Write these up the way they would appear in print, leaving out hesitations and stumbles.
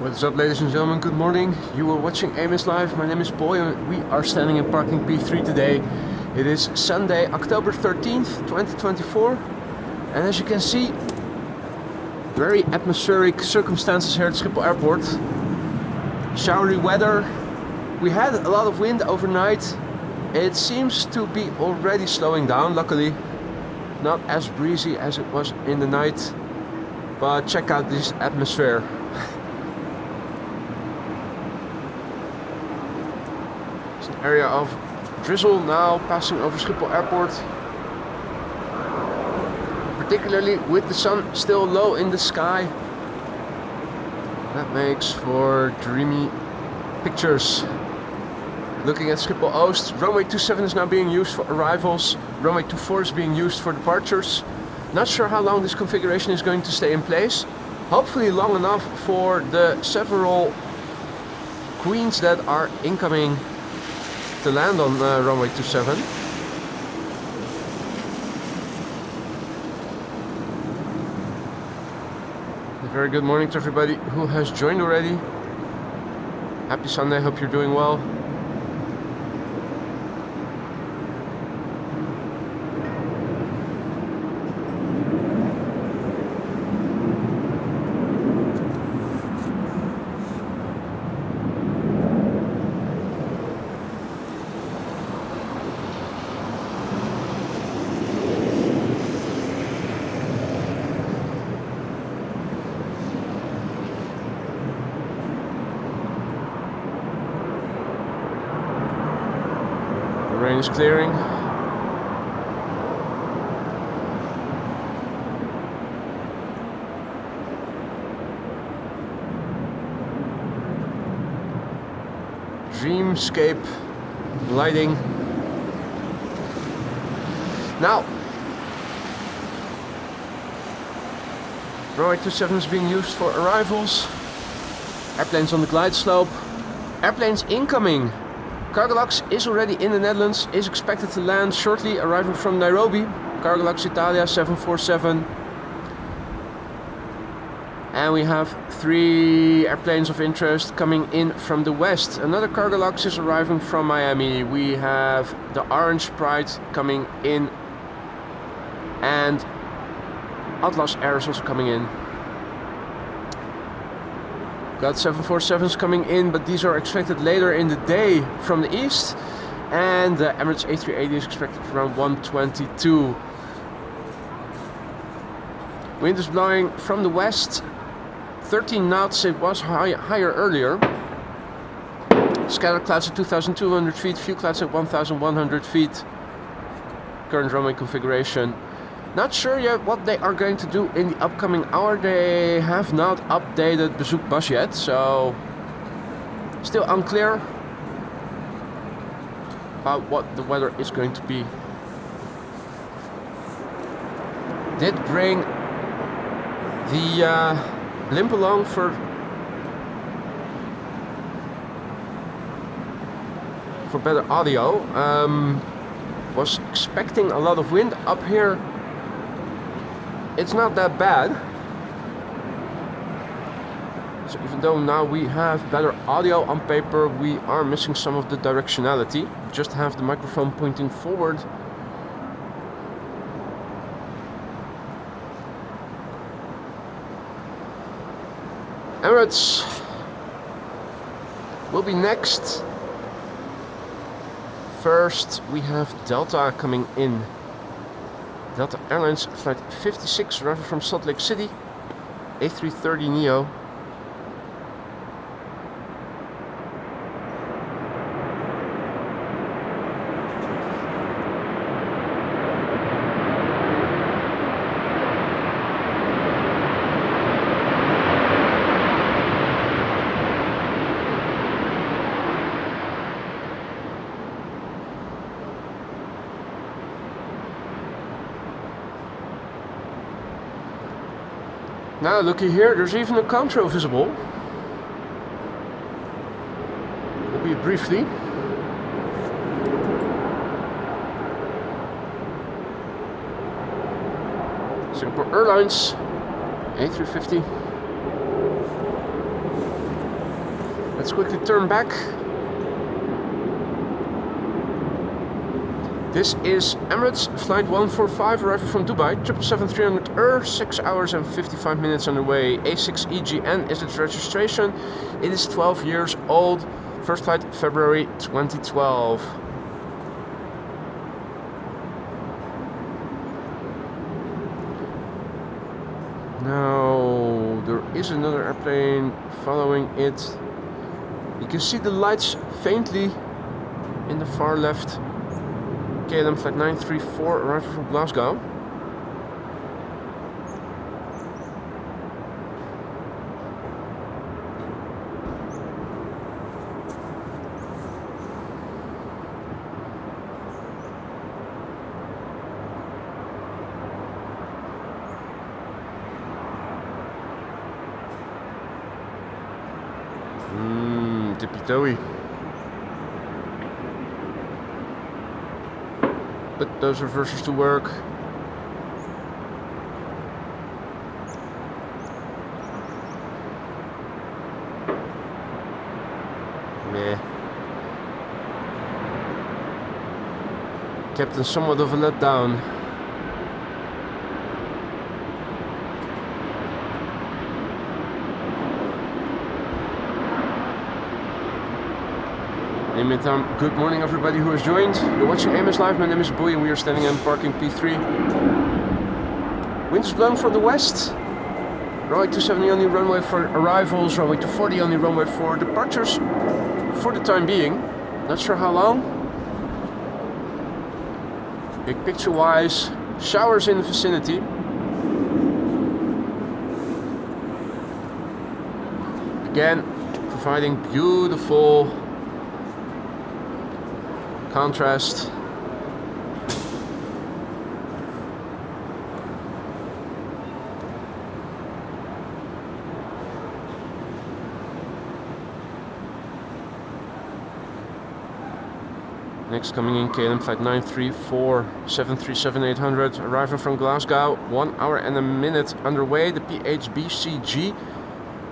What's up, ladies and gentlemen? Good morning. You are watching AMS Live. My name is Paul and we are standing in parking P3 today. It is Sunday, October 13th, 2024. And as you can see, very atmospheric circumstances here at Schiphol Airport. Showery weather. We had a lot of wind overnight. It seems to be already slowing down, luckily. Not as breezy as it was in the night. But check out this atmosphere. It's an area of drizzle now passing over Schiphol Airport. Particularly with the sun still low in the sky. That makes for dreamy pictures. Looking at Schiphol Oost, runway 27 is now being used for arrivals. Runway 24 is being used for departures. Not sure how long this configuration is going to stay in place. Hopefully long enough for the several queens that are incoming to land on runway 27. A very good morning to everybody who has joined already. Happy Sunday, hope you're doing well. Rain is clearing. Dreamscape lighting. Now, runway 27 is being used for arrivals. Airplanes on the glide slope. Airplanes incoming. Cargolux is already in the Netherlands, is expected to land shortly, arriving from Nairobi. Cargolux Italia 747. And we have 3 airplanes of interest coming in from the west. Another Cargolux is arriving from Miami. We have the Orange Pride coming in. And Atlas Air is also coming in. Got 747s coming in, but these are expected later in the day from the east. And the Emirates A380 is expected around 122. Wind is blowing from the west, 13 knots. It was higher earlier. Scattered clouds at 2,200 feet, few clouds at 1,100 feet. Current runway configuration. Not sure yet what they are going to do in the upcoming hour. They have not updated Bezoek Bus yet, so still unclear about what the weather is going to be. Did bring the blimp along for better audio. Was expecting a lot of wind up here. It's not that bad. So even though now we have better audio on paper, we are missing some of the directionality. Just have the microphone pointing forward. Emirates will be next. First we have Delta coming in. Delta Airlines flight 56 arriving from Salt Lake City, A330neo. Now looky here, there's even a control visible. Will be briefly. Singapore Airlines A350. Let's quickly turn back. This is Emirates Flight 145 arriving from Dubai, 777-300 6 hours and 55 minutes on the way. A6EGN is its registration. It is 12 years old. First flight February 2012. Now there is another airplane following it. You can see the lights faintly in the far left. KLM flight 934 arriving from Glasgow. Tippy-toey. Put those reversers to work. Meh. Captain, somewhat of a letdown. In the meantime, good morning everybody who has joined. You're watching AMS Live, my name is Boy and we are standing in parking P3. Wind is blowing from the west. Runway 270 on the runway for arrivals, runway 240 on the runway for departures for the time being. Not sure how long. Big picture wise, showers in the vicinity. Again, providing beautiful contrast. Next coming in KLM flight 934 737-800 arriving from Glasgow, 1 hour and a minute underway. The PHBCG,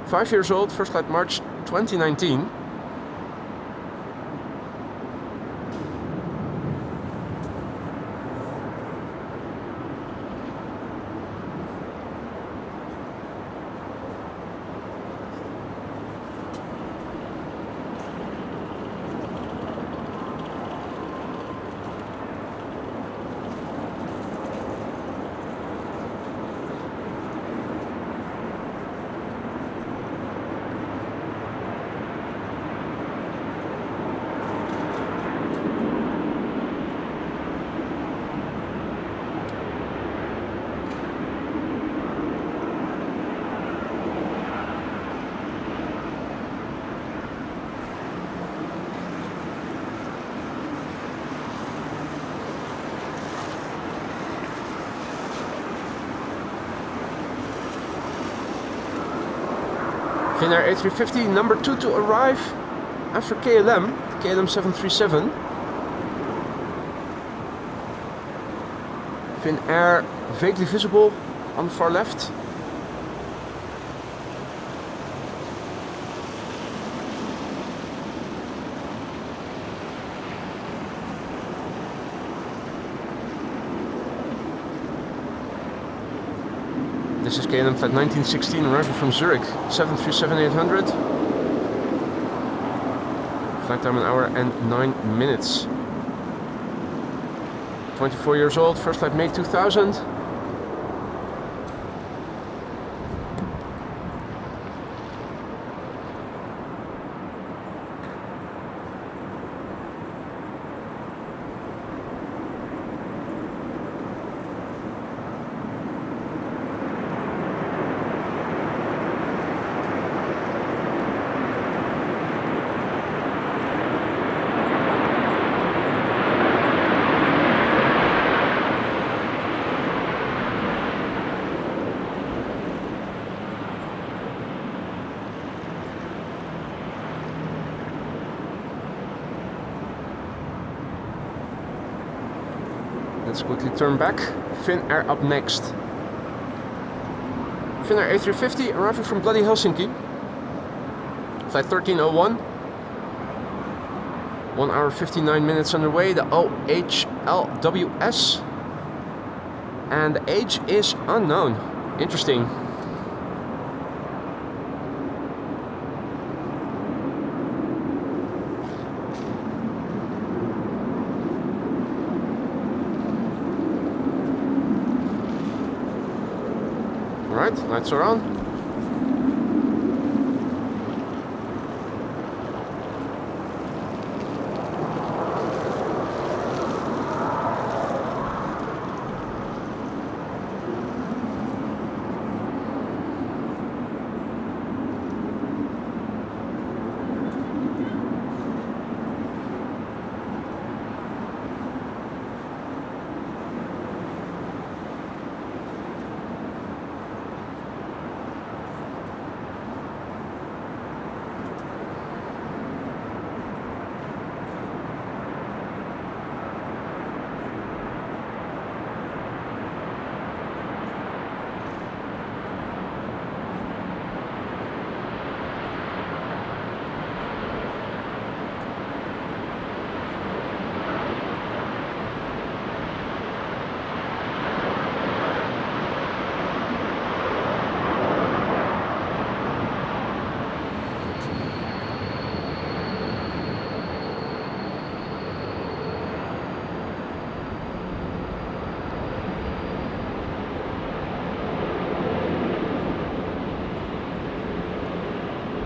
5 years old, first flight March 2019. Finnair A350 number 2 to arrive after KLM 737. Finnair vaguely visible on the far left. This is KLM flight 1916 arriving from Zurich, 737-800. Flight time 1 hour and 9 minutes. 24 years old, first flight May 2000. Let's quickly turn back. Finnair up next. Finnair A350 arriving from bloody Helsinki. Flight 1301. 1 hour 59 minutes underway, the OHLWS. And the age is unknown. Interesting. Alright, lights are on.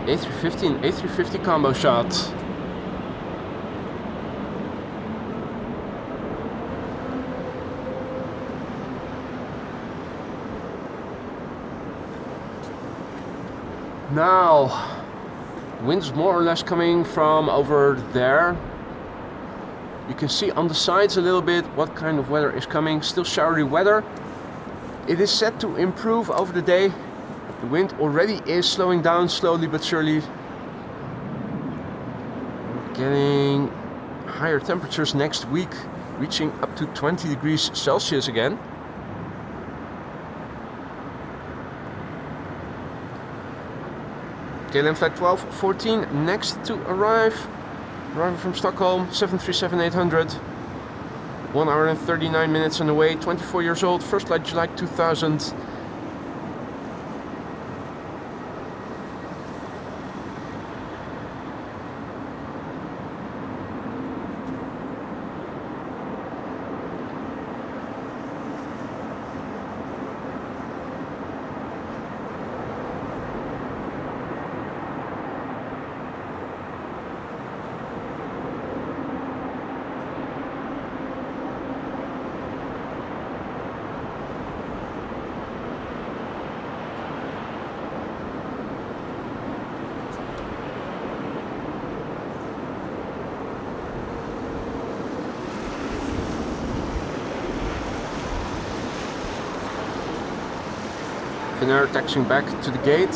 A350 and A350 combo shot. Now, wind's more or less coming from over there. You can see on the sides a little bit what kind of weather is coming. Still showery weather. It is set to improve over the day. The wind already is slowing down slowly but surely. Getting higher temperatures next week, reaching up to 20 degrees Celsius again. KLM flight 1214 next to arrive. Arriving from Stockholm, 737-800. 1 hour and 39 minutes on the way, 24 years old, first flight July 2000. Finnair taxiing back to the gate.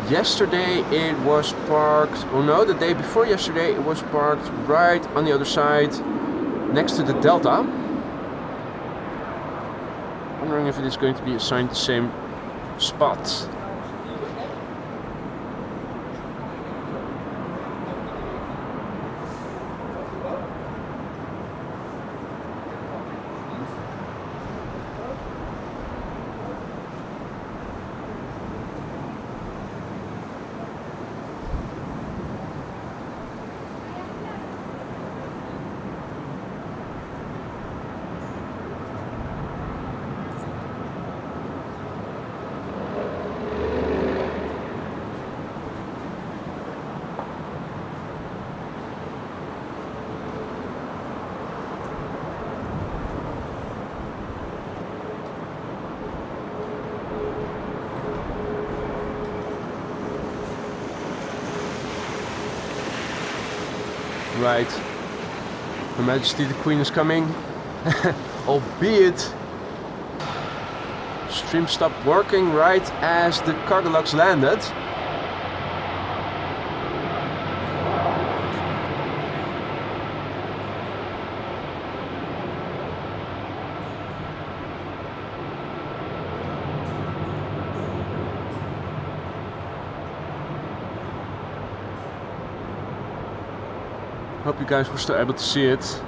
Yesterday it was parked, oh no, the day before yesterday it was parked right on the other side next to the Delta. Wondering if it is going to be assigned the same spot. Right, Her Majesty the Queen is coming, albeit stream stopped working right as the cargo locks landed. Hope you guys were still able to see it.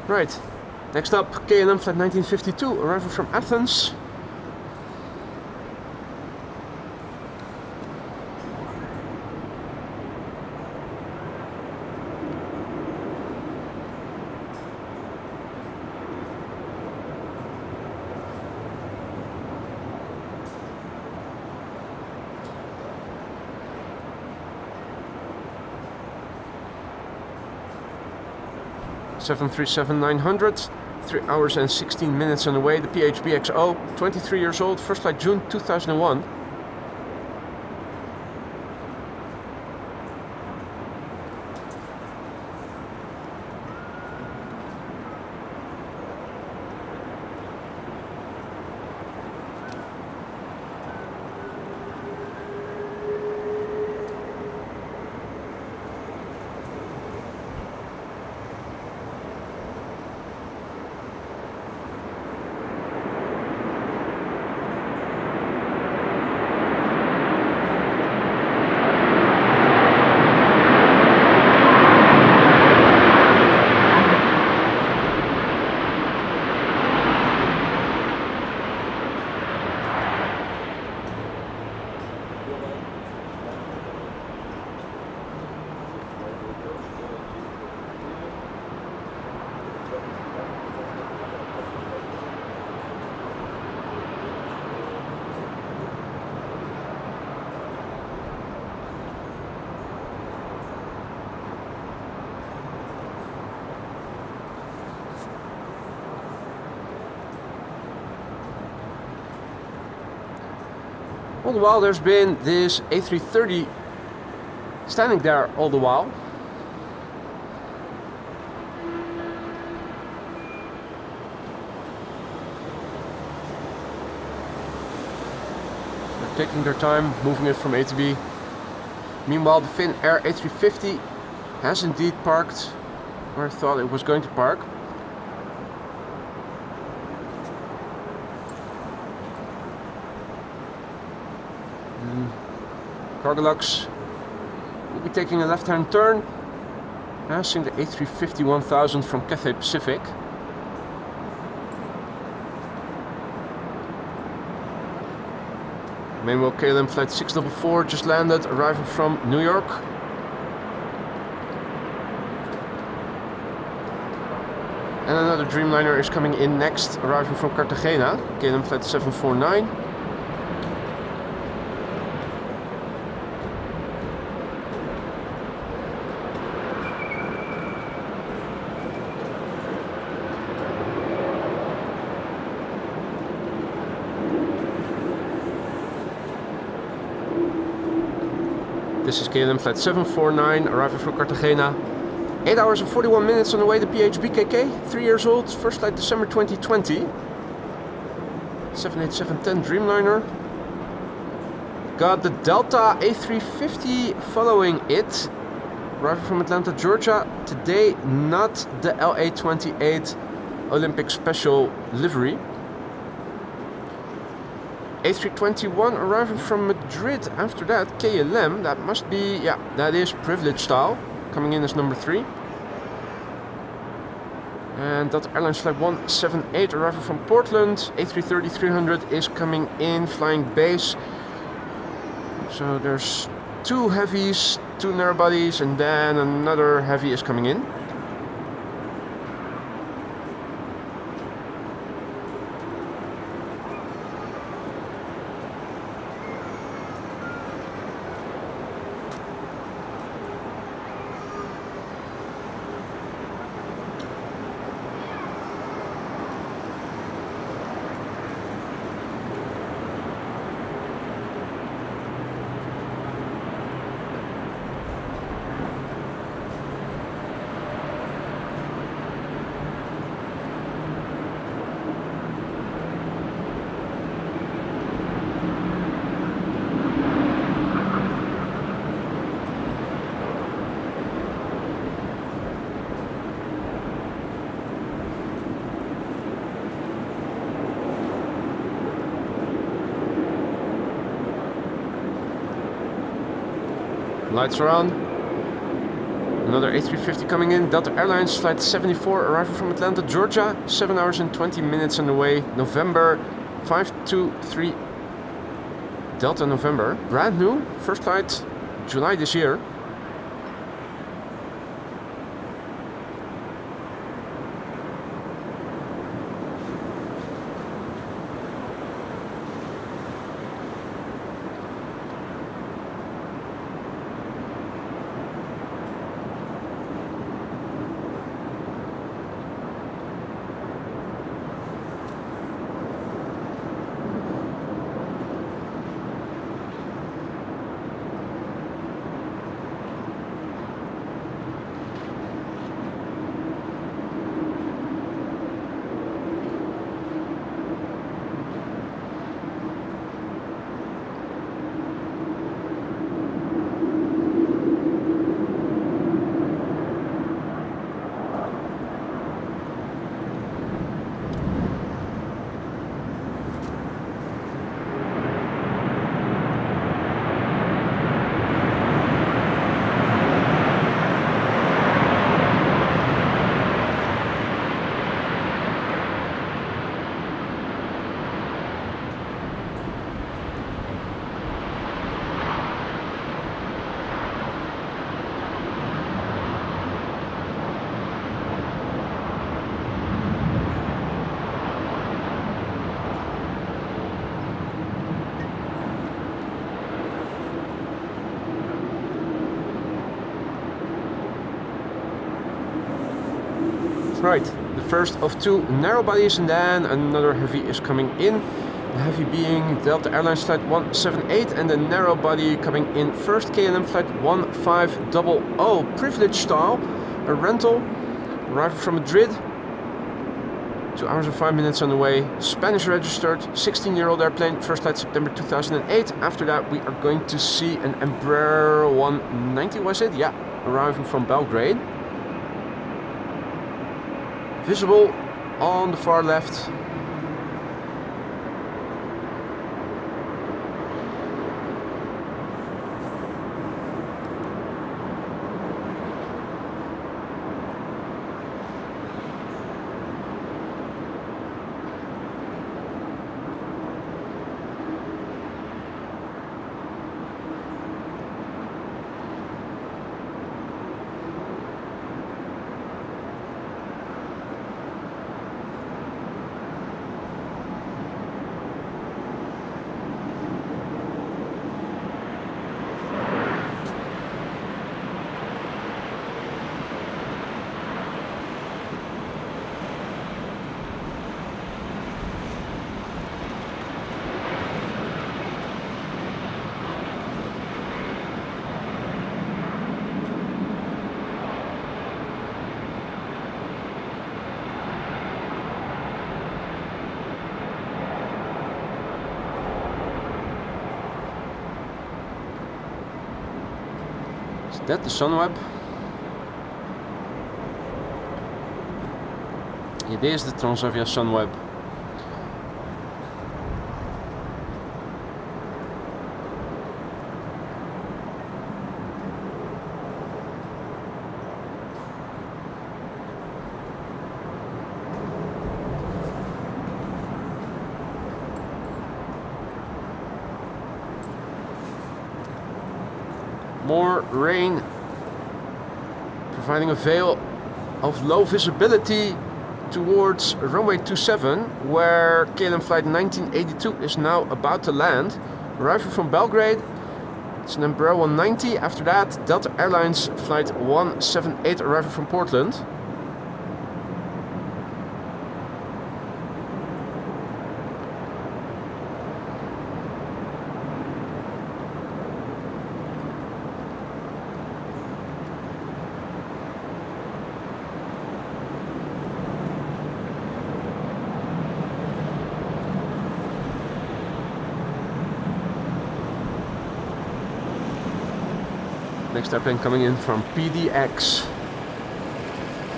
Right, next up, KLM flight 1952, arrival from Athens. Seven 737-900, 3 hours and 16 minutes on the way. The PHBXO, 23 years old, first flight June 2001. All the while there's been this A330 standing there all the while. They're taking their time, moving it from A to B. Meanwhile, the Finnair A350 has indeed parked where I thought it was going to park. Cargolux will be taking a left-hand turn, passing the A350-1000 from Cathay Pacific. Meanwhile, KLM flight 644 just landed, arriving from New York. And another Dreamliner is coming in next, arriving from Cartagena, KLM flight 749. This is KLM flight 749, arriving from Cartagena. 8 hours and 41 minutes on the way, the PHBKK, 3 years old, first flight December 2020. 787-10 Dreamliner. Got the Delta A350 following it, arriving from Atlanta, Georgia. Today, not the LA-28 Olympic Special livery. A321 arriving from Madrid. After that, KLM, that must be, yeah, that is privilege style, coming in as number 3. And Delta Airlines flight 178 arriving from Portland. A330-300 is coming in, flying base. So there's 2 heavies, 2 narrow bodies, and then another heavy is coming in. Lights are on. Another A350 coming in. Delta Airlines Flight 74 arriving from Atlanta, Georgia. 7 hours and 20 minutes on the way. November 523 Delta November. Brand new. First flight July this year. Right, the first of two narrow bodies, and then another heavy is coming in. The heavy being Delta Airlines Flight 178, and the narrow body coming in first, KLM Flight 1500, privilege style, a rental, arriving from Madrid. 2 hours and 5 minutes on the way, Spanish registered, 16-year-old airplane, first flight September 2008. After that we are going to see an Embraer 190, was it? Yeah, arriving from Belgrade. Visible on the far left. Is that the Sunweb? It is the Transavia Sunweb. More rain, providing a veil of low visibility towards runway 27, where KLM flight 1982 is now about to land. Arriving from Belgrade, it's an Embraer 190. After that, Delta Airlines flight 178 arriving from Portland. Next airplane coming in from PDX,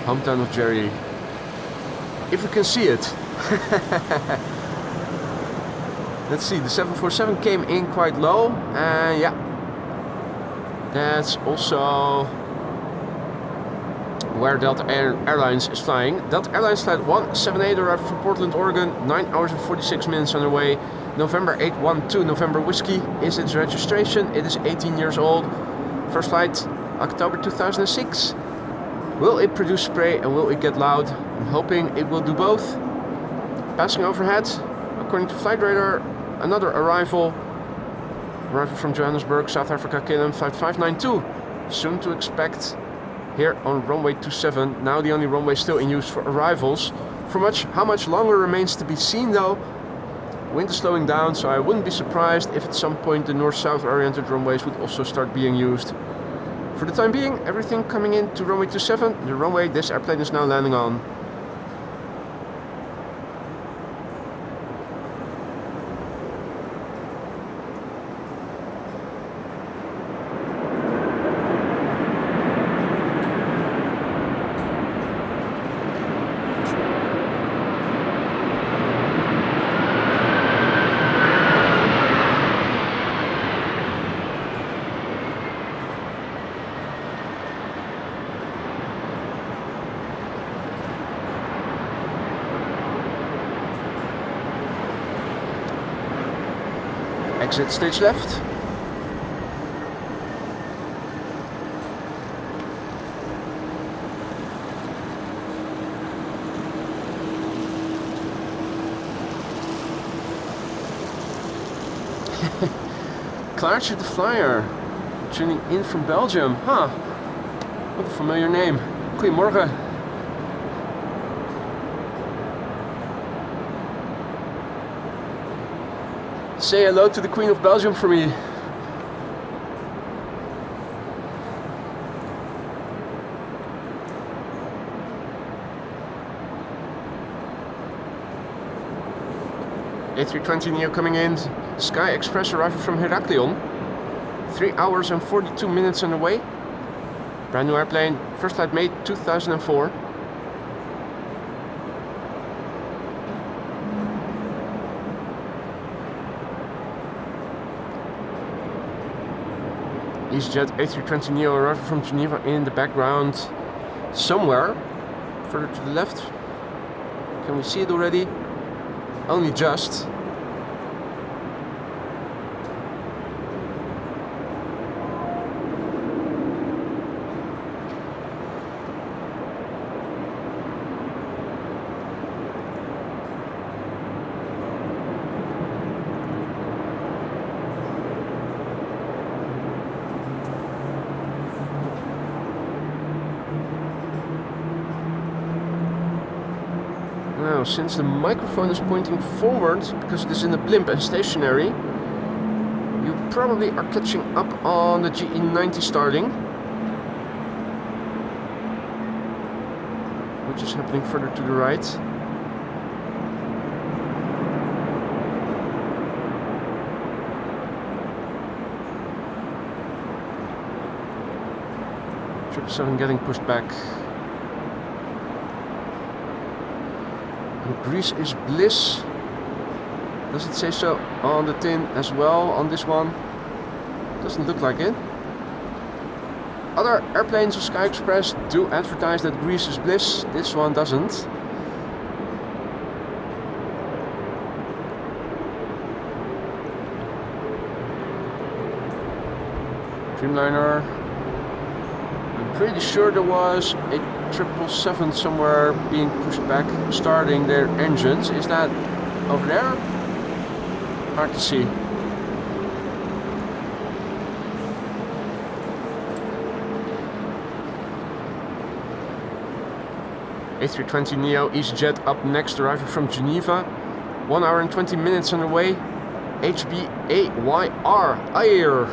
hometown of Jerry. If we can see it. Let's see, the 747 came in quite low, and yeah, That's also where Delta Airlines is flying. Delta Airlines flight 178 arrived from Portland, Oregon, 9 hours and 46 minutes on their way. November 812, November Whiskey is its registration. It is 18 years old. First flight, October 2006. Will it produce spray and will it get loud? I'm hoping it will do both. Passing overhead, according to flight radar, another arrival from Johannesburg, South Africa, KLM flight 592. Soon to expect here on runway 27. Now the only runway still in use for arrivals. How much longer remains to be seen though. Wind is slowing down, so I wouldn't be surprised if at some point the north-south oriented runways would also start being used. For the time being, everything coming into runway 27, the runway this airplane is now landing on. Exit stage left. Klaartje the Flyer, tuning in from Belgium. Huh, what a familiar name. Goedemorgen. Say hello to the Queen of Belgium for me. A320neo coming in. Sky Express arriving from Heraklion. 3 hours and 42 minutes on the way. Brand new airplane. First flight made 2004. EasyJet A320neo arriving from Geneva in the background somewhere further to the left. Can we see it already? Only just. Now, since the microphone is pointing forward, because it is in a blimp and stationary, you probably are catching up on the GE90 starting, which is happening further to the right. Triple 7 getting pushed back. Grease is bliss. Does it say so on the tin as well on this one? Doesn't look like it. Other airplanes of Sky Express do advertise that grease is bliss. This one doesn't. Dreamliner. I'm pretty sure there was a 777 somewhere being pushed back, starting their engines. Is that over there? Hard to see. A320neo EasyJet up next, arriving from Geneva. 1 hour and 20 minutes on the way. HBAYR Air.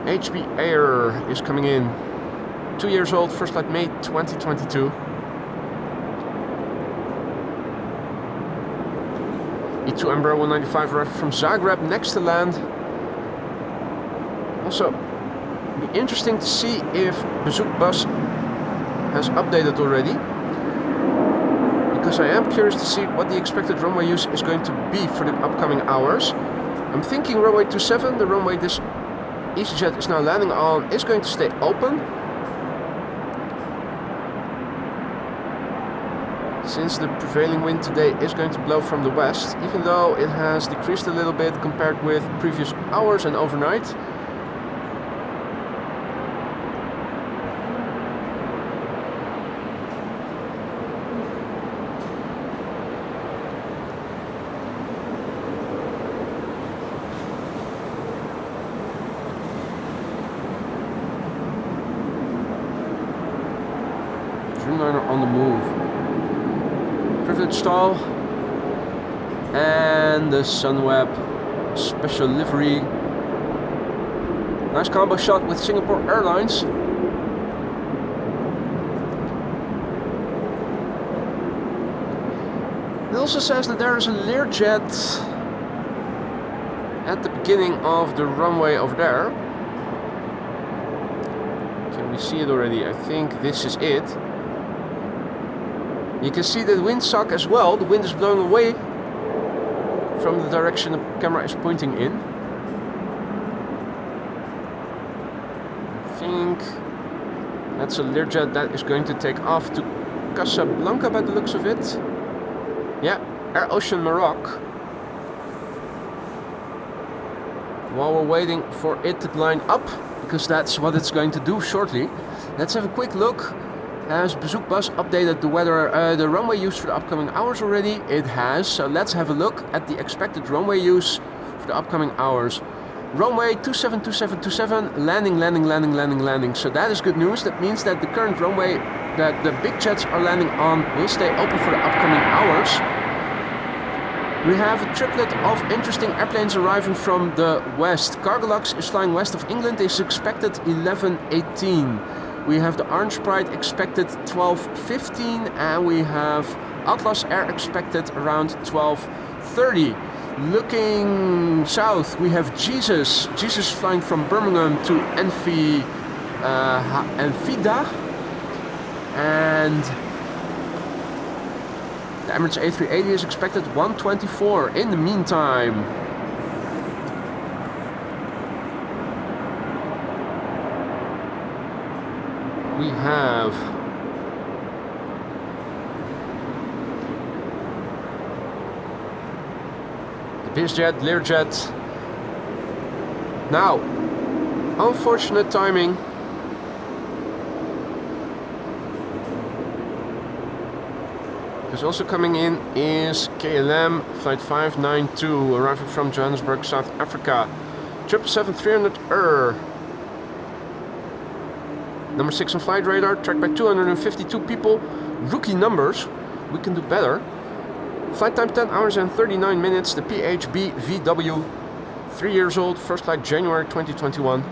HB Air is coming in. 2 years old, first flight made 2022. E2 Embraer 195 arrived from Zagreb, next to land. Also, be interesting to see if Bezoek Bus has updated already, because I am curious to see what the expected runway use is going to be for the upcoming hours. I'm thinking runway 27, the runway this EasyJet is now landing on is going to stay open. Since the prevailing wind today is going to blow from the west, even though it has decreased a little bit compared with previous hours and overnight. Dreamliner on the move. Privilege stall and the Sunweb special livery. Nice combo shot with Singapore Airlines. It also says that there is a Learjet at the beginning of the runway over there. Can we see it already? I think this is it. You can see that wind suck as well. The wind is blowing away from the direction the camera is pointing in. I think that's a Learjet that is going to take off to Casablanca by the looks of it. Yeah, Air Ocean Maroc. While we're waiting for it to line up, because that's what it's going to do shortly, let's have a quick look. Has Bezoekbus updated the weather, the runway use for the upcoming hours already? It has, so let's have a look at the expected runway use for the upcoming hours. Runway 272727, landing. So that is good news. That means that the current runway that the big jets are landing on will stay open for the upcoming hours. We have a triplet of interesting airplanes arriving from the west. Cargolux is flying west of England, is expected 11:18. We have the Orange Pride expected 12:15, and we have Atlas Air expected around 12:30. Looking south, we have Jesus flying from Birmingham to Enfida, and the Emirates A380 is expected 1:24. In the meantime, we have the BizJet, Learjet. Now, unfortunate timing. Because also coming in is KLM flight 592 arriving from Johannesburg, South Africa. 777-300 Number 6 on flight radar, tracked by 252 people. Rookie numbers, we can do better. Flight time 10 hours and 39 minutes. The PHB VW, 3 years old, first flight January 2021.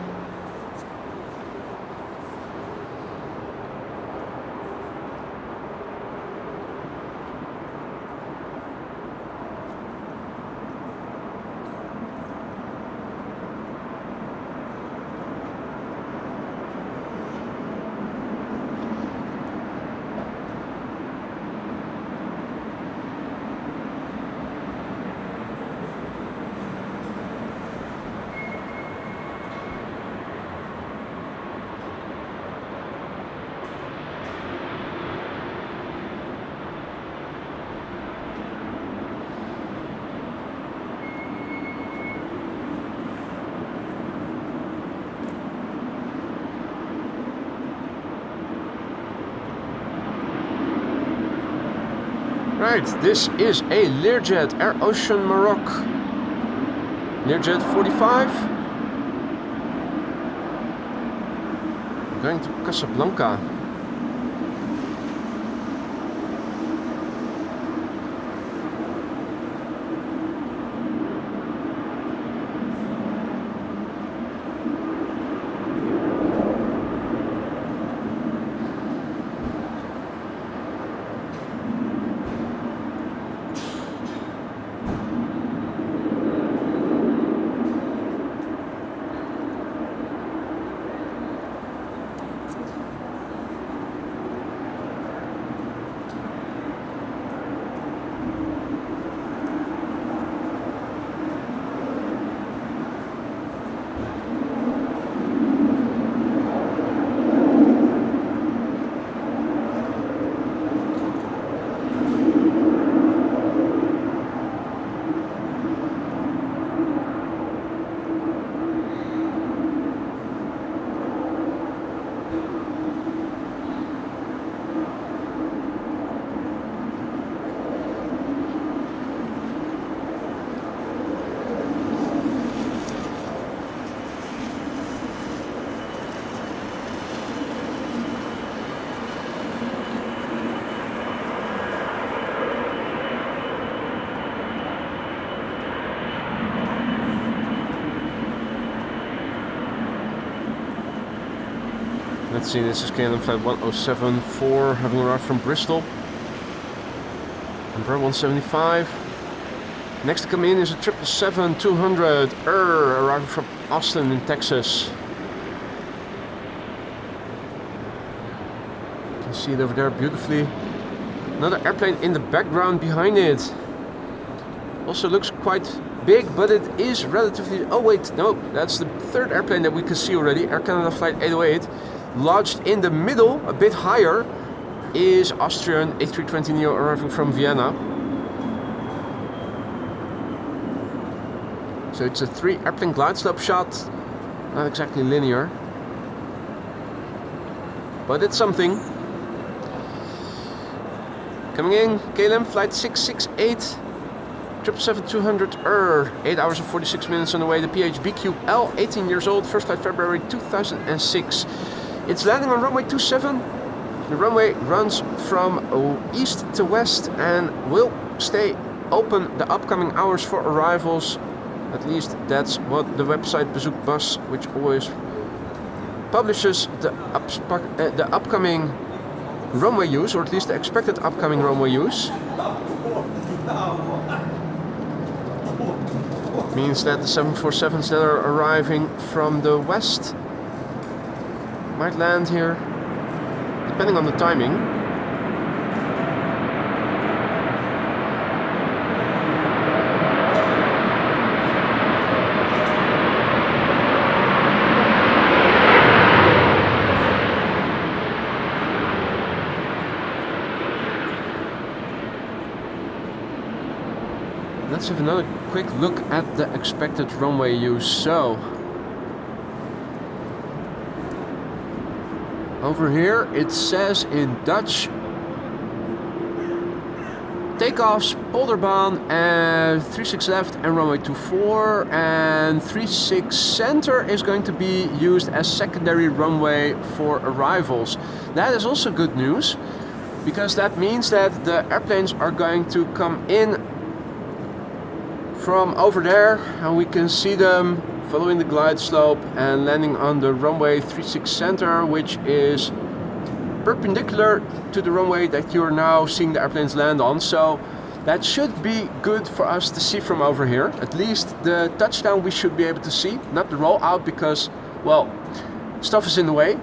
Right, this is a Learjet Air Ocean Maroc. Learjet 45. Going to Casablanca. Let's see, this is KLM flight 1074, having arrived from Bristol. Number 175. Next to come in is a 777-200 arriving from Austin in Texas. You can see it over there beautifully. Another airplane in the background behind it. Also looks quite big, but it is relatively... Oh wait, no, that's the third airplane that we can see already. Air Canada flight 808. Lodged in the middle, a bit higher, is Austrian A320neo arriving from Vienna. So it's a 3 airplane glide slope shot, not exactly linear, but it's something. Coming in, KLM flight 668, 777-200 8 hours and 46 minutes on the way. The PHBQL, 18 years old, first flight February 2006. It's landing on runway 27. The runway runs from east to west and will stay open the upcoming hours for arrivals. At least that's what the website Bezoek Bus, which always publishes the upcoming runway use, or at least the expected upcoming runway use. Means that the 747s that are arriving from the west might land here, depending on the timing. Let's have another quick look at the expected runway use. So, over here it says in Dutch, takeoffs, Polderbaan and 36 left and runway 24, and 36 center is going to be used as secondary runway for arrivals. That is also good news, because that means that the airplanes are going to come in from over there, and we can see them following the glide slope and landing on the runway 36 center, which is perpendicular to the runway that you're now seeing the airplanes land on. So that should be good for us to see from over here. At least the touchdown we should be able to see, not the roll out, because, well, stuff is in the way.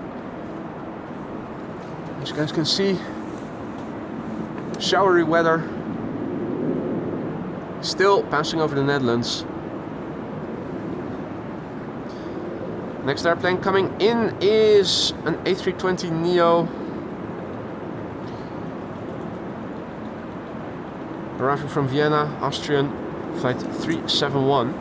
As you guys can see, showery weather. Still passing over the Netherlands. Next airplane coming in is an A320neo arriving from Vienna, Austrian, flight 371.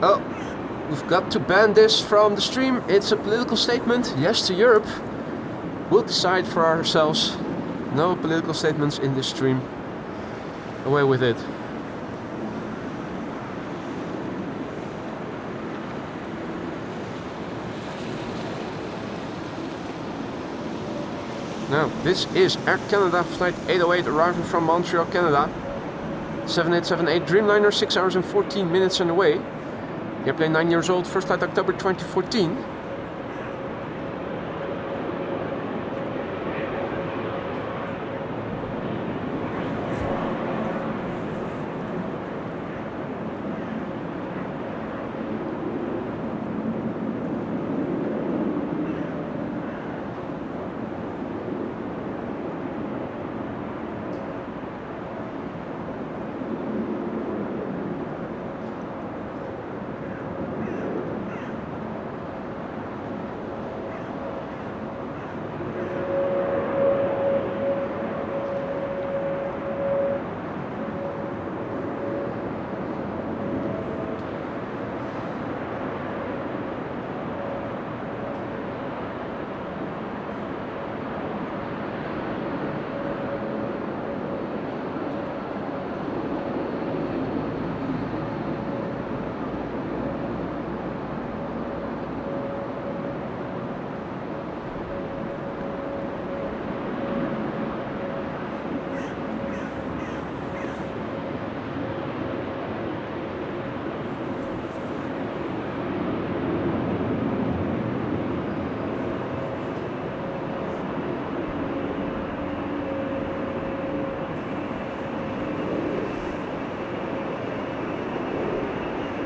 Oh, we've got to ban this from the stream. It's a political statement. Yes to Europe. We'll decide for ourselves. No political statements in this stream. Away with it. Now, this is Air Canada flight 808 arriving from Montreal, Canada. 7878 Dreamliner, 6 hours and 14 minutes on the way. The airplane 9 years old, first flight October 2014.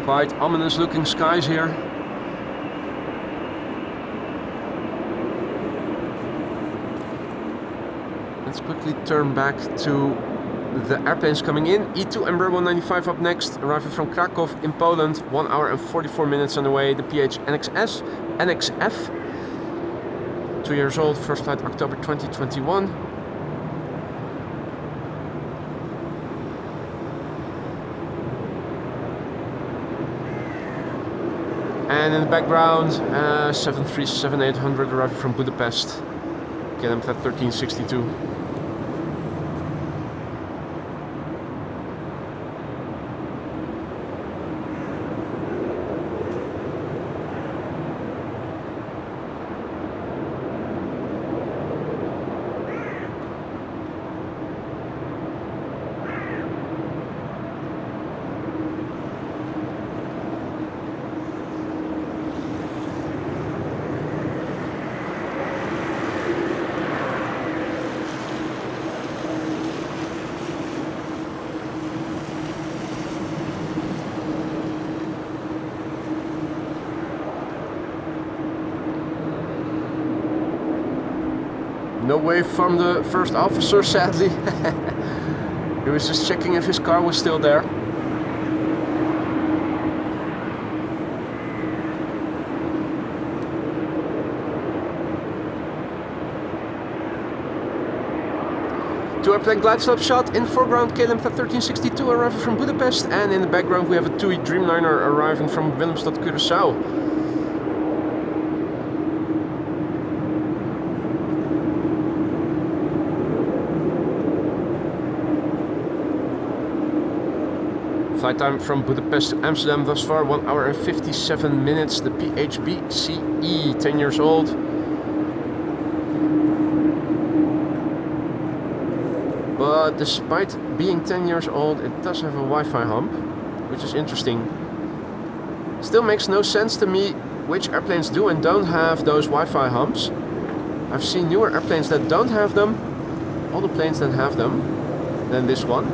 Quite ominous looking skies here. Let's quickly turn back to the airplanes coming in. E2 Embraer 195 up next, arriving from Krakow in Poland, 1 hour and 44 minutes on the way. The PH NXF, 2 years old, first flight October 2021. And in the background, 737-800 arriving from Budapest, KLM 1362. No wave from the first officer, sadly. He was just checking if his car was still there. Two airplane glide slope shot. In foreground, KLM 1362 arriving from Budapest, and in the background we have a TUI Dreamliner arriving from Willemstad, Curaçao. Flight time from Budapest to Amsterdam thus far, 1 hour and 57 minutes. The PHB-CE, 10 years old. But despite being 10 years old, it does have a Wi-Fi hump, which is interesting. Still makes no sense to me which airplanes do and don't have those Wi-Fi humps. I've seen newer airplanes that don't have them, all the planes that have them, than this one.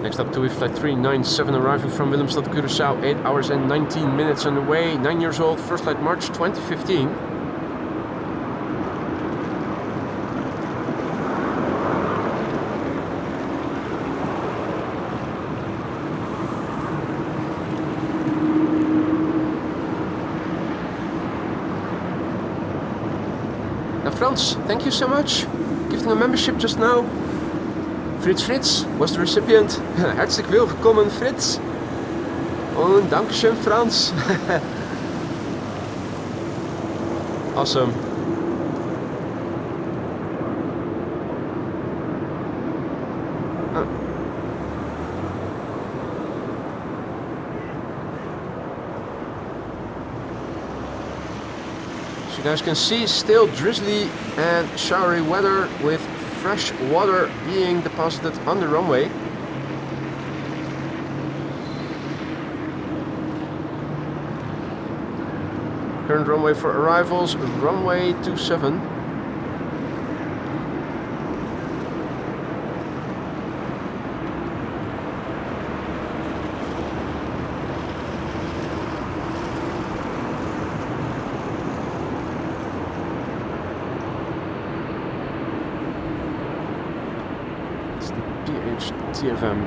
Next up, TUI Flight 397 arriving from Willemstad, Curaçao, 8 hours and 19 minutes on the way, 9 years old, first flight March 2015. Now Frans, thank you so much. Gifting a membership just now. Fritz was the recipient. Herzlich willkommen, Fritz. Und Dankeschön, Frans. Awesome. So you guys can see, still drizzly and showery weather with fresh water being deposited on the runway. Current runway for arrivals, runway 27. TFM.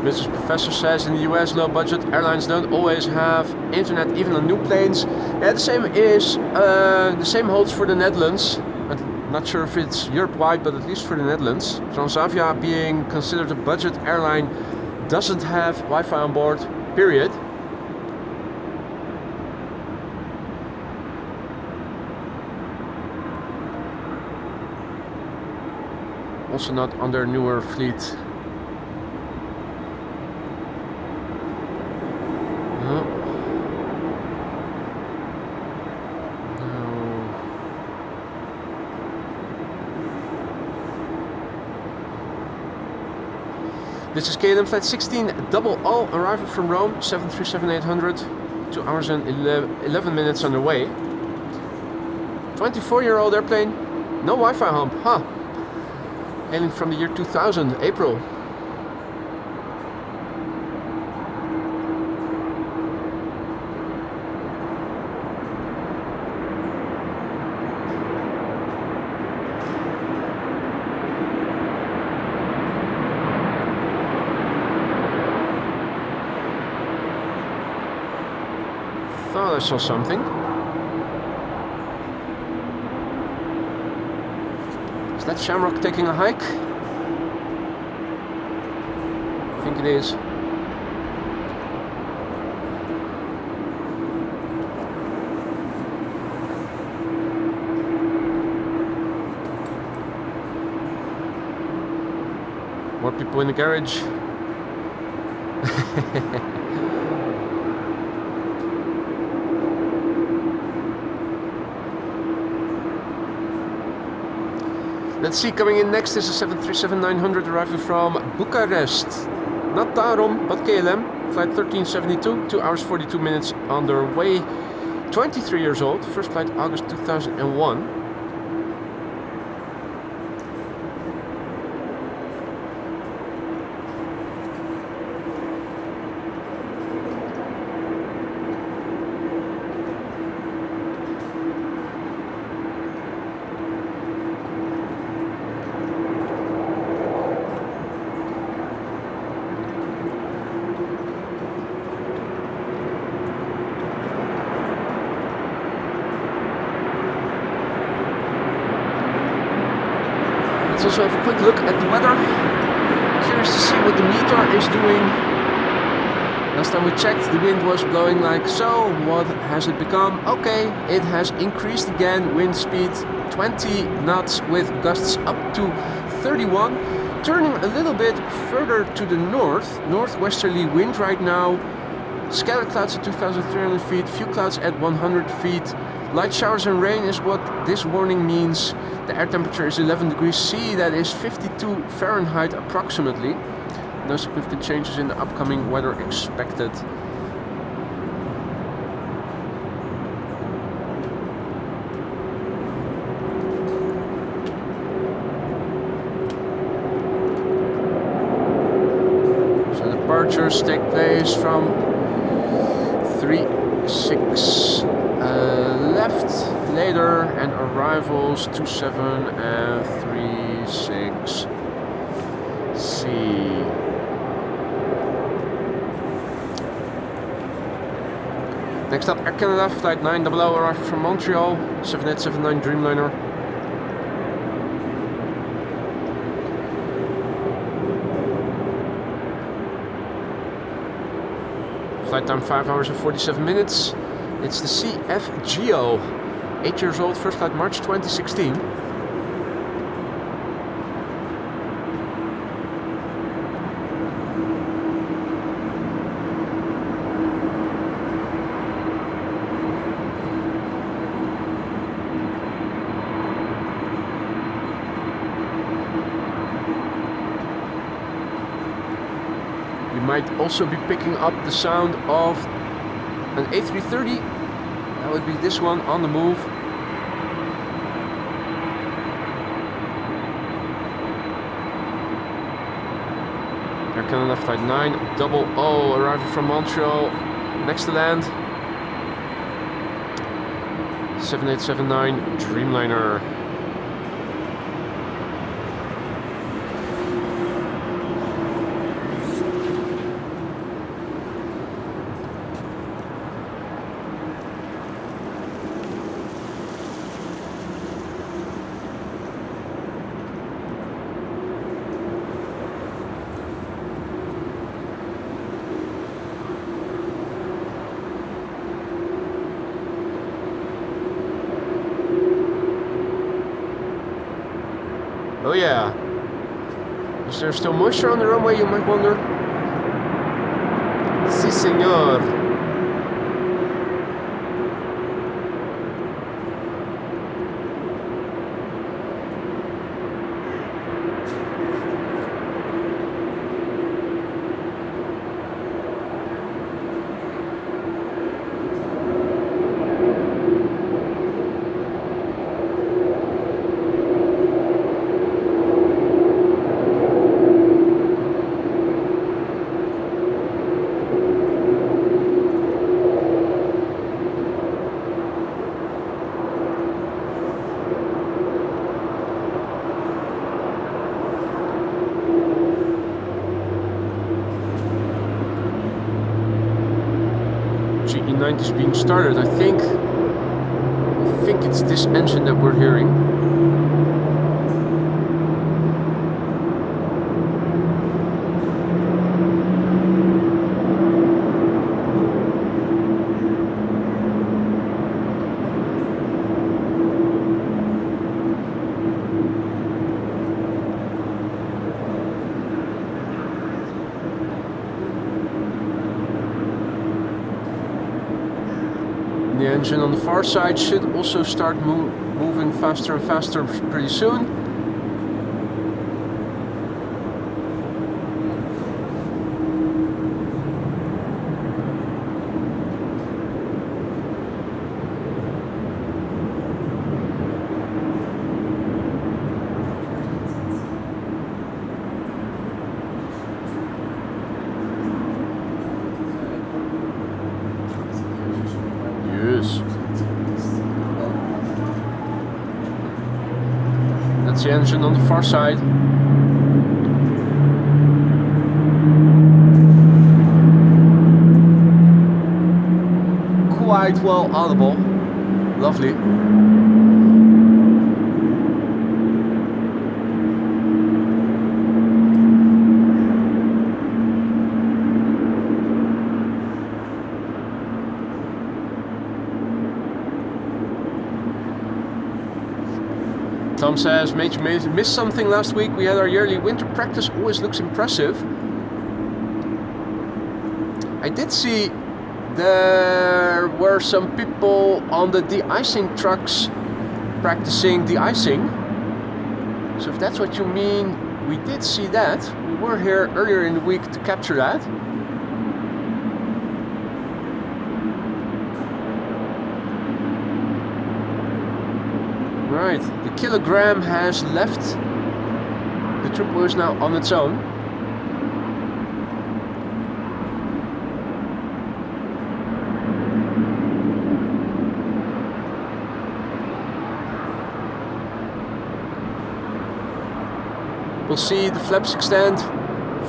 Mrs. Professor says in the US low budget airlines don't always have internet even on new planes. Yeah, the same holds for the Netherlands. I'm not sure if it's Europe-wide, but at least for the Netherlands. Transavia, being considered a budget airline, doesn't have Wi-Fi on board, period. Also not on their newer fleet. This is KLM flight 16 double O, arrival from Rome, 737-800, 2 hours and 11 minutes on the way. 24-year-old airplane, no Wi-Fi hump, huh? Hailing from the year 2000, April. Thought I saw something. Is that Shamrock taking a hike? I think it is. More people in the garage. Let's see, coming in next is a 737-900 arriving from Bucharest. Not Tarom, but KLM. Flight 1372, 2 hours 42 minutes on their way. 23 years old, first flight August 2001. Let's also have a quick look at the weather. Curious to see what the meteor is doing. Last time we checked, the wind was blowing like so. What has it become? Okay, it has increased again. Wind speed 20 knots with gusts up to 31. Turning a little bit further to the north. Northwesterly wind right now. Scattered clouds at 2,300 feet. Few clouds at 100 feet. Light showers and rain is what this warning means. The air temperature is 11 degrees C, that is 52 Fahrenheit approximately. No significant changes in the upcoming weather expected. So departures take place from 3-6 left later, and arrivals 27 and 36 C. Next up, Air Canada flight 900 arriving from Montreal, 7879 Dreamliner. Flight time 5 hours and 47 minutes. It's the CFGO, 8 years old, first flight March 2016. You might also be picking up the sound of an A330. That would be this one on the move. Air Canada flight 900 arriving from Montreal, next to land. 7879 Dreamliner. Oh yeah. Is there still moisture on the runway, you might wonder? Si, senor. C-90 is being started. I think it's this engine that we're hearing. The engine on the far side should also start moving faster and faster pretty soon. That's the engine on the far side. Quite well audible. Lovely. Tom says, mate, you missed something last week. We had our yearly winter practice. Always looks impressive. I did see there were some people on the de-icing trucks practicing de-icing. So if that's what you mean, we did see that. We were here earlier in the week to capture that. Right, the kilogram has left. The triple is now on its own. We'll see the flaps extend.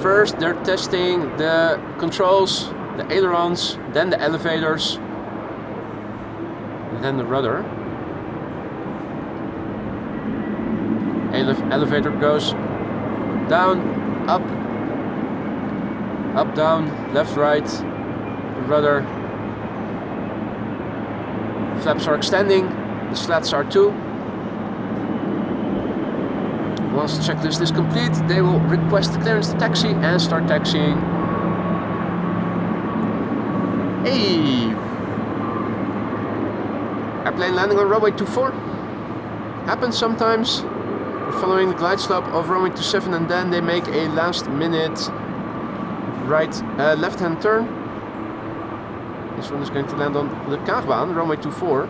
First they're testing the controls, the ailerons, then the elevators, and then the rudder. Elevator goes down, up, up, down, left, right. The rudder. Flaps are extending, the slats are too. Once the checklist is complete, they will request clearance to taxi and start taxiing. Hey! Airplane landing on runway 24. Happens sometimes. We're following the glide slope of runway 27 and then they make a last minute left hand turn. This one is going to land on the Kaagbaan, runway 24.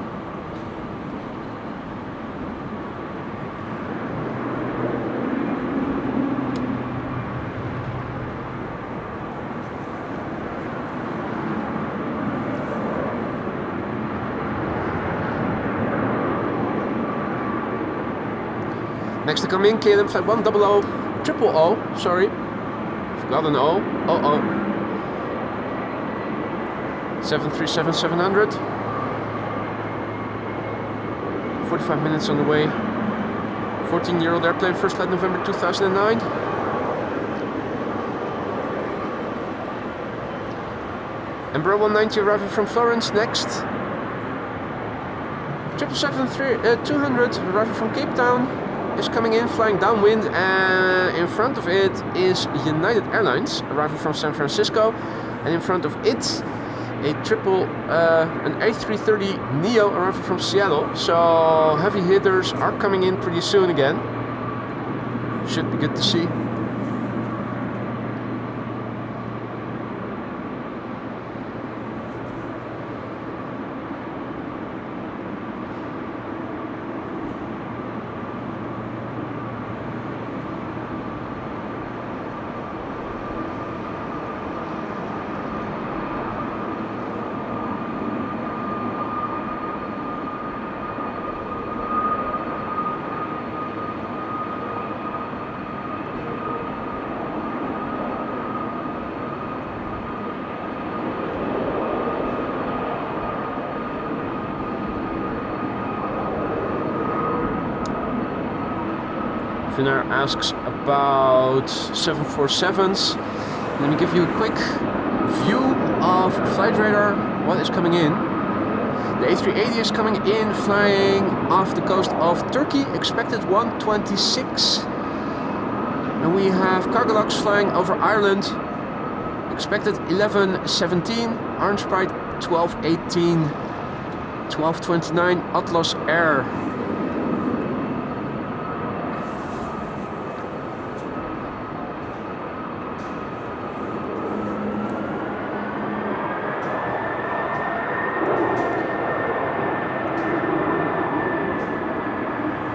Next to come in, KLM flight 100, triple O, sorry, forgot an O, 737-700, 45 minutes on the way, 14-year-old airplane, first flight November 2009. Embraer 190 arriving from Florence, next. 777-200 arriving from Cape Town. Is coming in, flying downwind, and in front of it is United Airlines arriving from San Francisco, and in front of it an A330neo arriving from Seattle. So heavy hitters are coming in pretty soon again. Should be good to see. Finnair asks about 747s. Let me give you a quick view of flight radar, what is coming in. The A380 is coming in, flying off the coast of Turkey, expected 126. And we have cargo logs flying over Ireland, expected 11:17, Orange Pride 12:18, 12:29, Atlas Air.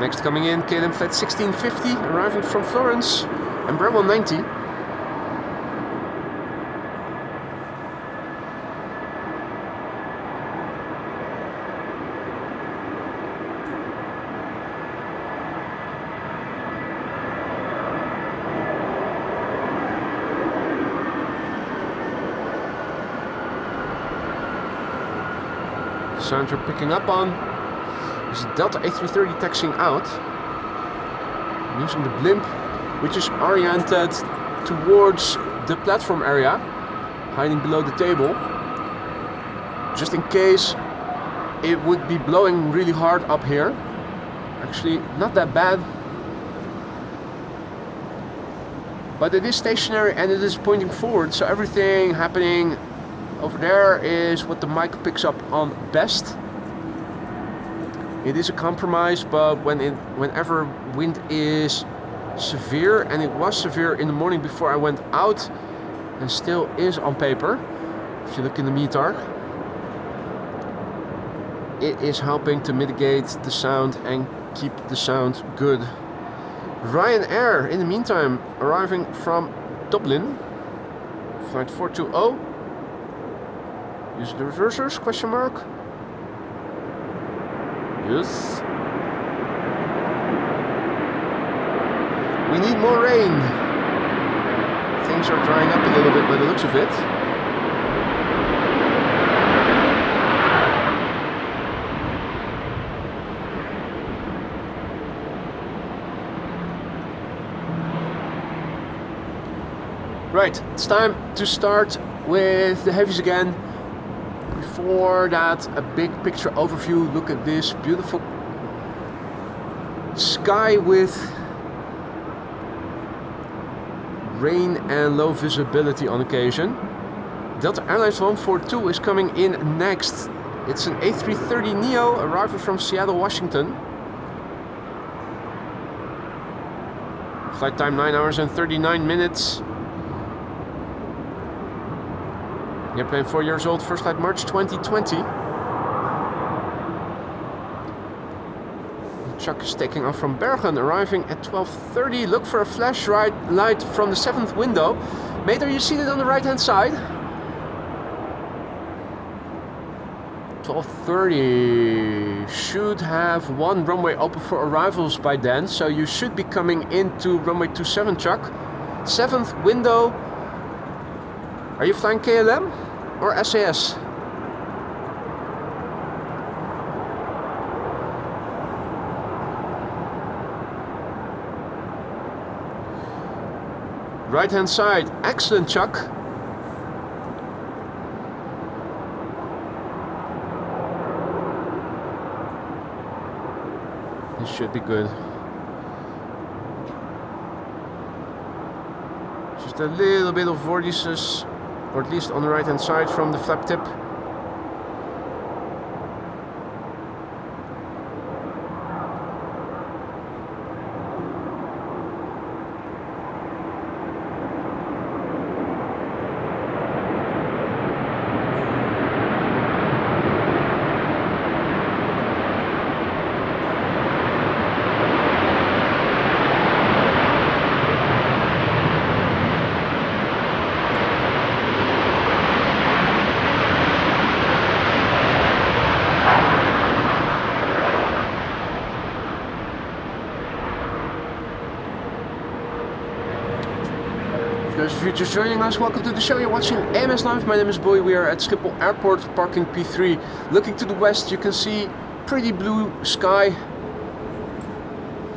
Next coming in, KLM flight 1650, arriving from Florence, and Bravo 90. The sound you're picking up on is Delta A330 taxiing out, using the blimp, which is oriented towards the platform area, hiding below the table, just in case it would be blowing really hard up here. Actually, not that bad, but it is stationary and it is pointing forward, so everything happening over there is what the mic picks up on best. It is a compromise, but whenever wind is severe, and it was severe in the morning before I went out, and still is on paper, if you look in the METAR, it is helping to mitigate the sound and keep the sound good. Ryanair, in the meantime, arriving from Dublin, flight 420. Use the reversers, question mark. Yes. We need more rain. Things are drying up a little bit by the looks of it. Right, it's time to start with the heavies again. Before that, a big picture overview. Look at this beautiful sky with rain and low visibility on occasion. Delta Airlines 142 is coming in next. It's an A330neo arriving from Seattle, Washington. Flight time 9 hours and 39 minutes. Airplane 4 years old, first flight March 2020. Chuck is taking off from Bergen, arriving at 12:30. Look for a flash light from the 7th window. Mate, are you seated on the right hand side? 12:30. Should have one runway open for arrivals by then, so you should be coming into runway 27, Chuck. 7th window. Are you flying KLM or SAS? Right hand side, excellent, Chuck. This should be good. Just a little bit of vortices, or at least on the right hand side from the flap tip. Those of you just joining us, welcome to the show. You're watching AMS Live. My name is Boy. We are at Schiphol Airport, parking P3. Looking to the west, you can see pretty blue sky.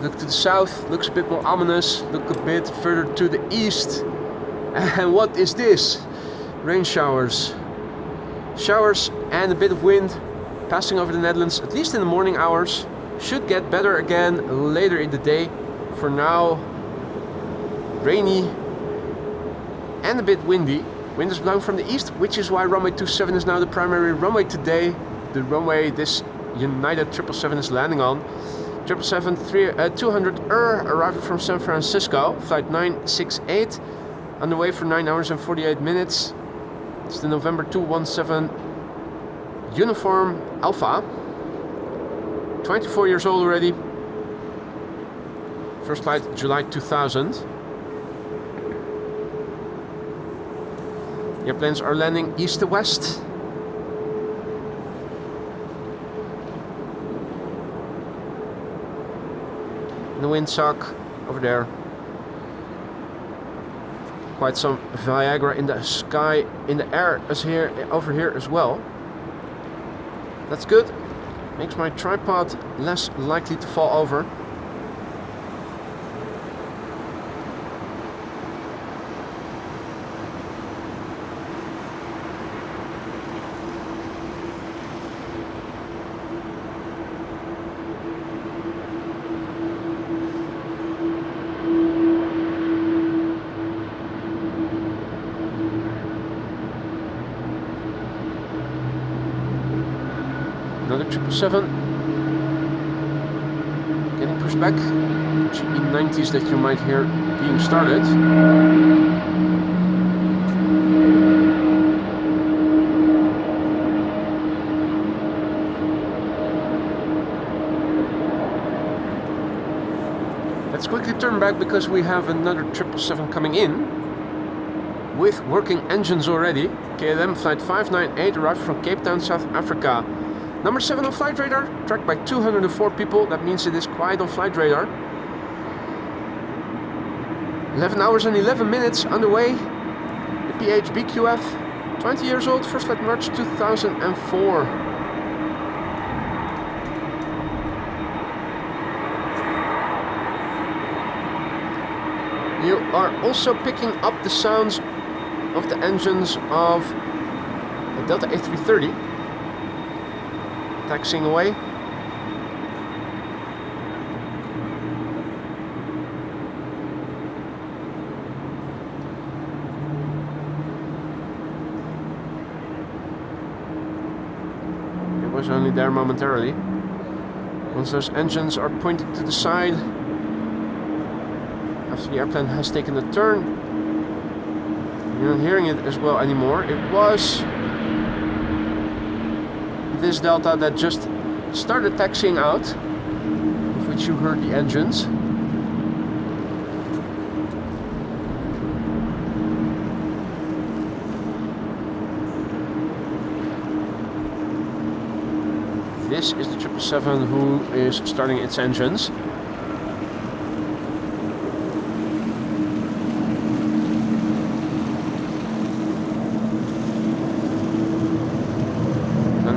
Look to the south, looks a bit more ominous. Look a bit further to the east. And what is this? Rain showers. Showers and a bit of wind passing over the Netherlands, at least in the morning hours. Should get better again later in the day. For now, rainy and a bit windy. Wind is blowing from the east, which is why runway 27 is now the primary runway today. The runway this United 777 is landing on. 777 200 arriving from San Francisco, flight 968, underway for 9 hours and 48 minutes. It's the November 217 Uniform Alpha. 24 years old already. First flight July 2000. The airplanes are landing east to west. And the windsock over there. Quite some Viagra in the sky, in the air as here, over here as well. That's good. Makes my tripod less likely to fall over. Another 777 getting pushed back. GE90s that you might hear being started. Let's quickly turn back because we have another 777 coming in with working engines already. KLM flight 598 arrived from Cape Town, South Africa. Number 7 on flight radar, tracked by 204 people. That means it is quiet on flight radar. 11 hours and 11 minutes underway. The PHBQF, 20 years old, first flight March 2004. You are also picking up the sounds of the engines of a Delta A330. Taxiing away. It was only there momentarily. Once those engines are pointed to the side, after the airplane has taken a turn, you're not hearing it as well anymore. It was this Delta that just started taxiing out, of which you heard the engines. This is the 777 who is starting its engines.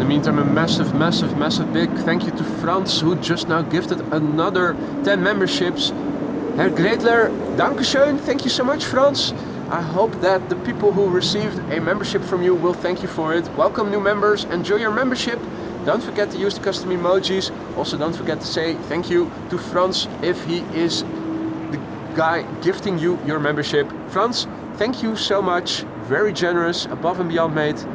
Meantime, a massive big thank you to Frans, who just now gifted another 10 memberships. Herr Gretler, dankeschön. Thank you so much, Frans. I hope that the people who received a membership from you will thank you for it. Welcome new members, enjoy your membership. Don't forget to use the custom emojis. Also don't forget to say thank you to Frans if he is the guy gifting you your membership. Frans, thank you so much. Very generous, above and beyond, mate.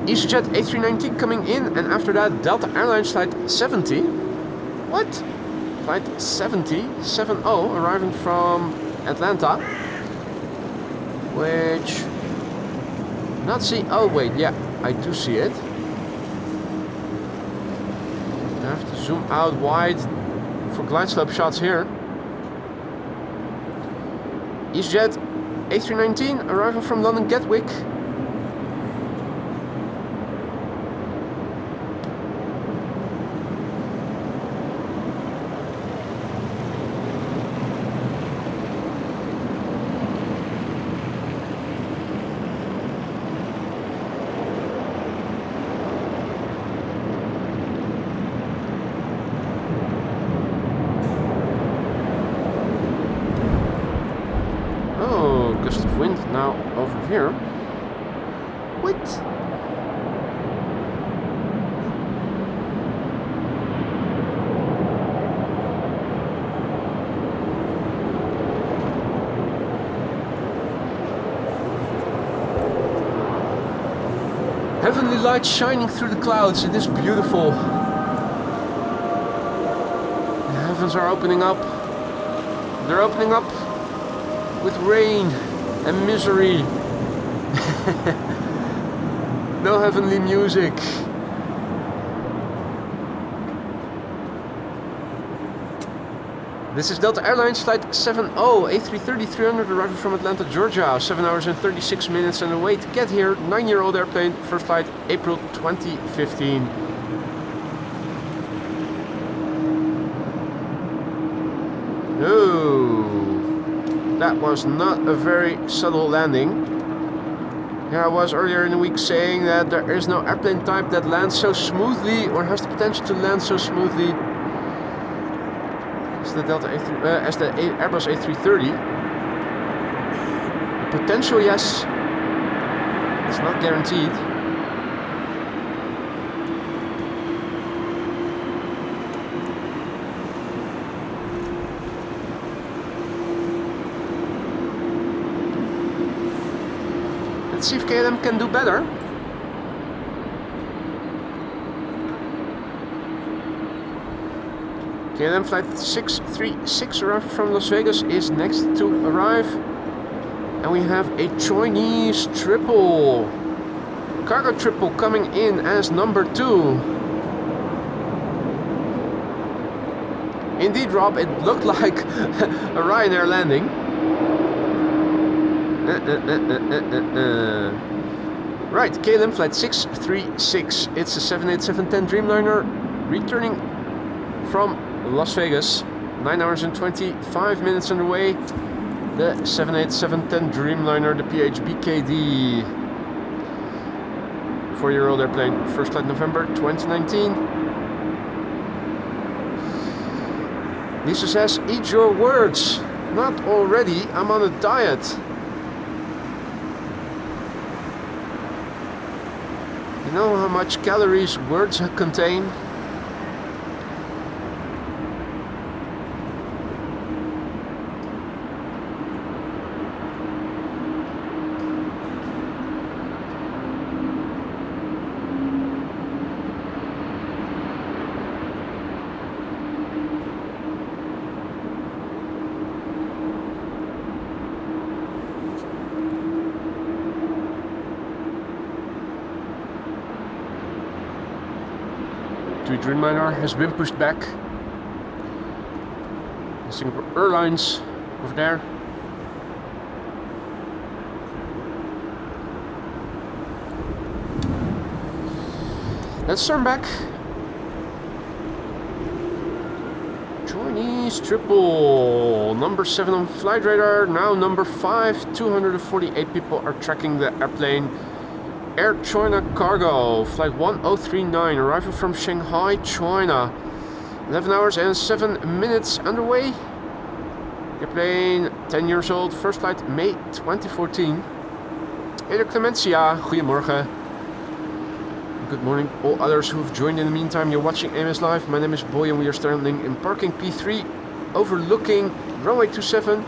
EasyJet A319 coming in, and after that Delta Airlines flight 70. What? Flight 70 arriving from Atlanta. Which... not see... oh wait, yeah, I do see it. I have to zoom out wide for glide slope shots here. EasyJet A319 arriving from London Gatwick. now over here. What? Heavenly light shining through the clouds. It is beautiful. The heavens are opening up. They're opening up with rain and misery. No heavenly music. This is Delta Airlines flight 70 A330-300 arriving from Atlanta, Georgia. 7 hours and 36 minutes and a wait to get here. 9-year-old airplane. First flight April 2015. No, that was not a very subtle landing. Here I was earlier in the week saying that there is no airplane type that lands so smoothly or has the potential to land so smoothly as the Airbus A330. Potential, yes. It's not guaranteed. Let's see if KLM can do better. KLM flight 636 arrived from Las Vegas is next to arrive. And we have a Chinese triple. Cargo triple coming in as number 2. Indeed, Rob, it looked like a Ryanair landing. Right, KLM flight 636. It's a 787-10 Dreamliner returning from Las Vegas. 9 hours and 25 minutes underway. The 787-10 Dreamliner, the PHBKD. 4-year-old airplane. First flight November 2019. Lisa says, eat your words. Not already, I'm on a diet. You know how much calories words contain? Dreamliner has been pushed back. Singapore Airlines over there. Let's turn back. Chinese triple. Number 7 on flight radar. Now number 5. 248 people are tracking the airplane. Air China Cargo, flight 1039, arriving from Shanghai, China. 11 hours and 7 minutes underway. Airplane 10 years old, first flight May 2014. Eder Clemencia, goedemorgen. Good morning all others who have joined in the meantime. You're watching AMS Live. My name is Boy and we are standing in parking P3 overlooking runway 27,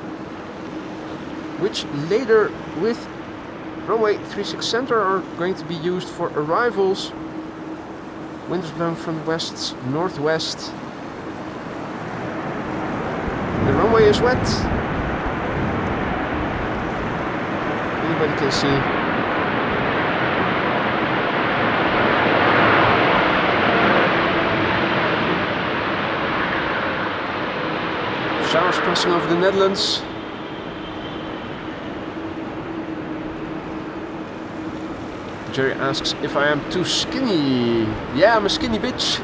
which later with Runway 36 Center are going to be used for arrivals. Wind is blowing from the west, northwest. The runway is wet. Anybody can see. Showers passing over the Netherlands. Jerry asks if I am too skinny. Yeah, I'm a skinny bitch.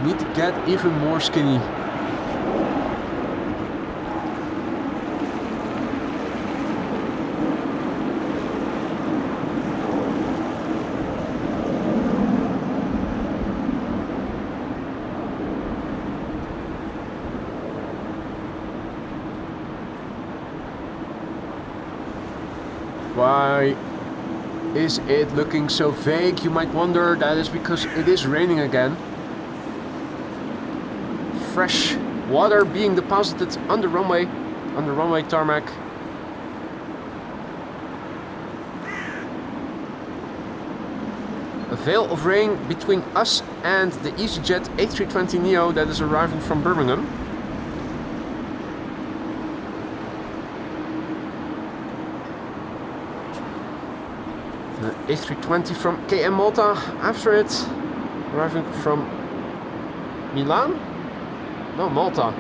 Need to get even more skinny. Why is it looking so vague? You might wonder. That is because it is raining again. Fresh water being deposited on the runway tarmac. A veil of rain between us and the EasyJet A320neo that is arriving from Birmingham. The A320 from KM Malta after it, arriving from Milan? No, Malta.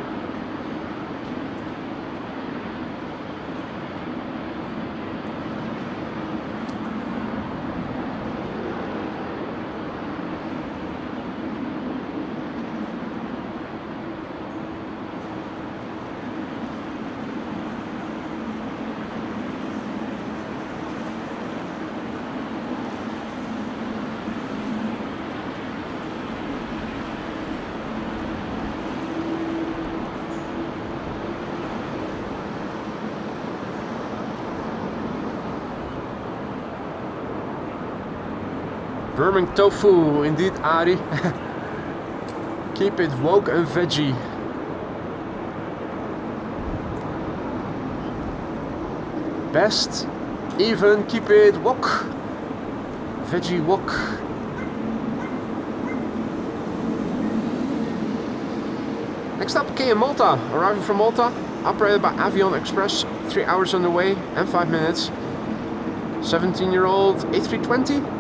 Burming tofu, indeed, Ari. Keep it woke and veggie. Best even keep it wok. Veggie wok. Next up, KM Malta, arriving from Malta, operated by Avion Express, 3 hours on the way and 5 minutes. 17-year-old A320.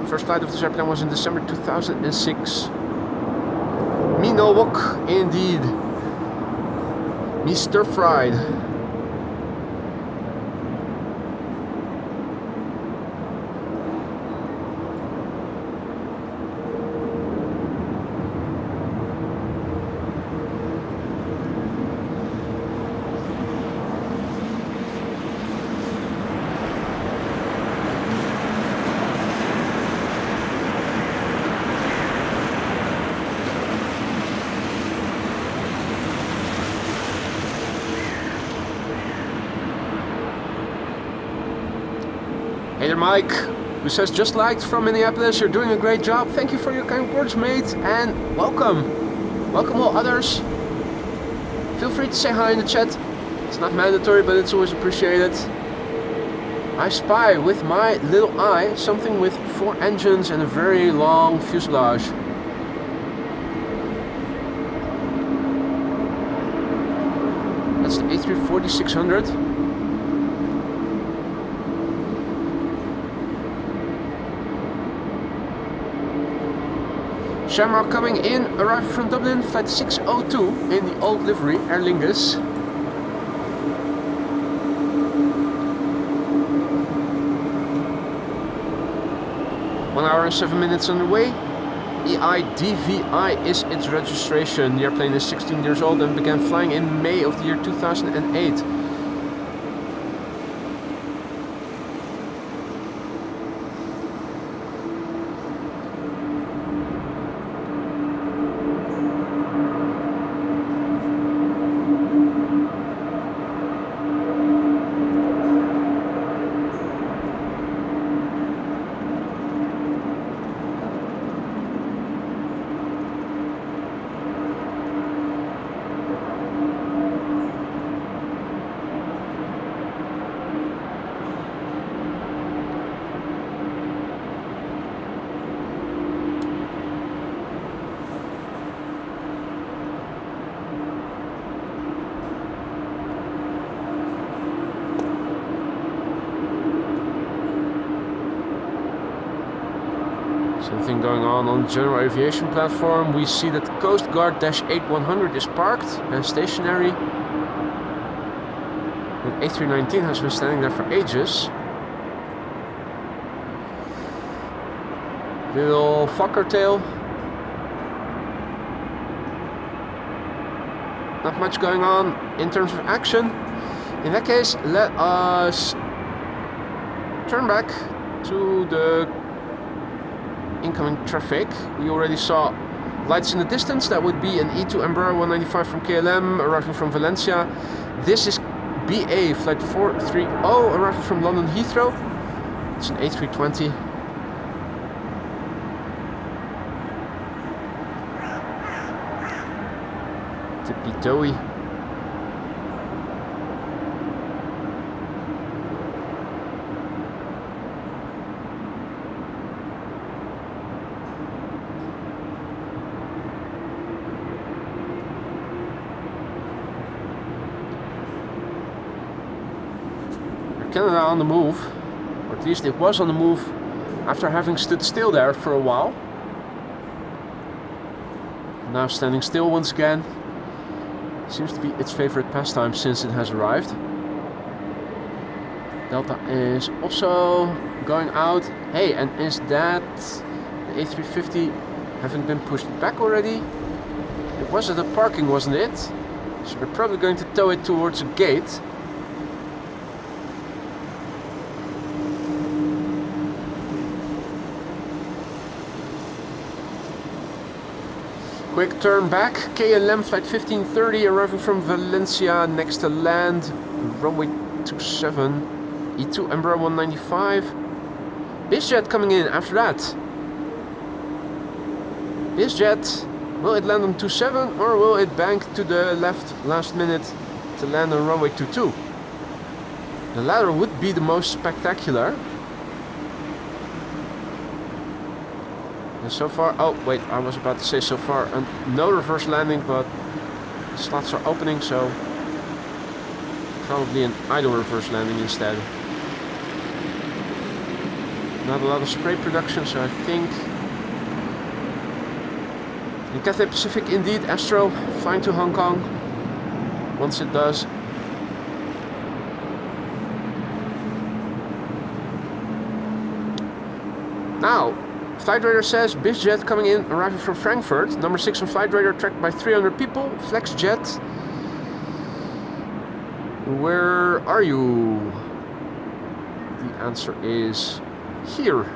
First flight of this airplane was in December 2006. Me no wok, indeed. Me stir fried. Hey there, Mike, who says, just liked from Minneapolis, you're doing a great job. Thank you for your kind words, mate, and welcome. Welcome all others. Feel free to say hi in the chat. It's not mandatory, but it's always appreciated. I spy with my little eye something with 4 engines and a very long fuselage. That's the A340-600. Shamrock coming in, arriving from Dublin, flight 602 in the old livery, Aer Lingus. One hour and 7 minutes on the way. EIDVI is its registration. The airplane is 16 years old and began flying in May of the year 2008. Something going on the general aviation platform. We see that Coast Guard Dash 8100 is parked and stationary. The A319 has been standing there for ages. Little fucker tail. Not much going on in terms of action. In that case, let us turn back to the incoming traffic. We already saw lights in the distance. That would be an E2 Embraer 195 from KLM arriving from Valencia. This is BA flight 430 arriving from London Heathrow. It's an A320. Tippy-toey. Canada on the move, or at least it was on the move after having stood still there for a while. Now standing still once again. Seems to be its favorite pastime since it has arrived. Delta is also going out. Hey, and is that the A350 having been pushed back already? It was at the parking, wasn't it? So they're probably going to tow it towards a gate. Quick turn back, KLM flight 1530 arriving from Valencia, next to land, runway 27, E2 Embraer 195. BizJet coming in after that. BizJet, will it land on 27 or will it bank to the left last minute to land on runway 22? The latter would be the most spectacular. And so far, oh wait, I was about to say so far no reverse landing, but the slots are opening, so probably an idle reverse landing instead. Not a lot of spray production, so I think in Cathay Pacific indeed, Astro flying to Hong Kong once it does. Now Flight Radar says BizJet coming in, arriving from Frankfurt. Number 6 on Flight Radar, tracked by 300 people. FlexJet. Where are you? The answer is here.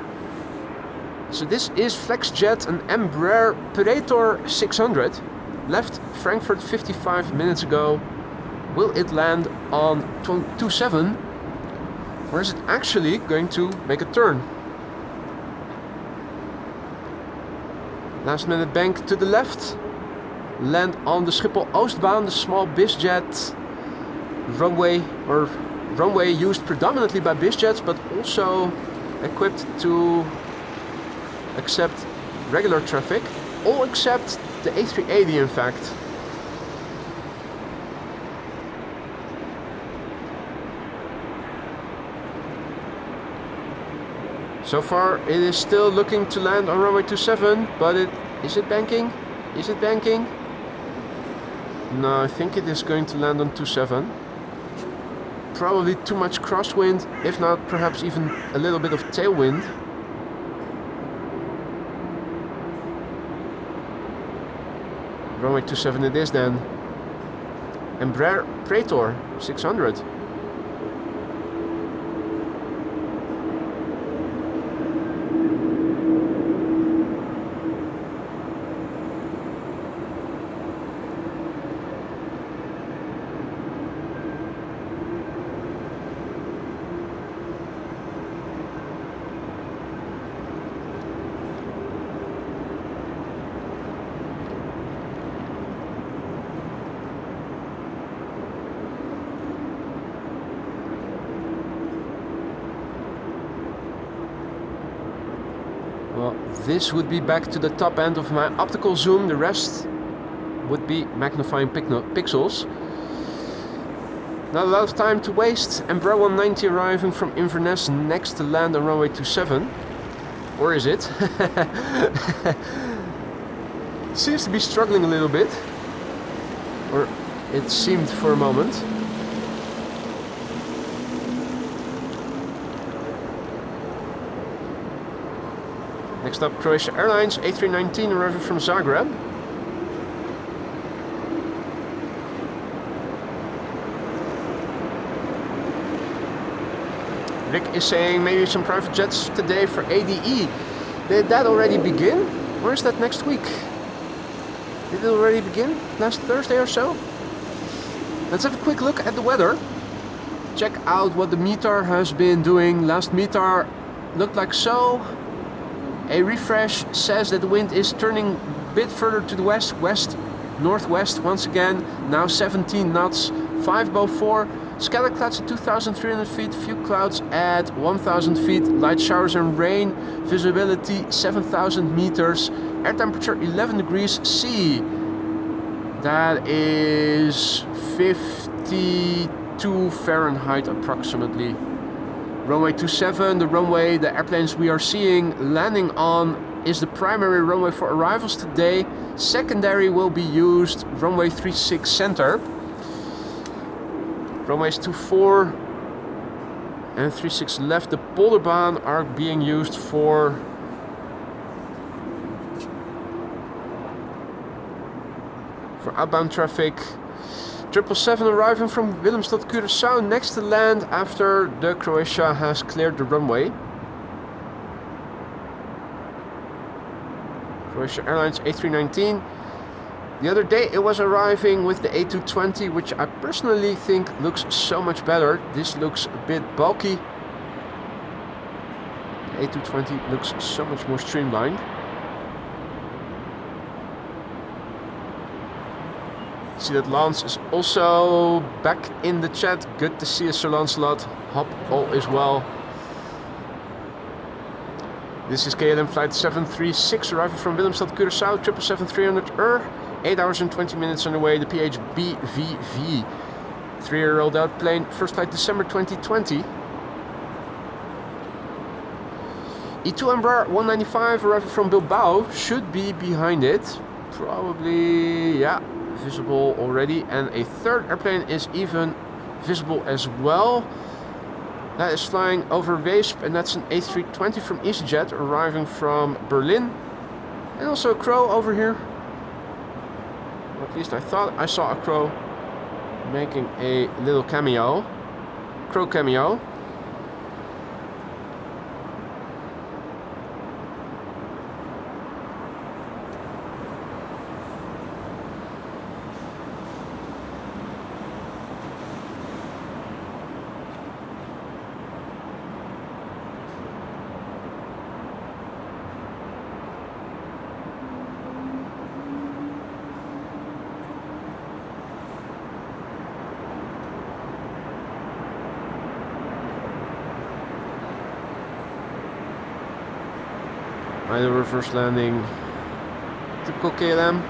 So this is FlexJet, an Embraer Praetor 600. Left Frankfurt 55 minutes ago. Will it land on 27? Or is it actually going to make a turn? Last minute bank to the left. Land on the Schiphol Oostbaan, the small BizJet runway used predominantly by BizJets, but also equipped to accept regular traffic. All except the A380 in fact. So far it is still looking to land on runway 27, but is it banking? Is it banking? No, I think it is going to land on 27. Probably too much crosswind, if not perhaps even a little bit of tailwind. Runway 27 it is then. Embraer Praetor 600. Well, this would be back to the top end of my optical zoom. The rest would be magnifying pixels. Not a lot of time to waste. Embraer 190 arriving from Inverness, next to land on runway 27. Or is it? Seems to be struggling a little bit. Or it seemed for a moment. Next up, Croatia Airlines, A319 arriving from Zagreb. Rick is saying maybe some private jets today for ADE. Did that already begin? Or is that next week? Did it already begin? Last Thursday or so? Let's have a quick look at the weather. check out what the METAR has been doing. Last METAR looked like so. A refresh says that the wind is turning a bit further to the west, northwest once again. Now 17 knots, 5 above 4. Scattered clouds at 2,300 feet, few clouds at 1,000 feet, light showers and rain, visibility 7,000 meters, air temperature 11 degrees C. That is 52 Fahrenheit approximately. Runway 27, the runway the airplanes we are seeing landing on is the primary runway for arrivals today. Secondary will be used runway 36 center. Runways 24 and 36 left, the Polderbaan, are being used for outbound traffic. 777 arriving from Willemstad, Curaçao, next to land after the Croatia has cleared the runway. Croatia Airlines A319. The other day it was arriving with the A220, which I personally think looks so much better. This looks a bit bulky. The A220 looks so much more streamlined. See that Lance is also back in the chat. Good to see you, Sir Lancelot. Hope all is well. This is KLM flight 736 arriving from Willemstad, Curaçao, 777-300 8 hours and 20 minutes on the way, the PHBVV. 3-year-old out plane, first flight December 2020. E2 Embraer 195 arriving from Bilbao, should be behind it. Probably, yeah, visible already. And a third airplane is even visible as well. That is flying over Weesp, and that's an A320 from EasyJet arriving from Berlin. And also a crow over here. Or at least I thought I saw a crow making a little cameo. Crow cameo. Either reverse landing, typical KLM.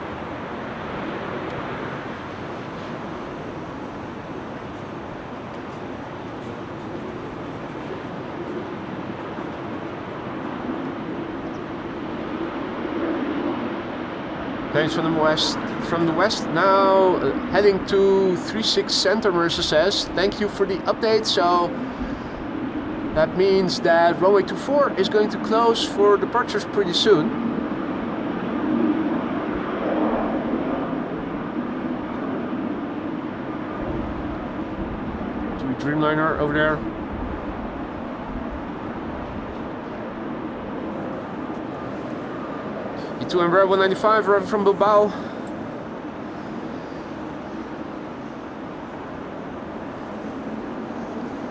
Planes from the west now heading to 36 center, Marissa says. Thank you for the update. So that means that runway 24 is going to close for departures pretty soon. Dreamliner over there. E2 Embraer 195 arriving from Bilbao.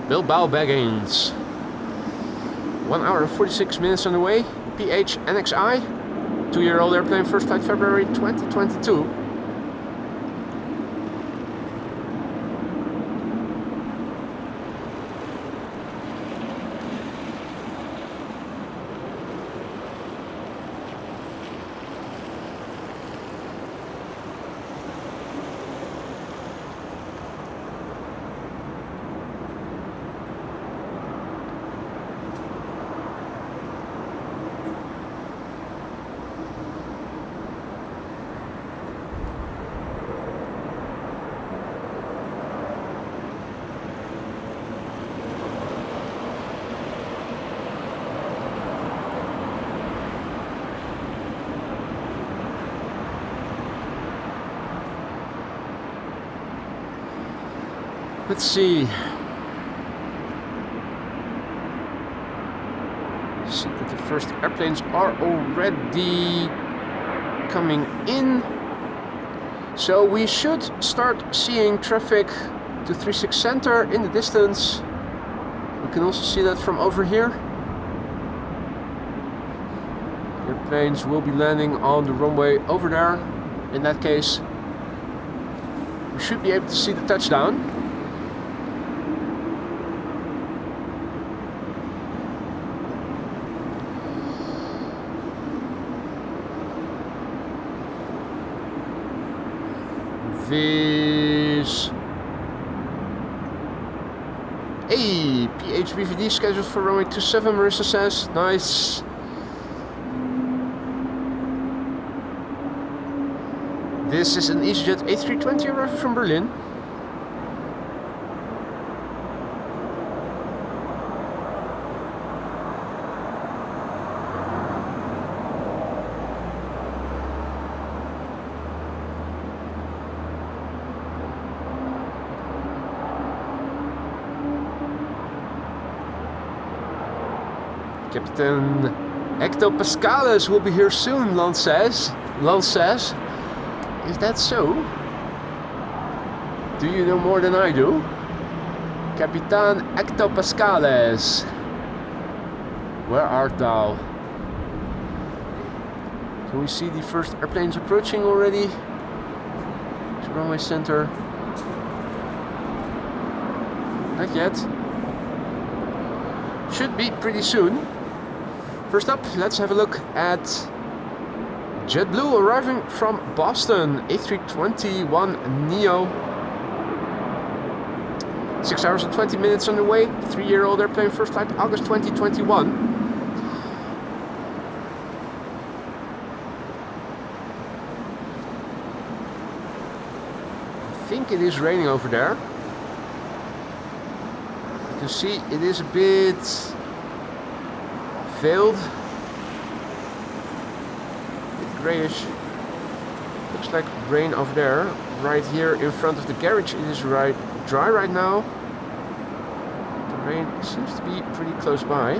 Bilbao Baggins. 1 hour and 46 minutes on the way. PH NXI. 2-year-old airplane, first flight February 2022. Let's see. See that the first airplanes are already coming in. So we should start seeing traffic to 36 Center in the distance. We can also see that from over here. Airplanes will be landing on the runway over there. In that case, we should be able to see the touchdown. This PHBVD scheduled for runway 27, Marissa says. Nice. This is an EasyJet A320 arriving from Berlin. Captain Hectopascales will be here soon, Lance says. Is that so? Do you know more than I do? Capitan Hectopascales, where art thou? Can we see the first airplanes approaching already? To runway center. Not yet. Should be pretty soon. First up, let's have a look at JetBlue arriving from Boston, A321neo. 6 hours and 20 minutes on the way. 3-year-old airplane, first flight August 2021. I think it is raining over there. You can see it is a bit veiled, grayish. Looks like rain over there. Right here in front of the garage, it is dry right now. The rain seems to be pretty close by.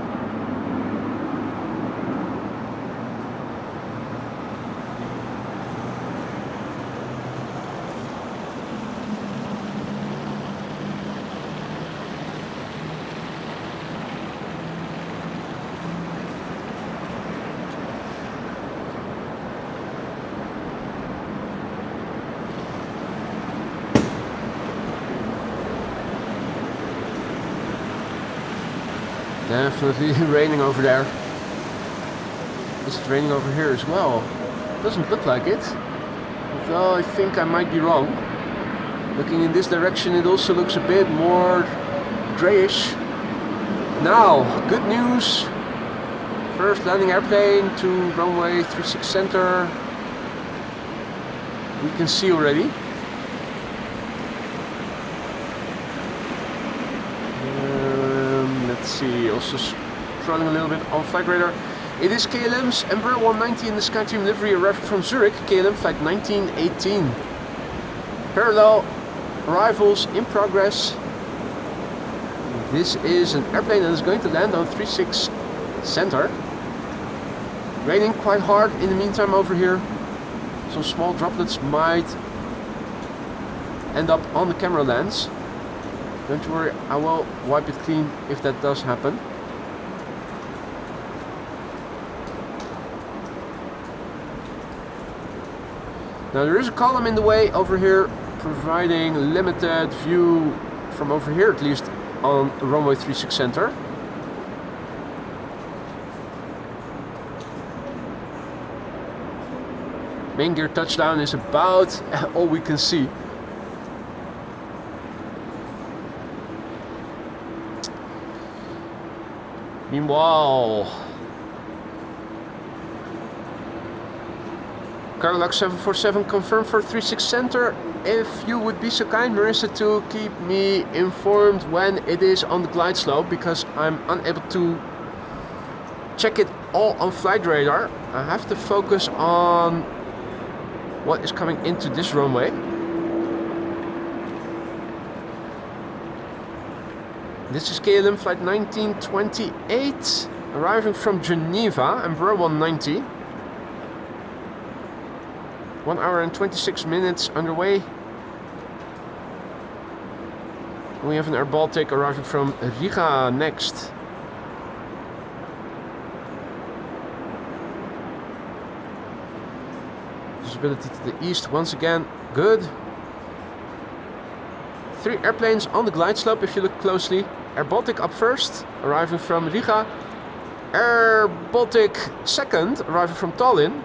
Definitely raining over there. Is it raining over here as well? Doesn't look like it. Although I think I might be wrong. Looking in this direction, it also looks a bit more grayish. Now, good news. First landing airplane to runway 36 Center. We can see already. Let's see, also scrolling a little bit on flight radar. It is KLM's Embraer 190 in the SkyTeam livery arriving from Zurich, KLM flight 1918. Parallel arrivals in progress. This is an airplane that is going to land on 36 Center. Raining quite hard in the meantime over here. Some small droplets might end up on the camera lens. Don't you worry, I will wipe it clean if that does happen. Now there is a column in the way over here, providing limited view from over here at least on runway 36 Center. Main gear touchdown is about all we can see. Meanwhile, Carlac 747 confirmed for 36 Center. If you would be so kind, Marissa, to keep me informed when it is on the glide slope, because I'm unable to check it all on flight radar. I have to focus on what is coming into this runway. This is KLM flight 1928, arriving from Geneva, Embraer 190. 1 hour and 26 minutes underway. We have an Air Baltic arriving from Riga next. Visibility to the east once again, good. 3 airplanes on the glide slope if you look closely. Air Baltic up first, arriving from Riga. Air Baltic second, arriving from Tallinn.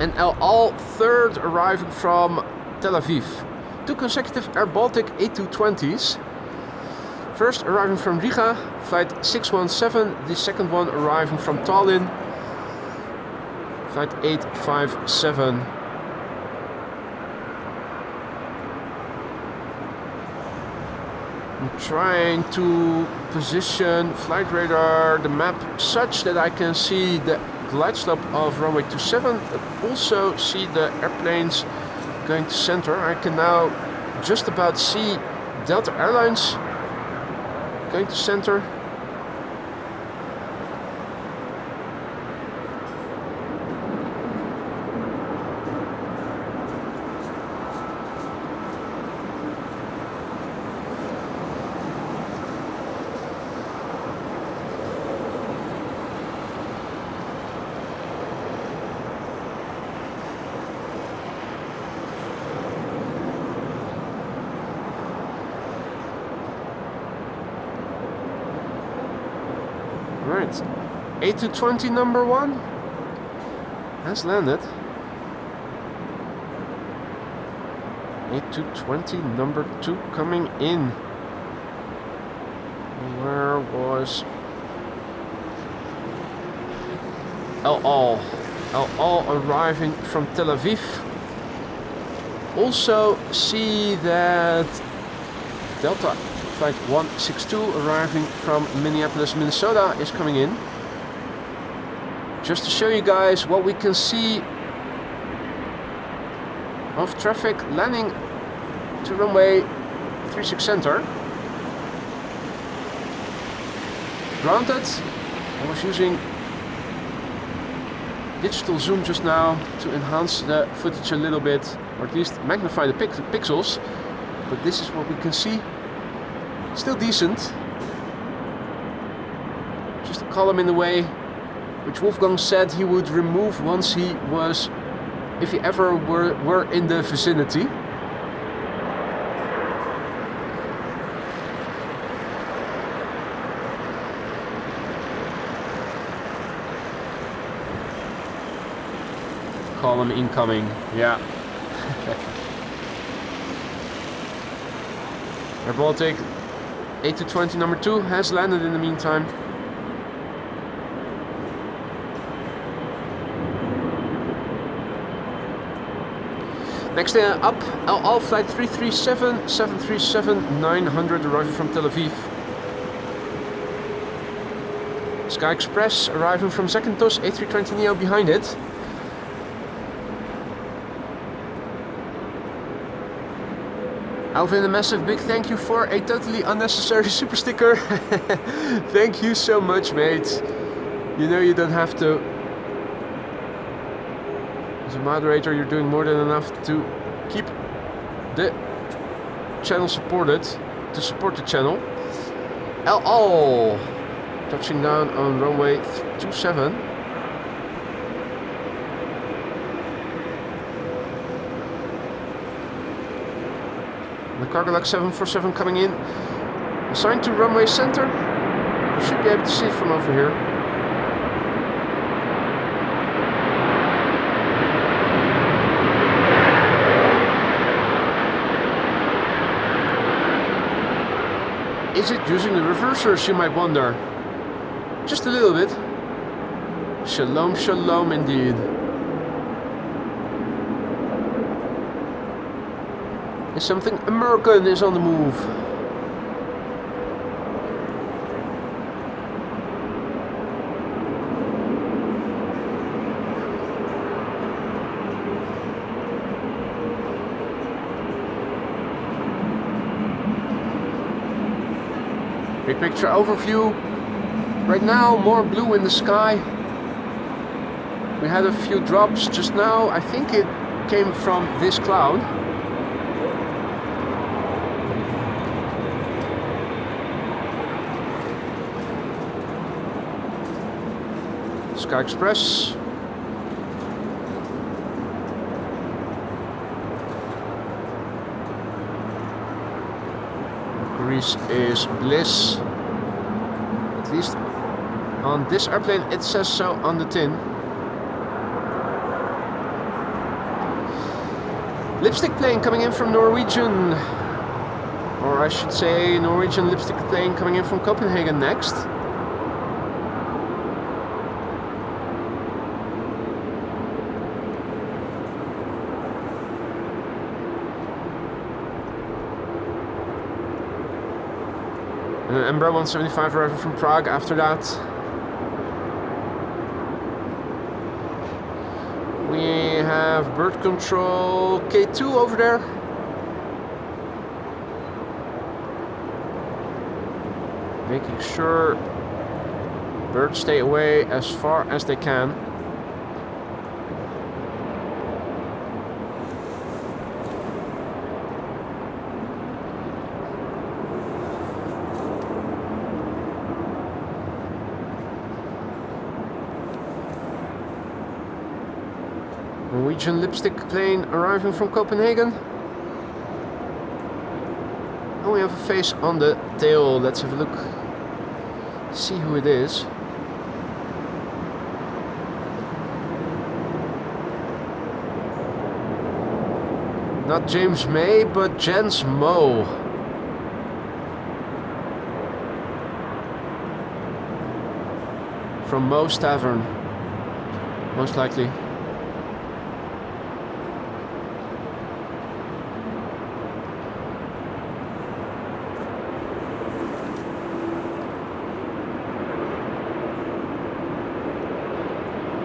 And El Al third, arriving from Tel Aviv. 2 consecutive Air Baltic A220s. First arriving from Riga, flight 617. The second one arriving from Tallinn, flight 857. I'm trying to position flight radar, the map, such that I can see the glide slope of runway 27, but also see the airplanes going to center. I can now just about see Delta Airlines going to center. Right, A220 number 1 has landed. A220 number 2 coming in. Where was El Al? El Al arriving from Tel Aviv. Also see that Delta Flight 162 arriving from Minneapolis, Minnesota is coming in. Just to show you guys what we can see of traffic landing to runway 36 center. Granted, I was using digital zoom just now to enhance the footage a little bit, or at least magnify the pixels, but this is what we can see. Still decent. Just a column in the way, which Wolfgang said he would remove once he was, if he ever were in the vicinity. Column incoming, yeah. Air Baltic A220 number 2 has landed in the meantime. Next up, El Al flight 337, 737-900 arriving from Tel Aviv. Sky Express arriving from Zakynthos, A320neo behind it. Alvin, a massive big thank you for a totally unnecessary super sticker. Thank you so much, mate. You know you don't have to. As a moderator, you're doing more than enough to keep the channel supported, to support the channel. El Al touching down on runway 27. The Cargolac 747 coming in, assigned to runway center. You should be able to see it from over here. Is it using the reversers, you might wonder? Just a little bit. Shalom, shalom indeed. And something American is on the move. Big picture overview. Right now, more blue in the sky. We had a few drops just now. I think it came from this cloud. Sky Express. Greece is bliss. At least on this airplane it says so on the tin. Lipstick plane coming in from Norwegian. Or I should say Norwegian lipstick plane coming in from Copenhagen next. And an Embraer 175 arriving from Prague after that. We have bird control K2 over there. Making sure birds stay away as far as they can. Norwegian lipstick plane arriving from Copenhagen. And we have a face on the tail. Let's have a look. See who it is. Not James May, but Jens Moe. From Moe's Tavern, most likely.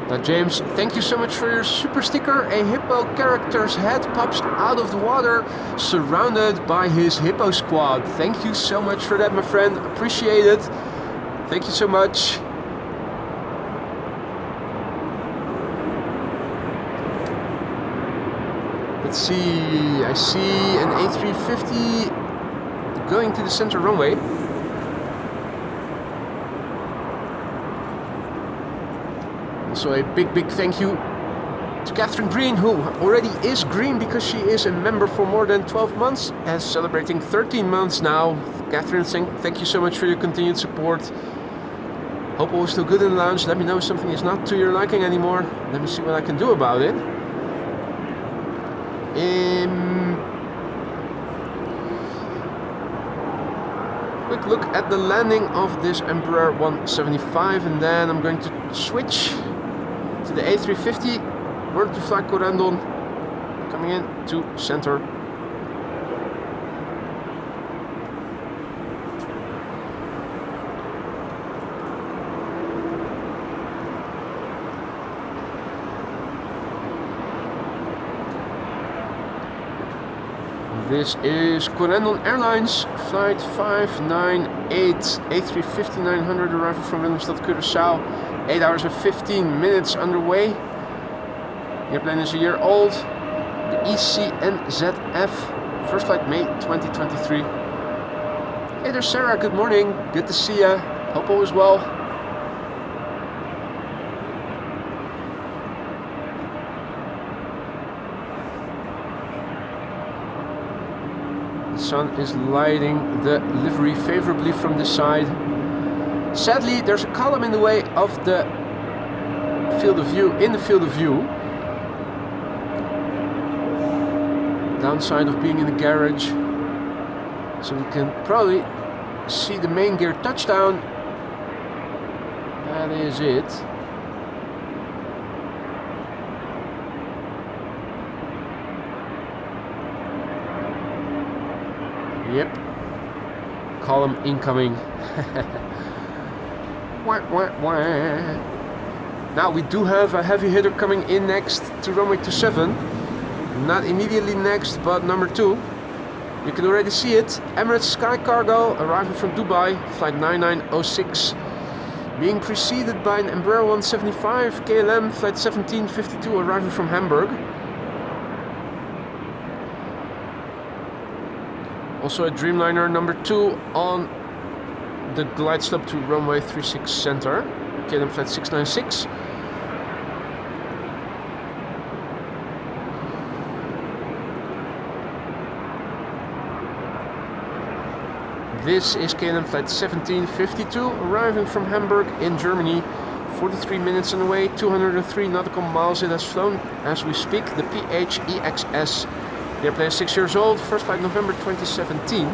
Now James, thank you so much for your super sticker. A hippo character's head pops out of the water, surrounded by his hippo squad. Thank you so much for that, my friend. Appreciate it. Thank you so much. Let's see, I see an A350 going to the center runway. Also a big thank you to Catherine Green, who already is green because she is a member for more than 12 months and celebrating 13 months now. Catherine, thank you so much for your continued support. Hope all is still good in the lounge. Let me know if something is not to your liking anymore. Let me see what I can do about it. Quick look at the landing of this Embraer 175, and then I'm going to switch to the A350, word to fly Corendon, coming in to center. This is Corendon Airlines, flight 598, A350-900 arrival from Willemstad, Curaçao. 8 hours and 15 minutes underway. The airplane is a year old. The ECNZF, first flight May 2023. Hey there Sarah, good morning. Good to see ya. Hope all is well. The sun is lighting the livery favorably from this side. Sadly, there's a column in the way of the field of view, Downside of being in the garage. So we can probably see the main gear touchdown. That is it. Yep. Column incoming. Now we do have a heavy hitter coming in next to runway 27. Not immediately next, but number 2. You can already see it. Emirates Sky Cargo arriving from Dubai, flight 9906. Being preceded by an Embraer 175 KLM, flight 1752 arriving from Hamburg. Also a Dreamliner number 2 on the glide slope to runway 36 center, KLM flight 696. This is KLM flight 1752, arriving from Hamburg in Germany. 43 minutes on the way, 203 nautical miles it has flown as we speak. The PHEXS. The airplane is 6 years old, first flight November 2017.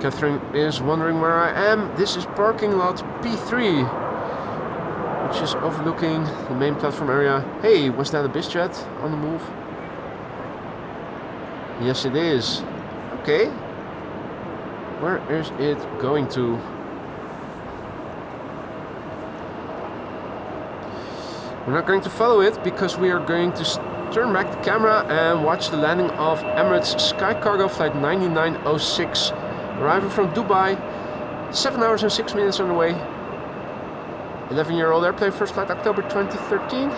Catherine is wondering where I am. This is parking lot P3, which is overlooking the main platform area. Hey, was that a BizJet on the move? Yes, it is. Okay. Where is it going to? We're not going to follow it because we are going to turn back the camera and watch the landing of Emirates Sky Cargo flight 9906. Arriving from Dubai, 7 hours and 6 minutes on the way. 11-year-old airplane, first flight October 2013.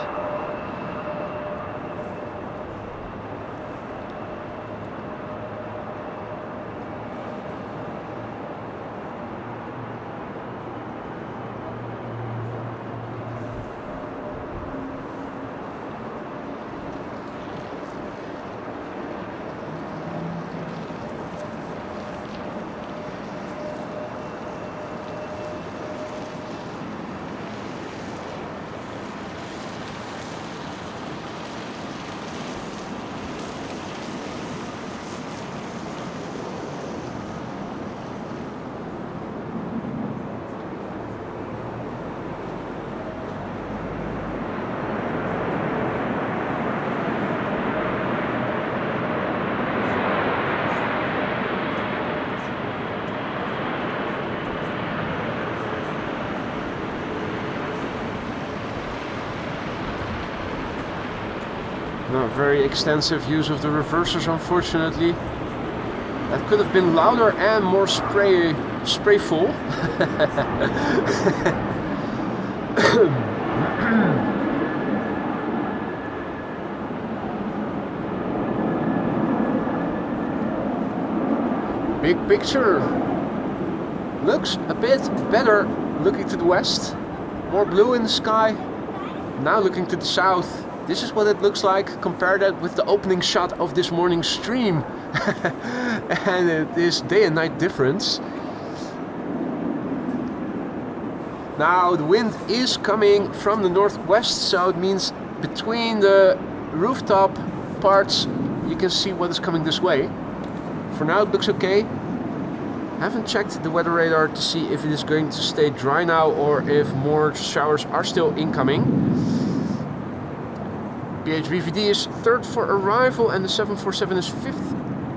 Not very extensive use of the reversers, unfortunately. That could have been louder and more sprayful. Big picture looks a bit better looking to the west. More blue in the sky. Now looking to the south. This is what it looks like. Compare that with the opening shot of this morning's stream. And it is day and night difference. Now the wind is coming from the northwest, so it means between the rooftop parts you can see what is coming this way. For now it looks okay. Haven't checked the weather radar to see if it is going to stay dry now or if more showers are still incoming. PHBVD is third for arrival and the 747 is fifth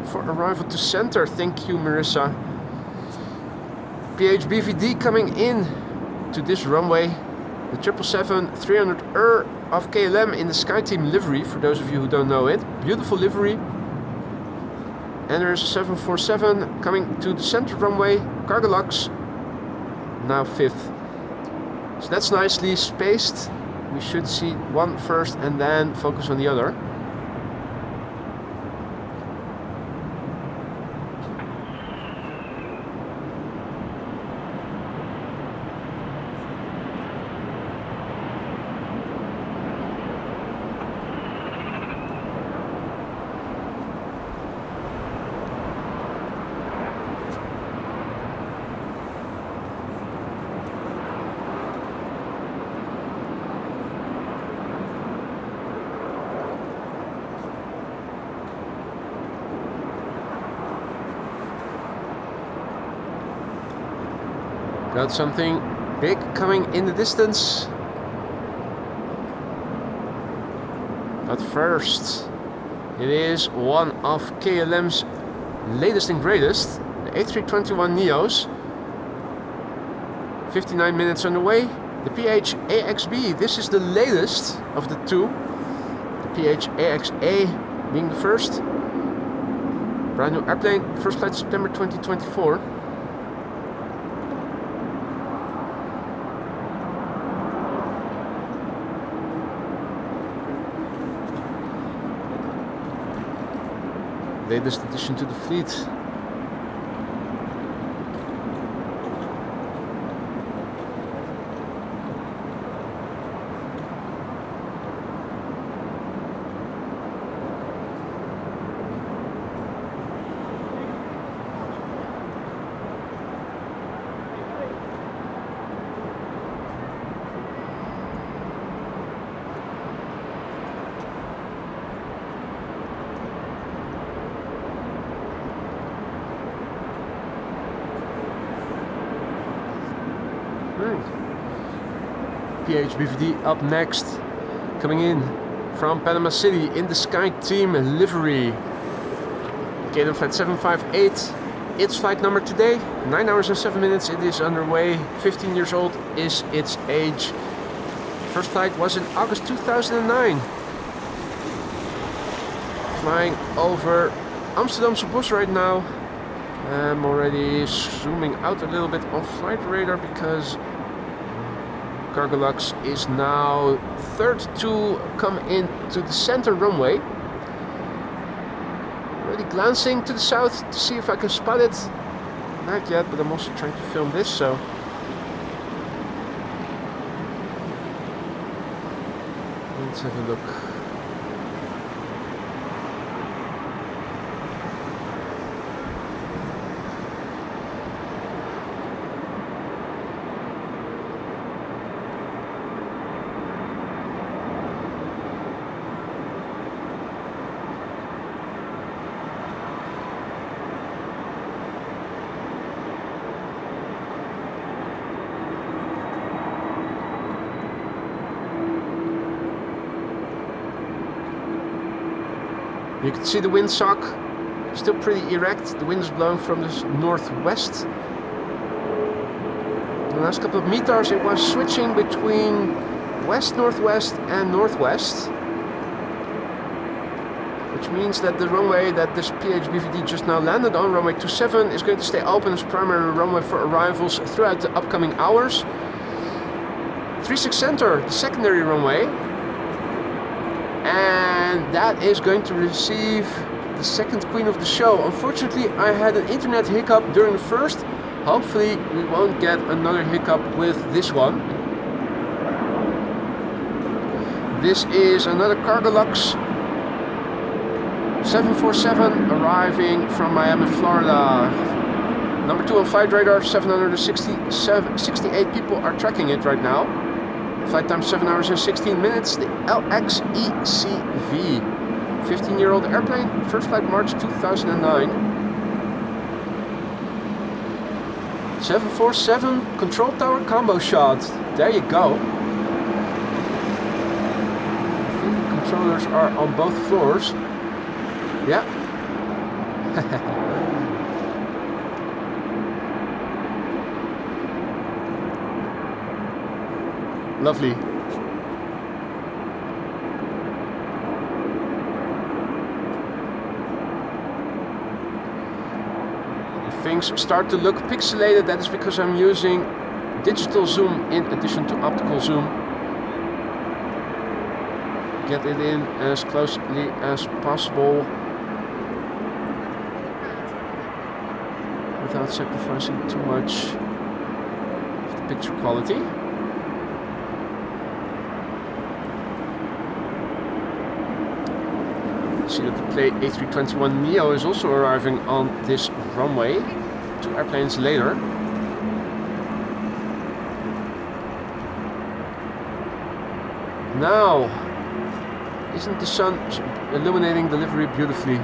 for arrival to center. Thank you, Marissa. PHBVD coming in to this runway. The 777-300 of KLM in the SkyTeam livery, for those of you who don't know it. Beautiful livery. And there's a 747 coming to the center runway. Cargolux, now fifth. So that's nicely spaced. We should see one first and then focus on the other. Got something big coming in the distance. But first, it is one of KLM's latest and greatest, the A321neos. 59 minutes on the way. The PH-AXB, this is the latest of the two. The PH-AXA being the first. Brand new airplane, first flight September 2024. Latest addition to the fleet. PHBVD up next, coming in from Panama City in the Sky Team livery. KLM flight 758, its flight number today, 9 hours and 7 minutes, it is underway, 15 years old is its age. First flight was in August 2009. Flying over Amsterdam Schiphol right now. I'm already zooming out a little bit on flight radar because Cargolux is now third to come into the center runway. Already glancing to the south to see if I can spot it. Not yet, but I'm also trying to film this, so. Let's have a look. You can see the windsock still pretty erect. The wind is blowing from the northwest. In the last couple of meters it was switching between west-northwest and northwest. Which means that the runway that this PHBVD just now landed on, runway 27, is going to stay open as primary runway for arrivals throughout the upcoming hours. 36 Center, the secondary runway. And that is going to receive the second queen of the show. Unfortunately, I had an internet hiccup during the first. Hopefully, we won't get another hiccup with this one. This is another Cargolux 747 arriving from Miami, Florida. Number 2 on flight radar, 768 people are tracking it right now. Flight time 7 hours and 16 minutes, the LXECV. 15-year-old airplane, first flight March 2009. 747 control tower combo shot. There you go. I think the controllers are on both floors. Yeah. Lovely. Things start to look pixelated. That is because I'm using digital zoom in addition to optical zoom. Get it in as closely as possible without sacrificing too much of the picture quality. See that the play A321neo is also arriving on this runway, 2 airplanes later. Now, isn't the sun illuminating the livery beautifully?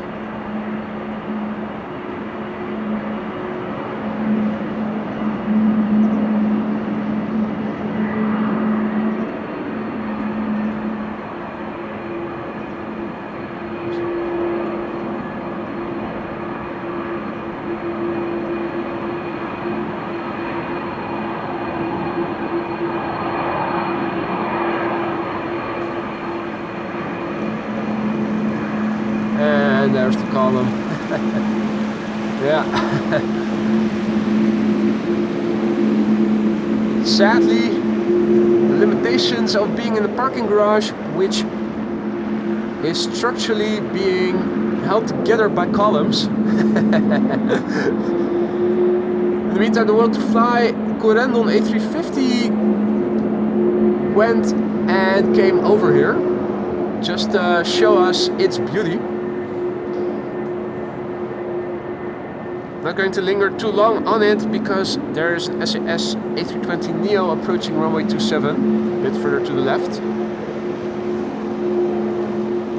And there's the column. Yeah. Sadly, the limitations of being in the parking garage, which is structurally being held together by columns. In the meantime, the World to Fly Corendon A350 went and came over here just to show us its beauty. Not going to linger too long on it because there's an SAS A320neo approaching runway 27, a bit further to the left.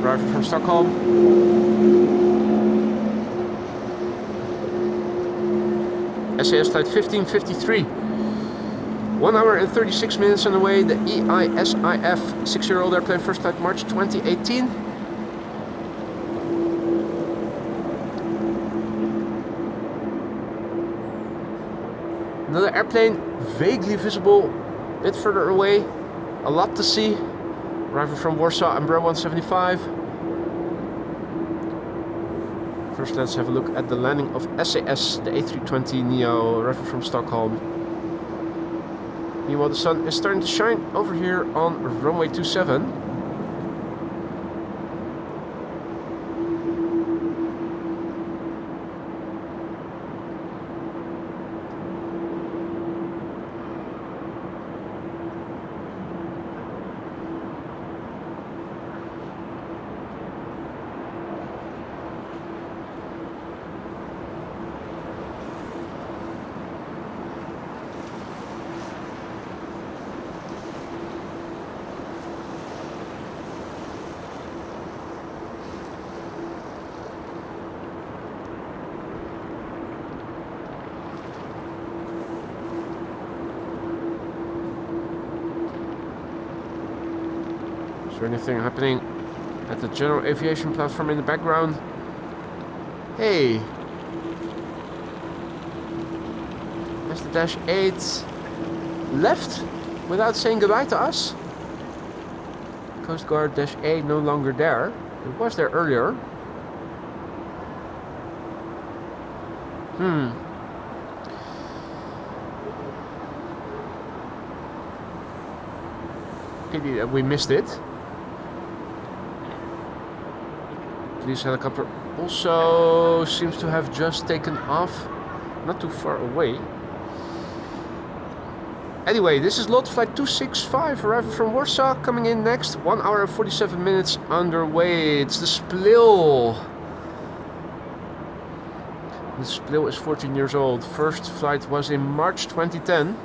Arriving from Stockholm. SAS flight 1553. 1 hour and 36 minutes on the way. The EISIF 6-year-old airplane, first flight March 2018. Another airplane, vaguely visible, a bit further away. A lot to see. Arriving from Warsaw, Embraer 175. First, let's have a look at the landing of SAS, the A320neo, arriving from Stockholm. Meanwhile, the sun is starting to shine over here on runway 27. Is there anything happening at the general aviation platform in the background? Hey! Has the Dash 8 left without saying goodbye to us? Coast Guard Dash 8 no longer there. It was there earlier. Pity that we missed it. Police helicopter also seems to have just taken off, not too far away. Anyway, this is lot flight 265, arriving from Warsaw, coming in next. 1 hour and 47 minutes underway. It's the Splill. The Splill is 14 years old. First flight was in March 2010.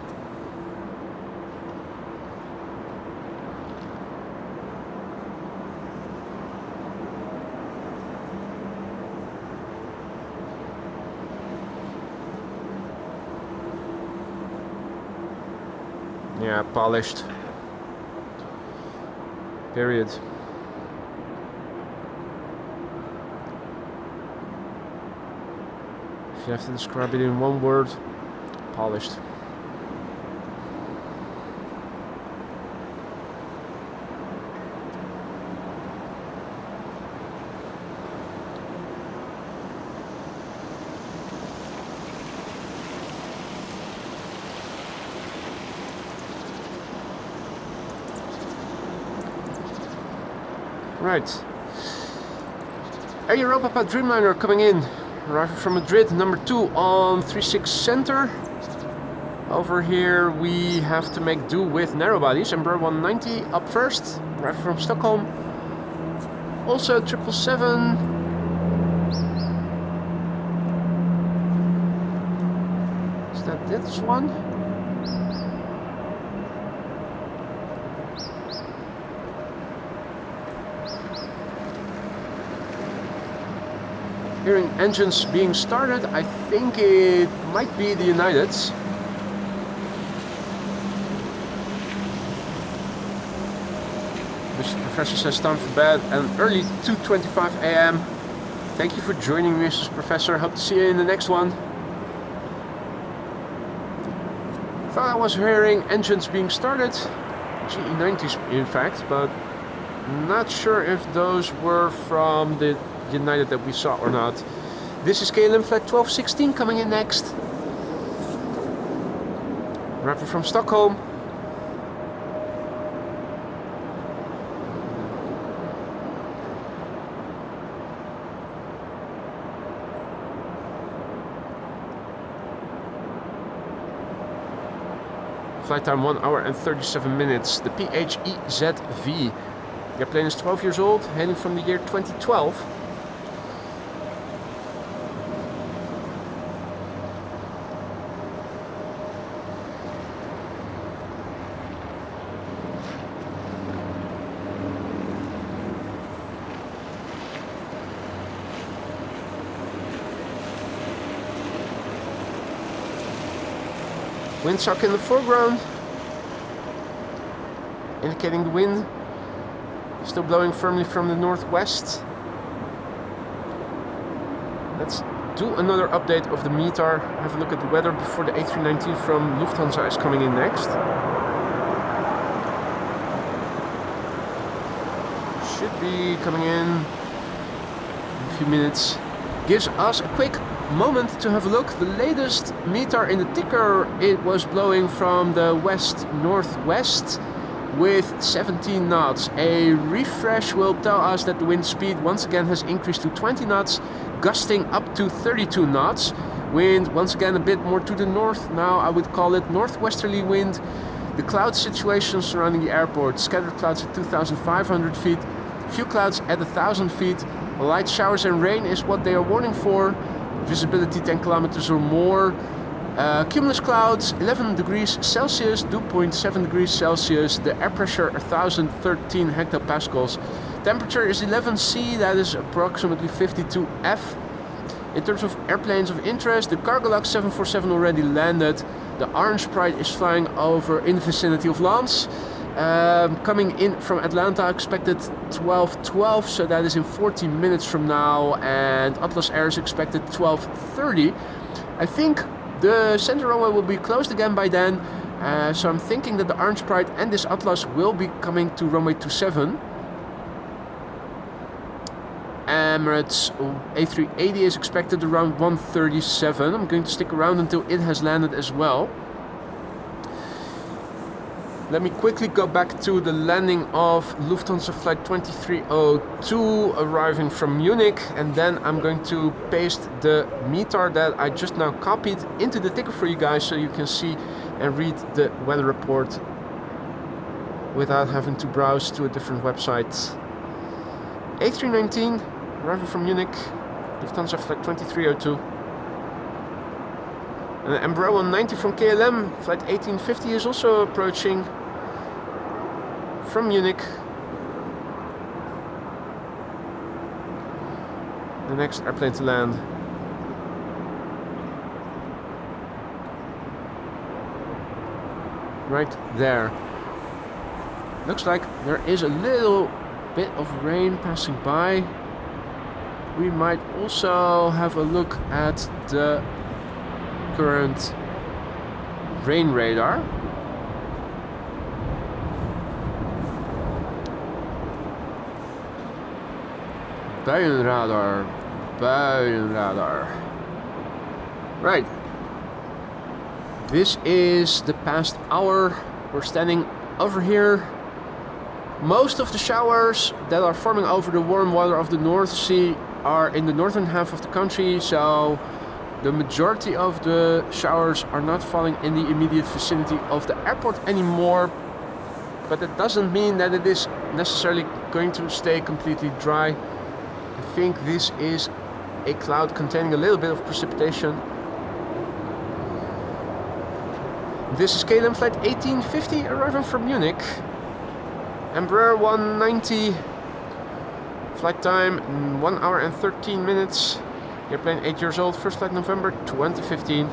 Yeah, polished. Period. If you have to describe it in one word, polished. Right. Air Europa Dreamliner coming in, arriving from Madrid, number 2 on 36 Center. Over here we have to make do with narrow bodies. Embraer 190 up first, arriving from Stockholm. Also 777. Is that this one? Hearing engines being started, I think it might be the Uniteds. Mr. Professor says time for bed and early 2:25 a.m. Thank you for joining me, Mrs. Professor. Hope to see you in the next one. Thought I was hearing engines being started, GE90s in fact, but not sure if those were from the United that we saw or not. This is KLM flight 1216 coming in next. Arriving from Stockholm. Flight time 1 hour and 37 minutes. The PHEZV. The airplane is 12 years old, hailing from the year 2012. Windshock in the foreground, indicating the wind still blowing firmly from the northwest. Let's do another update of the METAR. Have a look at the weather before the A319 from Lufthansa is coming in next. Should be coming in a few minutes. Gives us a quick moment to have a look. The latest METAR in the ticker, it was blowing from the west-northwest with 17 knots. A refresh will tell us that the wind speed once again has increased to 20 knots, gusting up to 32 knots. Wind once again a bit more to the north. Now I would call it northwesterly wind. The cloud situation surrounding the airport, scattered clouds at 2,500 feet, few clouds at 1,000 feet. Light showers and rain is what they are warning for. Visibility 10 kilometers or more. Cumulus clouds 11 degrees Celsius, dew point 7 degrees Celsius. The air pressure 1013 hectopascals. Temperature is 11 C, that is approximately 52 F. In terms of airplanes of interest, the Cargolux 747 already landed. The Orange Pride is flying over in the vicinity of Lens. Coming in from Atlanta, expected 12:12, so that is in 40 minutes from now, and Atlas Air is expected 12:30. I think the center runway will be closed again by then, so I'm thinking that the Orange Pride and this Atlas will be coming to runway 27. Emirates A380 is expected around 1:37. I'm going to stick around until it has landed as well. Let me quickly go back to the landing of Lufthansa flight 2302 arriving from Munich, and then I'm going to paste the METAR that I just now copied into the ticker for you guys so you can see and read the weather report without having to browse to a different website. A319 arriving from Munich, Lufthansa flight 2302. And the Embraer 190 from KLM, flight 1850 is also approaching from Munich. The next airplane to land. Right there. Looks like there is a little bit of rain passing by. We might also have a look at the current rain radar. Buienradar. Right. This is the past hour. We're standing over here. Most of the showers that are forming over the warm water of the North Sea are in the northern half of the country, so the majority of the showers are not falling in the immediate vicinity of the airport anymore. But that doesn't mean that it is necessarily going to stay completely dry. I think this is a cloud containing a little bit of precipitation. This is KLM flight 1850 arriving from Munich. Embraer 190. Flight time 1 hour and 13 minutes. Airplane 8 years old, first flight November 2015.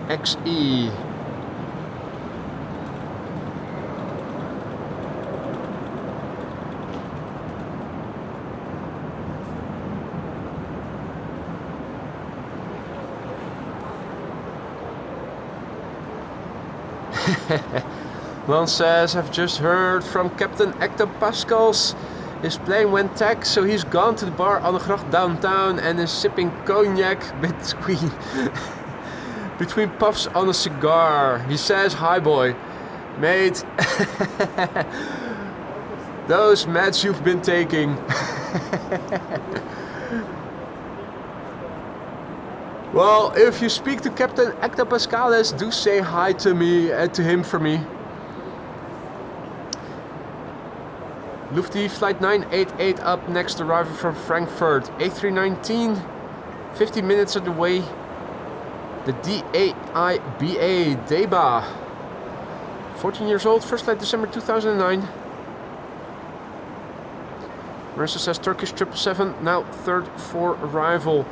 PHEXE Lon says, I've just heard from Captain Hector Pascals. His plane went tag, so he's gone to the bar on the gracht downtown and is sipping cognac between puffs on a cigar. He says, hi boy, mate. Those meds you've been taking. Well, if you speak to Captain Hector Pascales, do say hi to me, to him for me. Lufthansa flight 988 up next, arrival from Frankfurt. A319, 50 minutes on the way. The DAIBA, DEBA. 14 years old, first flight December 2009. Marissa says Turkish 777, now third for arrival.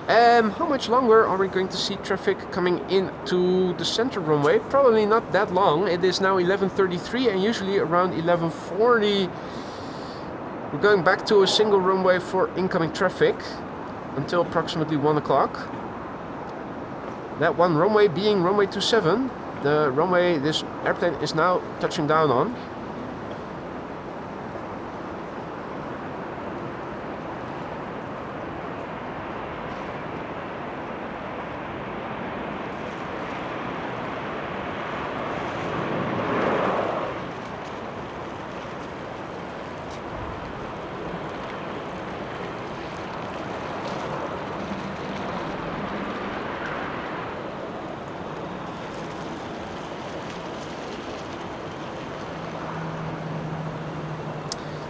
How much longer are we going to see traffic coming into the center runway? Probably not that long. It is now 11:33 and usually around 11:40. We're going back to a single runway for incoming traffic until approximately 1 o'clock. That one runway being runway 27, the runway this airplane is now touching down on.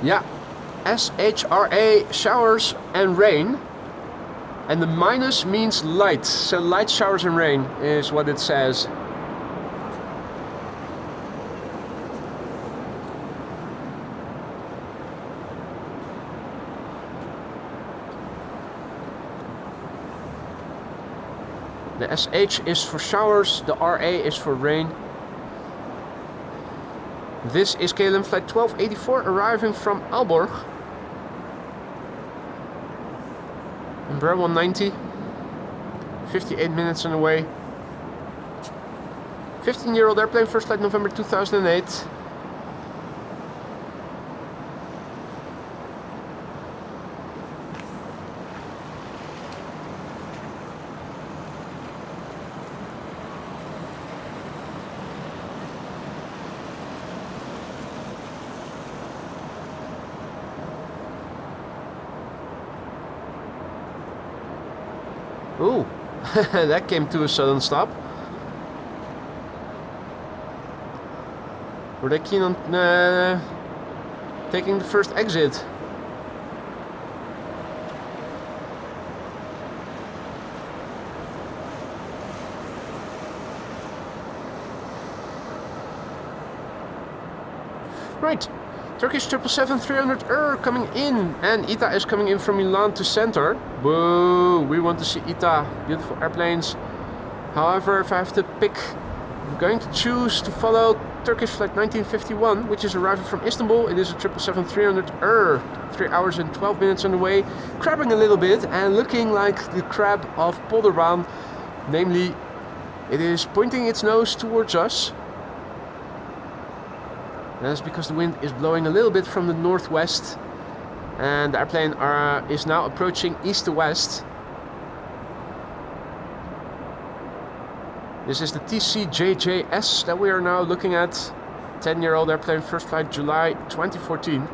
Yeah, SHRA, showers and rain. And the minus means light. So light showers and rain is what it says. The SH is for showers, the RA is for rain. This is KLM flight 1284 arriving from Aalborg. Embraer 190. 58 minutes on the way. 15-year-old airplane, first flight November 2008. Ooh, that came to a sudden stop. Were they keen on taking the first exit? Right, Turkish 777-300 coming in, and ITA is coming in from Milan to center. Boo, we want to see ITA, beautiful airplanes. However, if I have to pick, I'm going to choose to follow Turkish flight 1951, which is arriving from Istanbul. It is a 777-300, 3 hours and 12 minutes on the way, crabbing a little bit and looking like the crab of Polderbaan. Namely, it is pointing its nose towards us. That is because the wind is blowing a little bit from the northwest, and the airplane is now approaching east to west. This is the TCJJS that we are now looking at. 10-year-old airplane, first flight July 2014.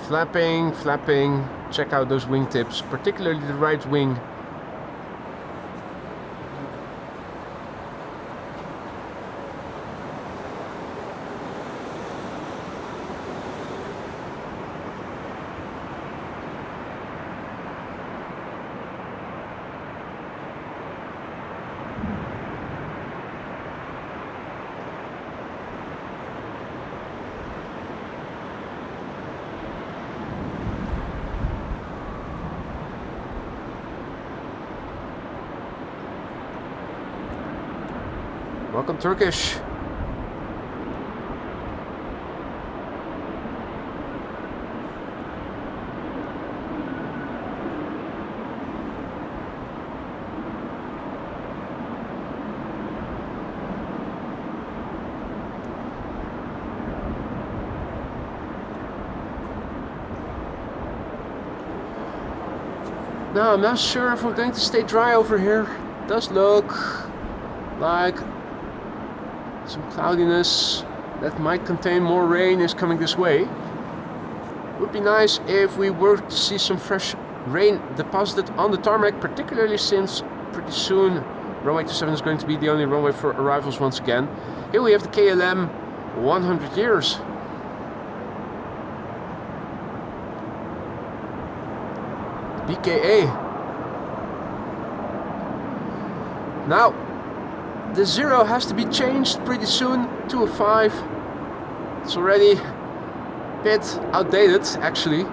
Flapping, flapping, check out those wingtips, particularly the right wing. Welcome, Turkish. Now, I'm not sure if we're going to stay dry over here. It does look like some cloudiness that might contain more rain is coming this way. It would be nice if we were to see some fresh rain deposited on the tarmac, particularly since pretty soon runway 27 is going to be the only runway for arrivals once again. Here we have the KLM 100 years. BKA. Now, the 0 has to be changed pretty soon to a 5. It's already a bit outdated, actually.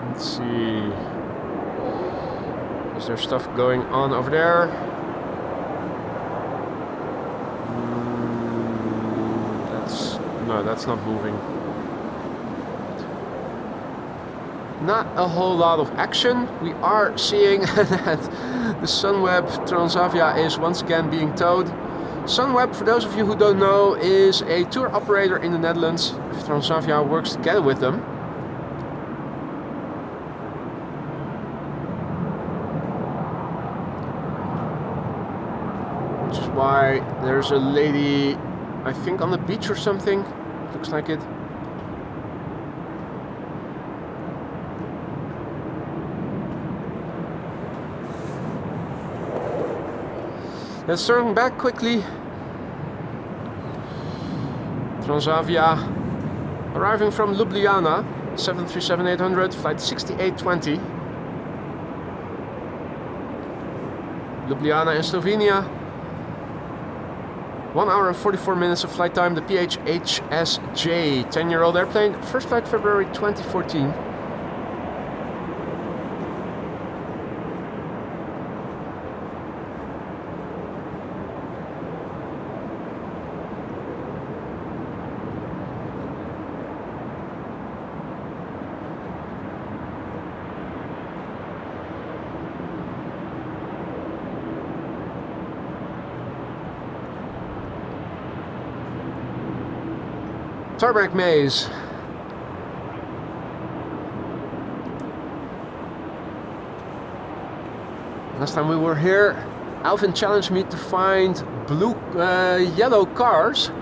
Let's see. Is there stuff going on over there? No, that's not moving. Not a whole lot of action. We are seeing that the Sunweb Transavia is once again being towed. Sunweb, for those of you who don't know, is a tour operator in the Netherlands. Transavia works together with them. Which is why there's a lady, I think on the beach or something. Looks like it. Let's turn back quickly. Transavia arriving from Ljubljana, 737-800, flight 6820. Ljubljana in Slovenia. 1 hour and 44 minutes of flight time, the PHHSJ, 10-year-old airplane, first flight February 2014. Tarmac maze. Last time we were here, Alvin challenged me to find yellow cars.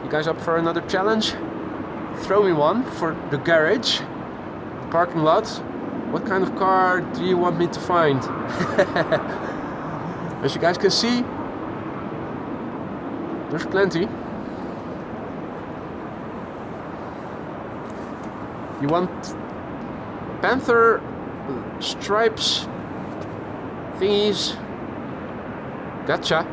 You guys up for another challenge? Throw me one for the garage, the parking lot. What kind of car do you want me to find? As you guys can see, there's plenty. You want panther stripes thingies? Gotcha.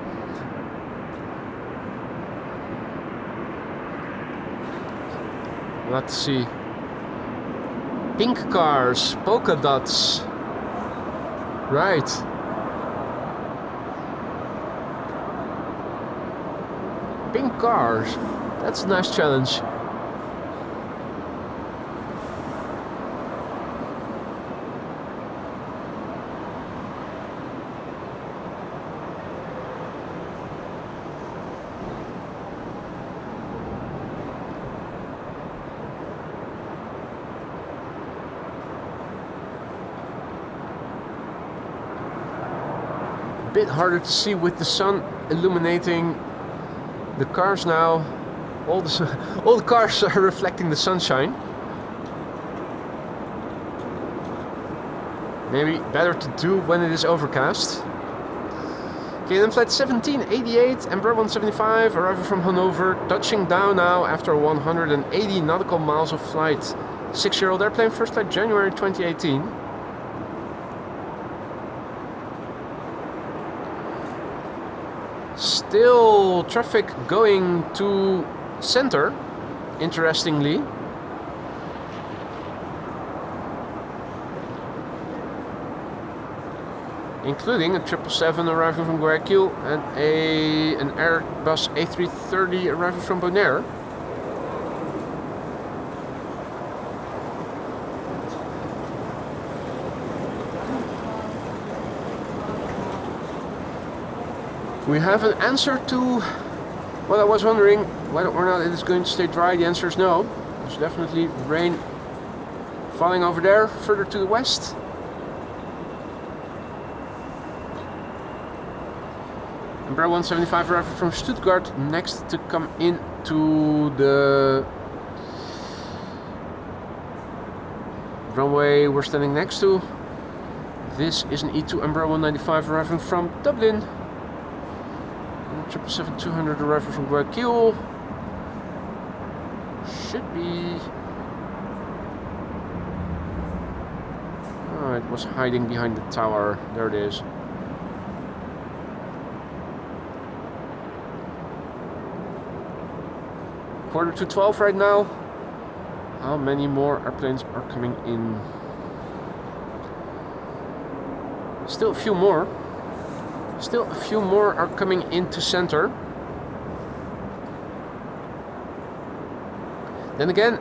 Let's see. Pink cars, polka dots. Right. Pink cars. That's a nice challenge. Bit harder to see with the sun illuminating the cars now. All the cars are reflecting the sunshine. Maybe better to do when it is overcast. KLM flight 1788 Embraer 175 arriving from Hanover, touching down now after 180 nautical miles of flight. 6-year-old airplane, first flight January 2018. Still traffic going to center, interestingly. Including a 777 arriving from Guayaquil and an Airbus A330 arriving from Bonaire. We have an answer to what I was wondering, whether or not it is going to stay dry. The answer is no. There's definitely rain falling over there, further to the west. Embraer 175 arriving from Stuttgart, next to come into the runway we're standing next to. This is an E2 Embraer 195 arriving from Dublin. 777-200 arriving from Guayaquil. Should be... Oh, it was hiding behind the tower. There it is. Quarter to 12 right now. How many more airplanes are coming in? Still a few more. Still a few more are coming into center. Then again,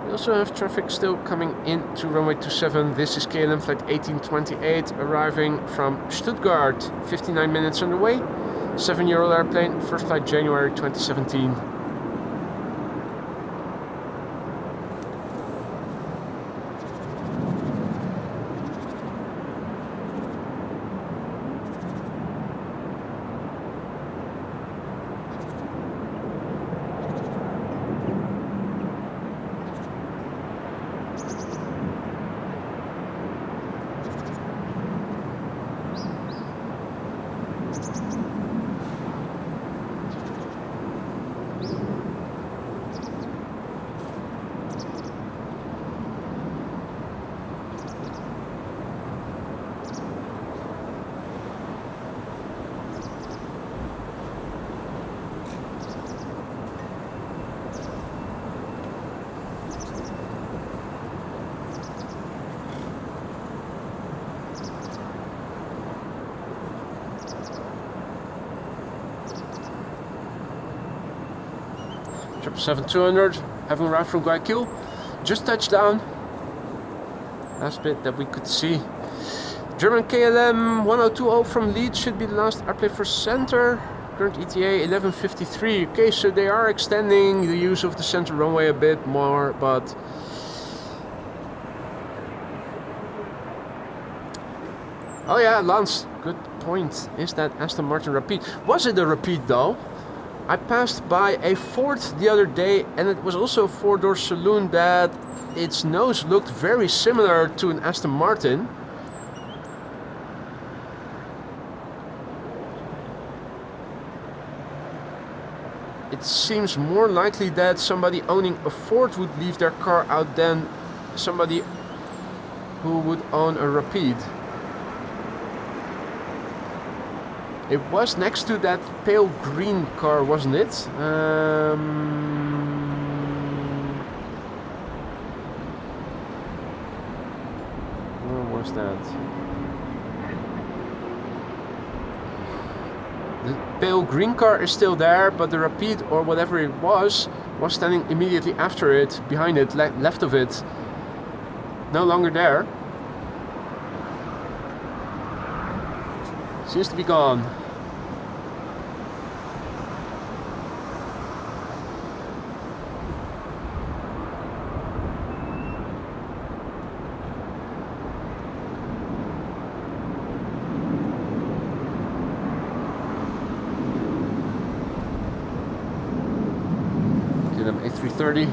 we also have traffic still coming into runway 27. This is KLM flight 1828 arriving from Stuttgart. 59 minutes on the way. 7-year-old airplane, first flight January 2017. Seven 200 having arrived from Guayaquil, just touched down. Last bit that we could see. German KLM 1020 from Leeds should be the last airplane for center. Current ETA 11:53. Okay, so they are extending the use of the center runway a bit more, but oh yeah, Lance, good point. Is that Aston Martin repeat? Was it a repeat though? I passed by a Ford the other day, and it was also a four-door saloon that its nose looked very similar to an Aston Martin. It seems more likely that somebody owning a Ford would leave their car out than somebody who would own a Rapide. It was next to that pale green car, wasn't it? Where was that? The pale green car is still there, but the Rapide or whatever it was standing immediately after it, behind it, left of it. No longer there. Seems to be gone. KLM A330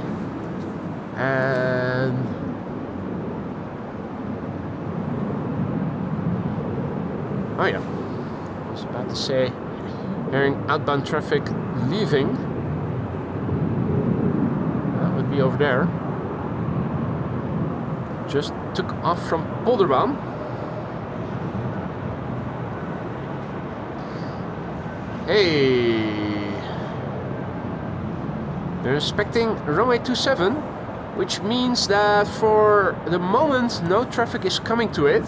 and oh yeah, I was about to say, hearing outbound traffic leaving. That would be over there. Just took off from Polderbaan. Hey! They're inspecting runway 27, which means that for the moment no traffic is coming to it.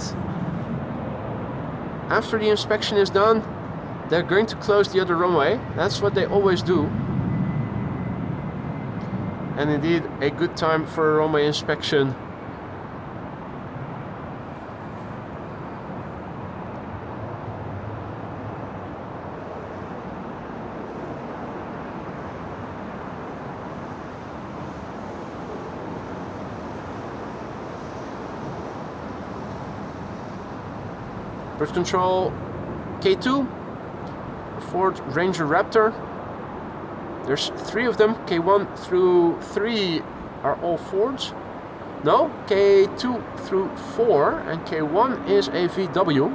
After the inspection is done, they're going to close the other runway. That's what they always do. And indeed, a good time for a runway inspection. Birth control K2, Ford Ranger Raptor. There's 3 of them. K1 through 3 are all Fords. No, K2 through 4 and K1 is a VW.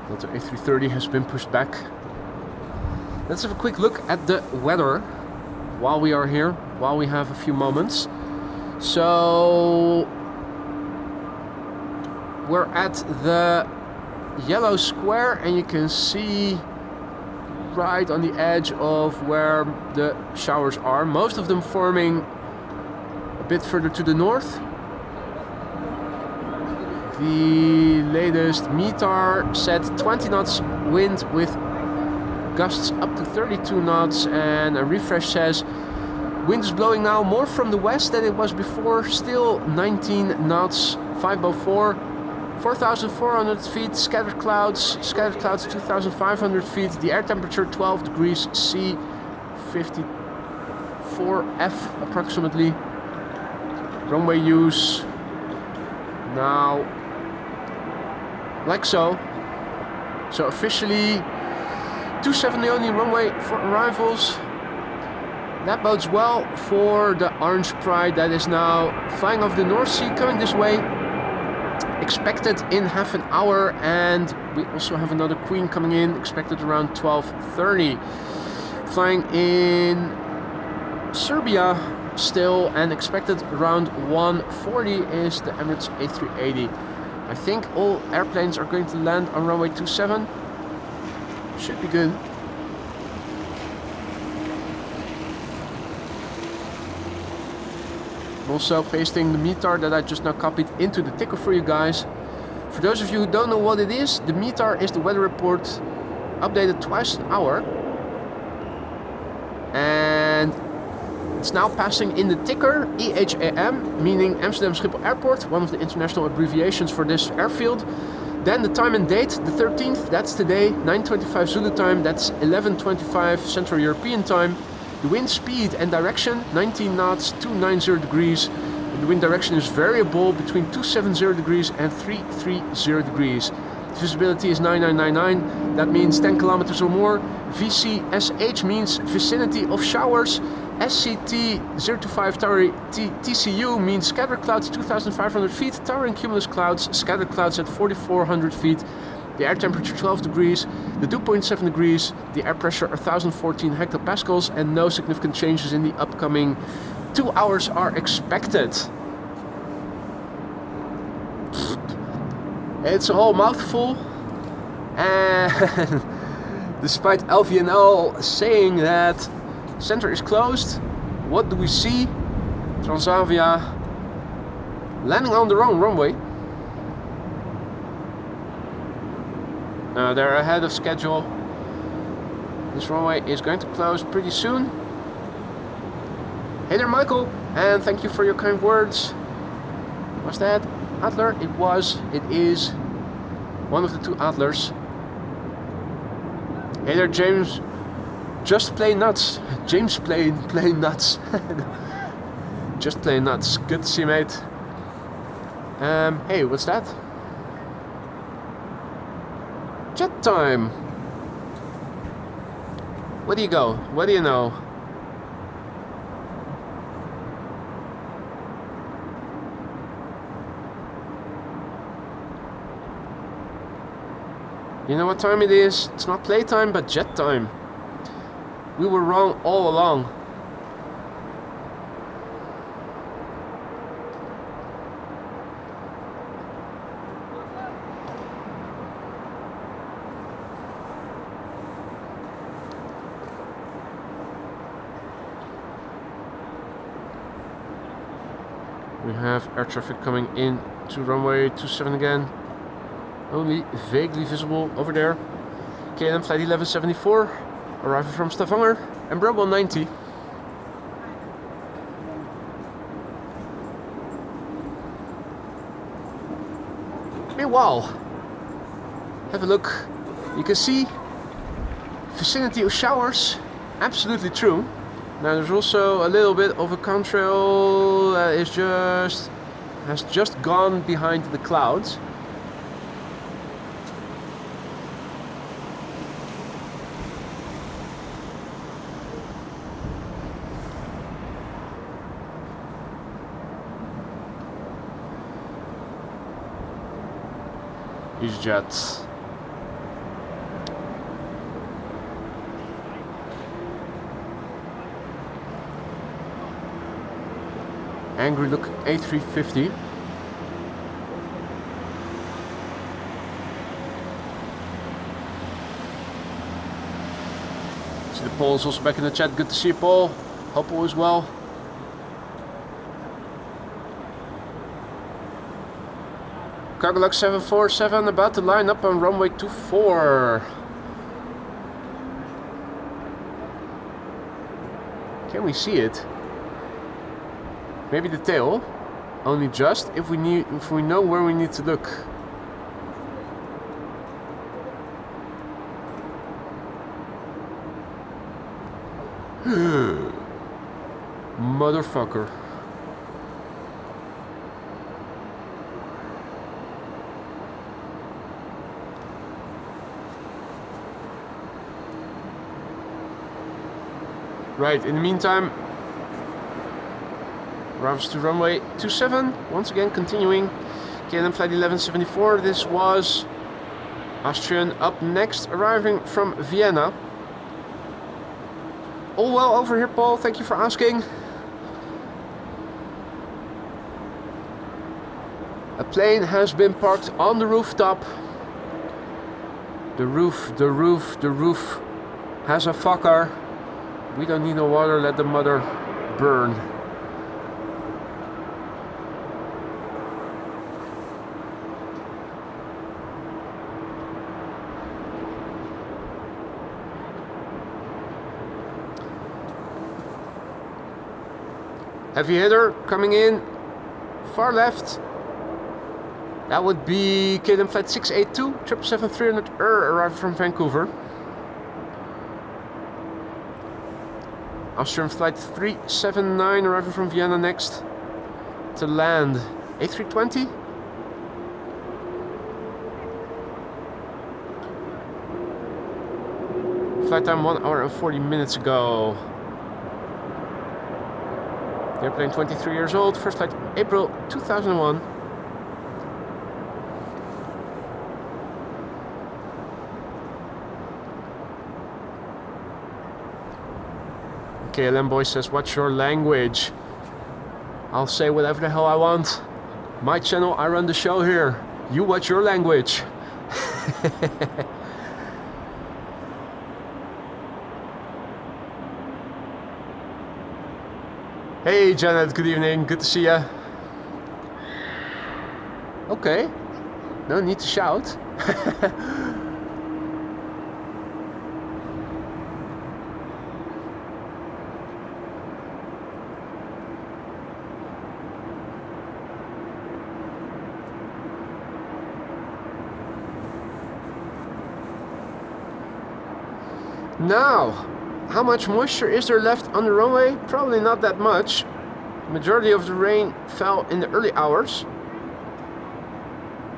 Delta A330 has been pushed back. Let's have a quick look at the weather while we are here, while we have a few moments. So we're at the yellow square and you can see right on the edge of where the showers are, most of them forming a bit further to the north. The latest METAR said 20 knots wind with gusts up to 32 knots, and a refresh says wind is blowing now more from the west than it was before, still 19 knots, 504, 4,400 feet, scattered clouds 2,500 feet, the air temperature 12 degrees C, 54 F approximately. Runway use now like so. So officially 270 only runway for arrivals. That bodes well for the Orange Pride that is now flying off the North Sea, coming this way, expected in half an hour. And we also have another Queen coming in, expected around 12:30, flying in Serbia still, and expected around 1:40 is the Emirates A380. I think all airplanes are going to land on runway 27. Should be good. I'm also pasting the METAR that I just now copied into the ticker for you guys. For those of you who don't know what it is, the METAR is the weather report updated twice an hour. And it's now passing in the ticker EHAM, meaning Amsterdam Schiphol Airport, one of the international abbreviations for this airfield. Then the time and date, the 13th, that's today, 9:25 Zulu time, that's 11:25 Central European time. The wind speed and direction, 19 knots, 290 degrees. The wind direction is variable between 270 degrees and 330 degrees. Visibility is 9999, that means 10 kilometers or more. VCSH means vicinity of showers. SCT 025 towering TCU means scattered clouds 2,500 feet, towering cumulus clouds, scattered clouds at 4,400 feet. The air temperature 12 degrees, the dew point 7 degrees, the air pressure 1,014 hectopascals, and no significant changes in the upcoming 2 hours are expected. It's a whole mouthful, and despite LVNL saying that center is closed, what do we see? Transavia landing on the wrong runway. They're ahead of schedule. This runway is going to close pretty soon. Hey there, Michael, and thank you for your kind words. Was that Adler? It was. It is one of the 2 Adlers. Hey there, James. Just play nuts. James play nuts. Just play nuts. Good to see you, mate. Hey, what's that? Jet time. Where do you go? What do you know? You know what time it is? It's not playtime, but jet time. We were wrong all along. We have air traffic coming in to runway 27 again. Only vaguely visible over there. KLM flight 1174, arriving from Stavanger, Embraer 190. Meanwhile, have a look. You can see vicinity of showers. Absolutely true. Now there's also a little bit of a contrail that has just gone behind the clouds. EasyJet. Angry look A350. See the Paul is also back in the chat. Good to see you, Paul. Hope all is well. Cargolux 747 about to line up on runway 24. Can we see it? Maybe the tail. Only just if we know where we need to look. Motherfucker. Right, in the meantime, arrives to runway 27, once again continuing. KLM flight 1174, this was Austrian up next, arriving from Vienna. All well over here, Paul, thank you for asking. A plane has been parked on the rooftop. The roof has a fucker. We don't need no water, let the mother burn. Heavy hitter coming in, far left. That would be KLM flight 682, 777-300 arriving from Vancouver. Austrian flight 379 arriving from Vienna next to land. A320. Flight time 1 hour and 40 minutes ago. The airplane 23 years old, first flight April 2001. KLM boy says, what's your language? I'll say whatever the hell I want. My channel, I run the show here. You watch your language. Hey Janet, good evening, good to see ya. Okay, no need to shout. Now, how much moisture is there left on the runway? Probably not that much. Majority of the rain fell in the early hours.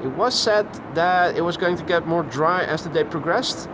It was said that it was going to get more dry as the day progressed.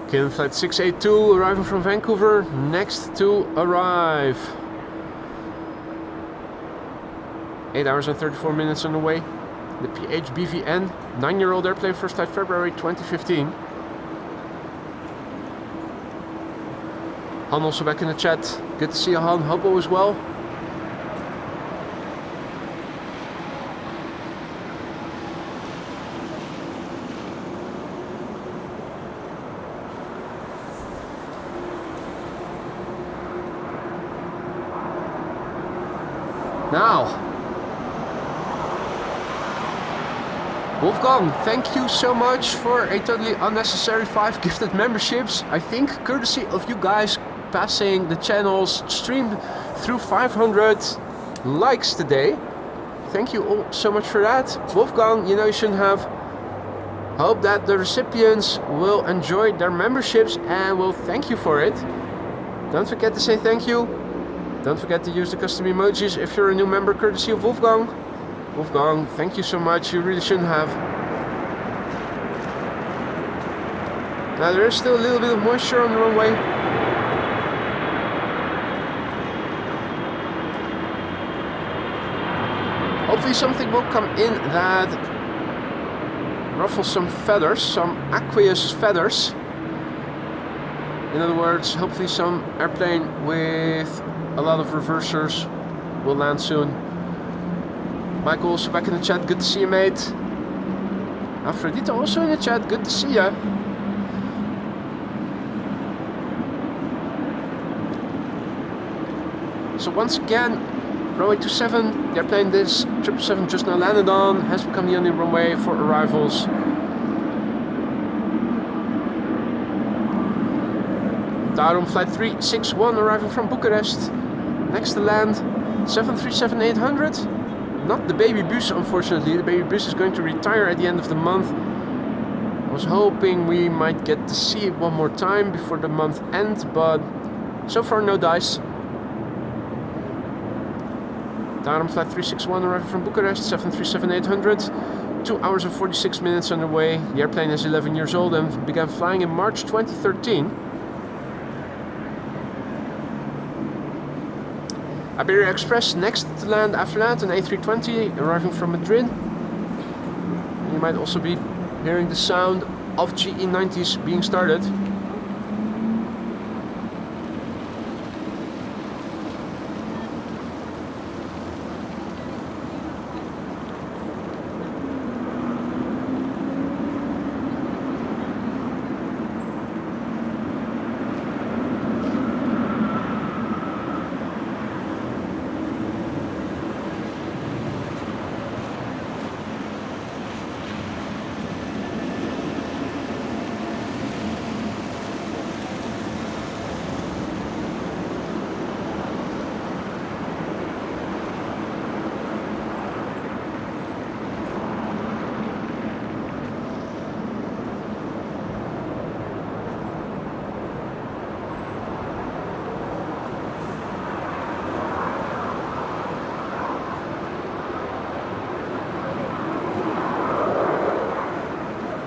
KLM flight 682 arriving from Vancouver, next to arrive. 8 hours and 34 minutes on the way. The PHBVN, 9-year-old airplane, first flight February 2015. Han also back in the chat. Good to see you, Han. Hope all is well. Now, Wolfgang, thank you so much for a totally unnecessary 5 gifted memberships. I think courtesy of you guys passing the channel's stream through 500 likes today. Thank you all so much for that. Wolfgang, you know you shouldn't have. Hope that the recipients will enjoy their memberships and will thank you for it. Don't forget to say thank you. Don't forget to use the custom emojis if you're a new member, courtesy of Wolfgang. Wolfgang, thank you so much. You really shouldn't have. Now there is still a little bit of moisture on the runway. Hopefully something will come in that ruffles some feathers, some aqueous feathers. In other words, hopefully some airplane with a lot of reversers will land soon. Michael also back in the chat, good to see you, mate. Alfredito also in the chat, good to see ya. So once again, runway 27, the airplane this 777 just now landed on has become the only runway for arrivals. Daarom flight 361 arriving from Bucharest. Next to land, 737-800. Not the baby bus, unfortunately. The baby bus is going to retire at the end of the month. I was hoping we might get to see it one more time before the month ends, but so far no dice. Daarom flight 361 arriving from Bucharest, 737-800. 2 hours and 46 minutes on the way. The airplane is 11 years old and began flying in March 2013. Iberia Express next to land after that, an A320 arriving from Madrid. You might also be hearing the sound of GE90s being started.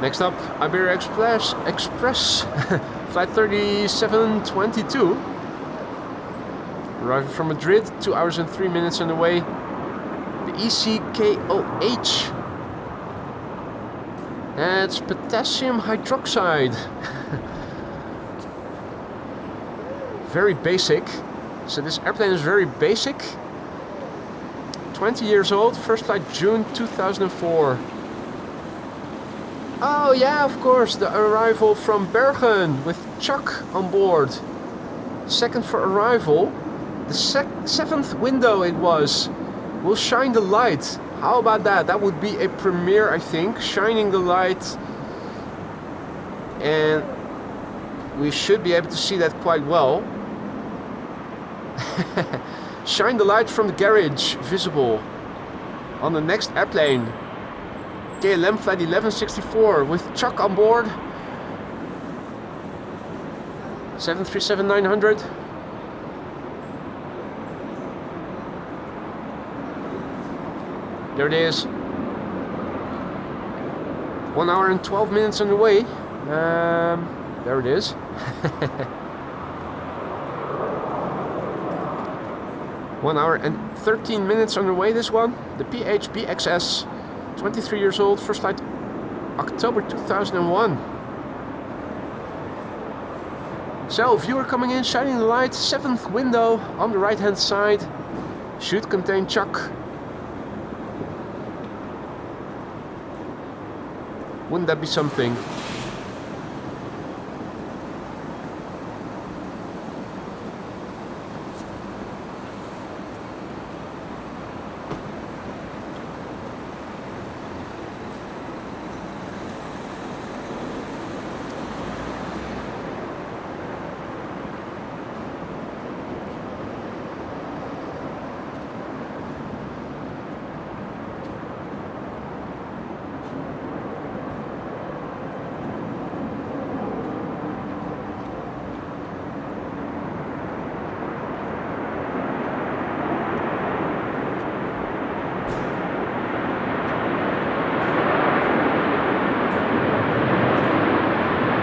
Next up, Iberia Express flight 3722. Arriving from Madrid, 2 hours and 3 minutes on the way. The ECKOH. That's potassium hydroxide. Very basic. So this airplane is very basic. 20 years old, first flight June 2004. Oh yeah, of course, the arrival from Bergen with Chuck on board. Second for arrival. The 7th window it was. We'll shine the light. How about that? That would be a premiere, I think. Shining the light. And we should be able to see that quite well. Shine the light from the garage visible on the next airplane. KLM flight 1164 with Chuck on board. 737-900. There it is. 1 hour and 12 minutes on the way. There it is. 1 hour and 13 minutes on the way, this one. The PHBXS, 23 years old, first flight October 2001. So, viewer coming in, shining the light, 7th window on the right hand side. Should contain Chuck. Wouldn't that be something?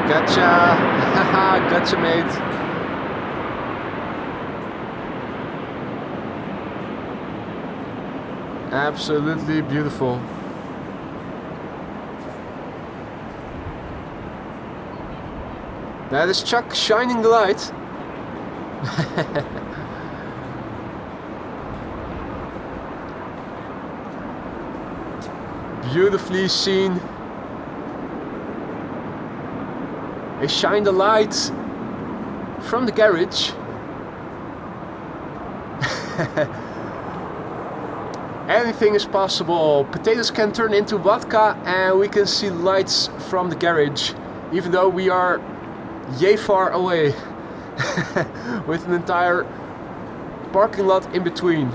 Gotcha! Haha, gotcha, mate. Absolutely beautiful. That is Chuck shining the light. Beautifully seen. They shine the light from the garage. Anything is possible. Potatoes can turn into vodka and we can see lights from the garage, even though we are yay far away with an entire parking lot in between.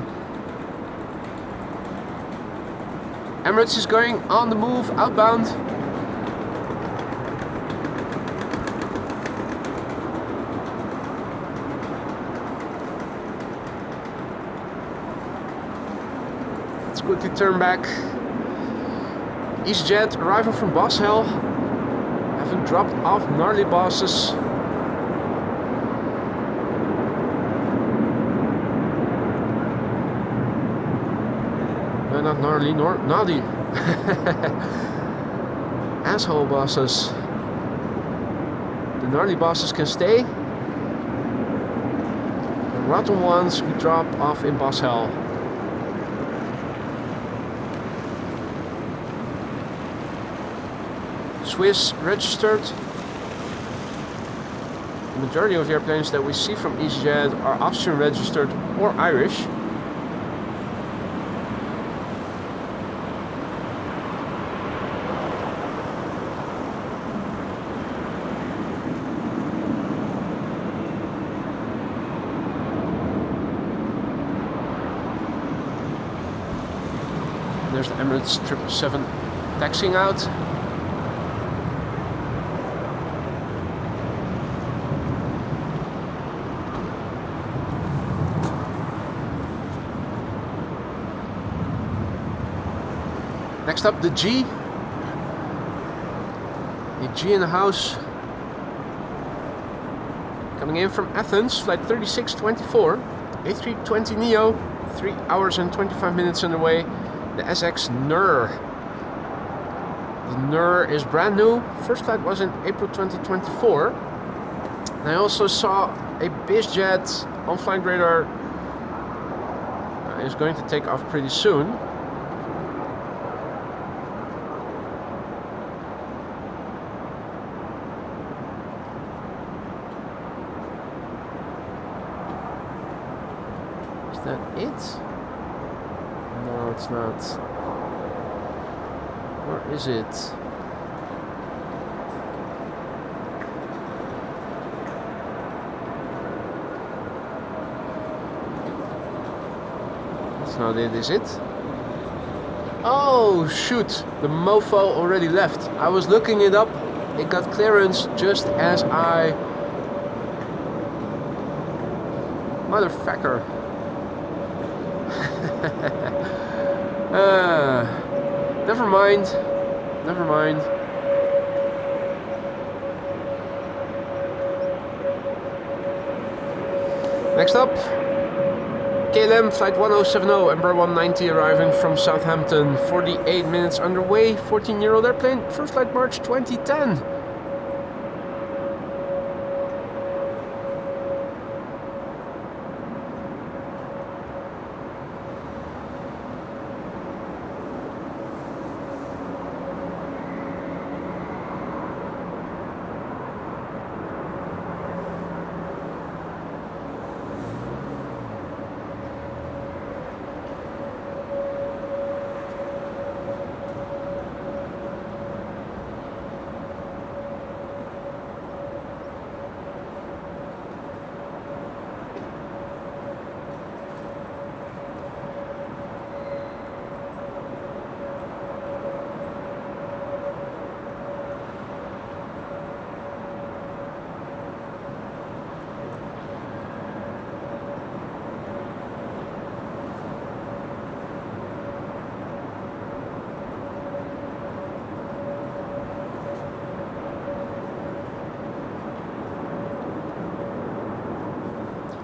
Emirates is going on the move outbound. Let's quickly turn back. EasyJet arriving from Boshell, having dropped off gnarly bosses. No, not gnarly, nor naughty. Asshole bosses. The gnarly bosses can stay. The rotten ones we drop off in Boshell. Swiss registered. The majority of the airplanes that we see from EasyJet are Austrian registered or Irish. There's the Emirates 777 taxiing out. Next up, the G. The G in the house. Coming in from Athens, flight 3624, A320neo, 3 hours and 25 minutes on the way. The SX NUR. The NUR is brand new. First flight was in April 2024. And I also saw a BizJet on flight radar. Is going to take off pretty soon. Is that it? No, it's not. Where is it? That's not it, is it? Oh, shoot! The mofo already left. I was looking it up. It got clearance just as I... Motherfucker. Never mind. Never mind. Next up, KLM flight 1070, Embraer 190 arriving from Southampton. 48 minutes underway, 14-year-old airplane, first flight March 2010.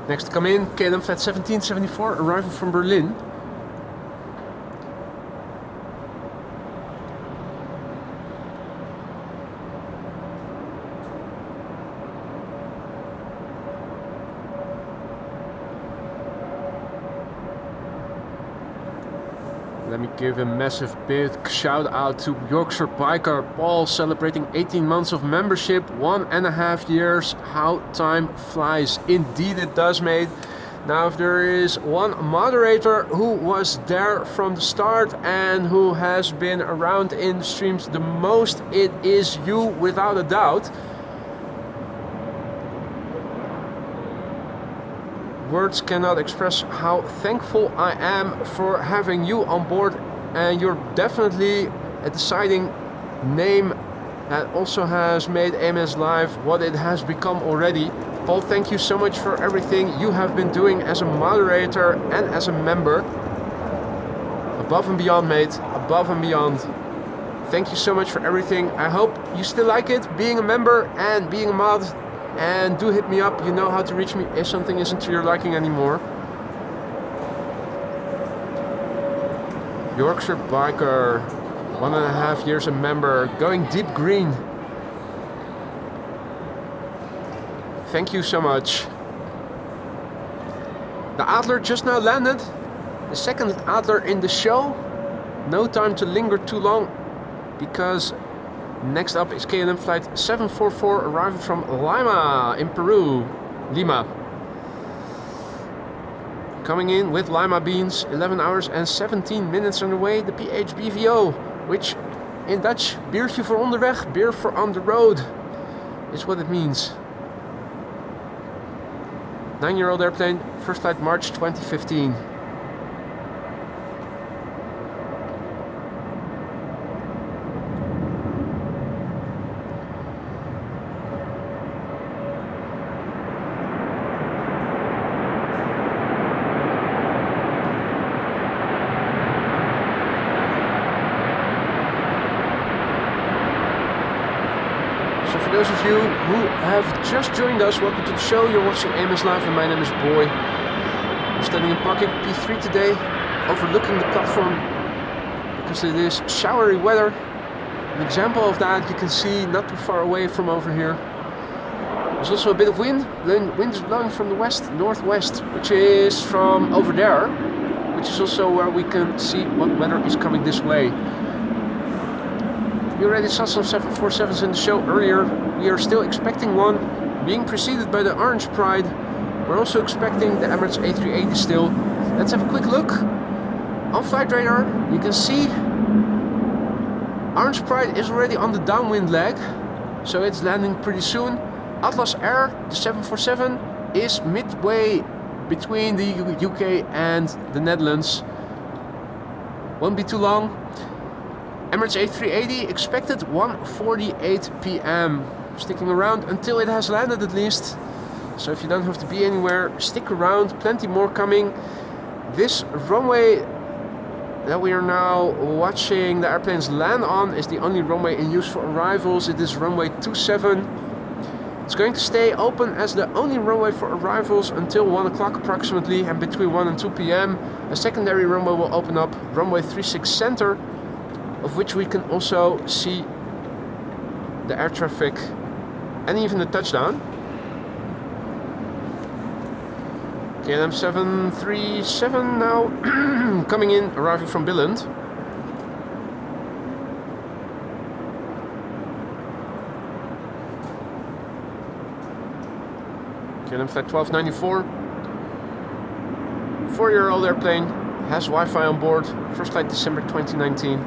Next to come in, KLM flight 1774 arriving from Berlin. Let me give a massive big shout out to Yorkshire biker Paul, celebrating 18 months of membership, 1.5 years. How time flies. Indeed it does, mate. Now if there is one moderator who was there from the start and who has been around in the streams the most, it is you, without a doubt. Words cannot express how thankful I am for having you on board, and you're definitely a deciding name that also has made AMS Live what it has become already. Paul, thank you so much for everything you have been doing as a moderator and as a member. Above and beyond, mate, above and beyond. Thank you so much for everything. I hope you still like it, being a member and being a mod. And do hit me up, you know how to reach me if something isn't to your liking anymore. Yorkshire biker, 1.5 years a member, going deep green. Thank you so much. The Adler just now landed, the second Adler in the show. No time to linger too long, because next up is KLM flight 744 arriving from Lima in Peru. Lima. Coming in with Lima beans, 11 hours and 17 minutes on the way. The PHBVO, which in Dutch, biertje voor onderweg, beer for on the road, is what it means. 9-year-old airplane, first flight March 2015. For those of you who have just joined us, welcome to the show. You're watching AMS Live and my name is Boy. I'm standing in parking P3 today, overlooking the platform because it is showery weather. An example of that you can see not too far away from over here. There's also a bit of wind. The wind is blowing from the west, northwest, which is from over there, which is also where we can see what weather is coming this way. We already saw some 747s in the show earlier. We are still expecting one, being preceded by the Orange Pride. We're also expecting the Emirates A380 still. Let's have a quick look. On flight radar, you can see Orange Pride is already on the downwind leg, so it's landing pretty soon. Atlas Air, the 747, is midway between the UK and the Netherlands. Won't be too long. Emirates A380 expected 1:48 p.m. Sticking around until it has landed at least. So if you don't have to be anywhere, stick around, plenty more coming. This runway that we are now watching the airplanes land on is the only runway in use for arrivals. It is runway 27. It's going to stay open as the only runway for arrivals until 1 o'clock approximately, and between 1 and 2 p.m. a secondary runway will open up, runway 36 center, of which we can also see the air traffic and even the touchdown. KLM 737 now coming in, arriving from Billund. KLM flight 1294, 4-year-old airplane, has Wi-Fi on board, first flight December 2019.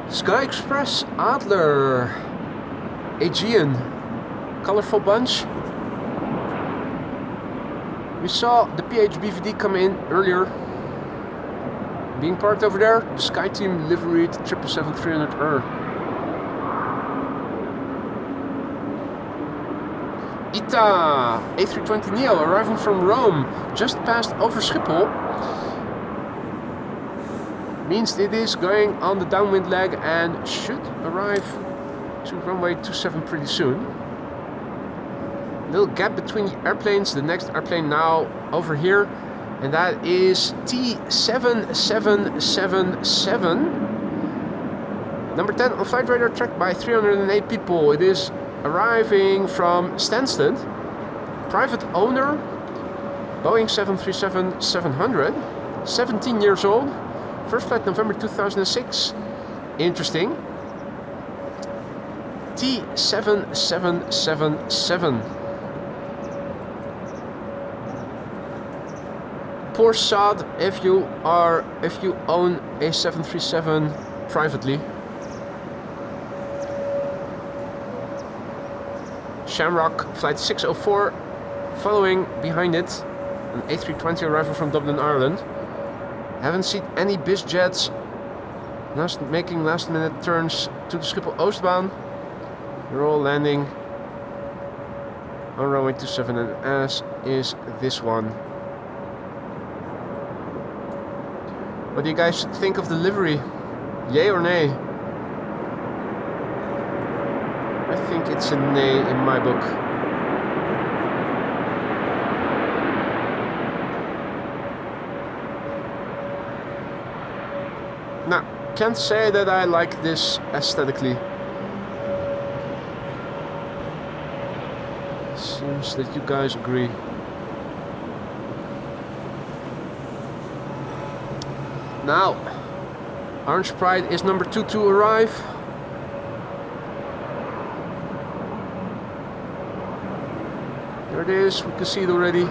Sky Express, Adler, Aegean, colorful bunch. We saw the PHBVD come in earlier, being parked over there. The Sky Team liveried 777-300ER. ITA A320neo arriving from Rome, just passed over Schiphol. Means it is going on the downwind leg and should arrive to runway 27 pretty soon. Little gap between the airplanes. The next airplane now over here, and that is T7777. Number 10 on flight radar, tracked by 308 people. It is arriving from Stansted. Private owner, Boeing 737-700. 17 years old. First flight November 2006. Interesting. T7777. Poor sod if you own a 737 privately. Shamrock flight 604 following behind it, an A320 arrival from Dublin, Ireland. Haven't seen any biz jets making last minute turns to the Schiphol Oostbaan. They're all landing on runway 27, and as is this one. What do you guys think of the livery? Yay or nay? I think it's a nay in my book. Now, can't say that I like this aesthetically. Seems that you guys agree. Now, Orange Pride is number 2 to arrive. There it is, we can see it already.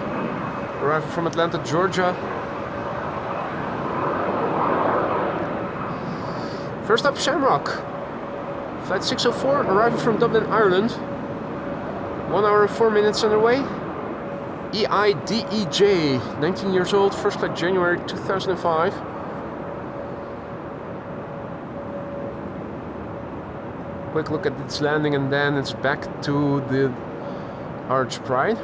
Arriving from Atlanta, Georgia. First up, Shamrock. Flight 604, arriving from Dublin, Ireland. 1 hour and 4 minutes underway. EIDEJ, 19 years old, first flight January 2005. Quick look at its landing, and then it's back to the Orange Pride.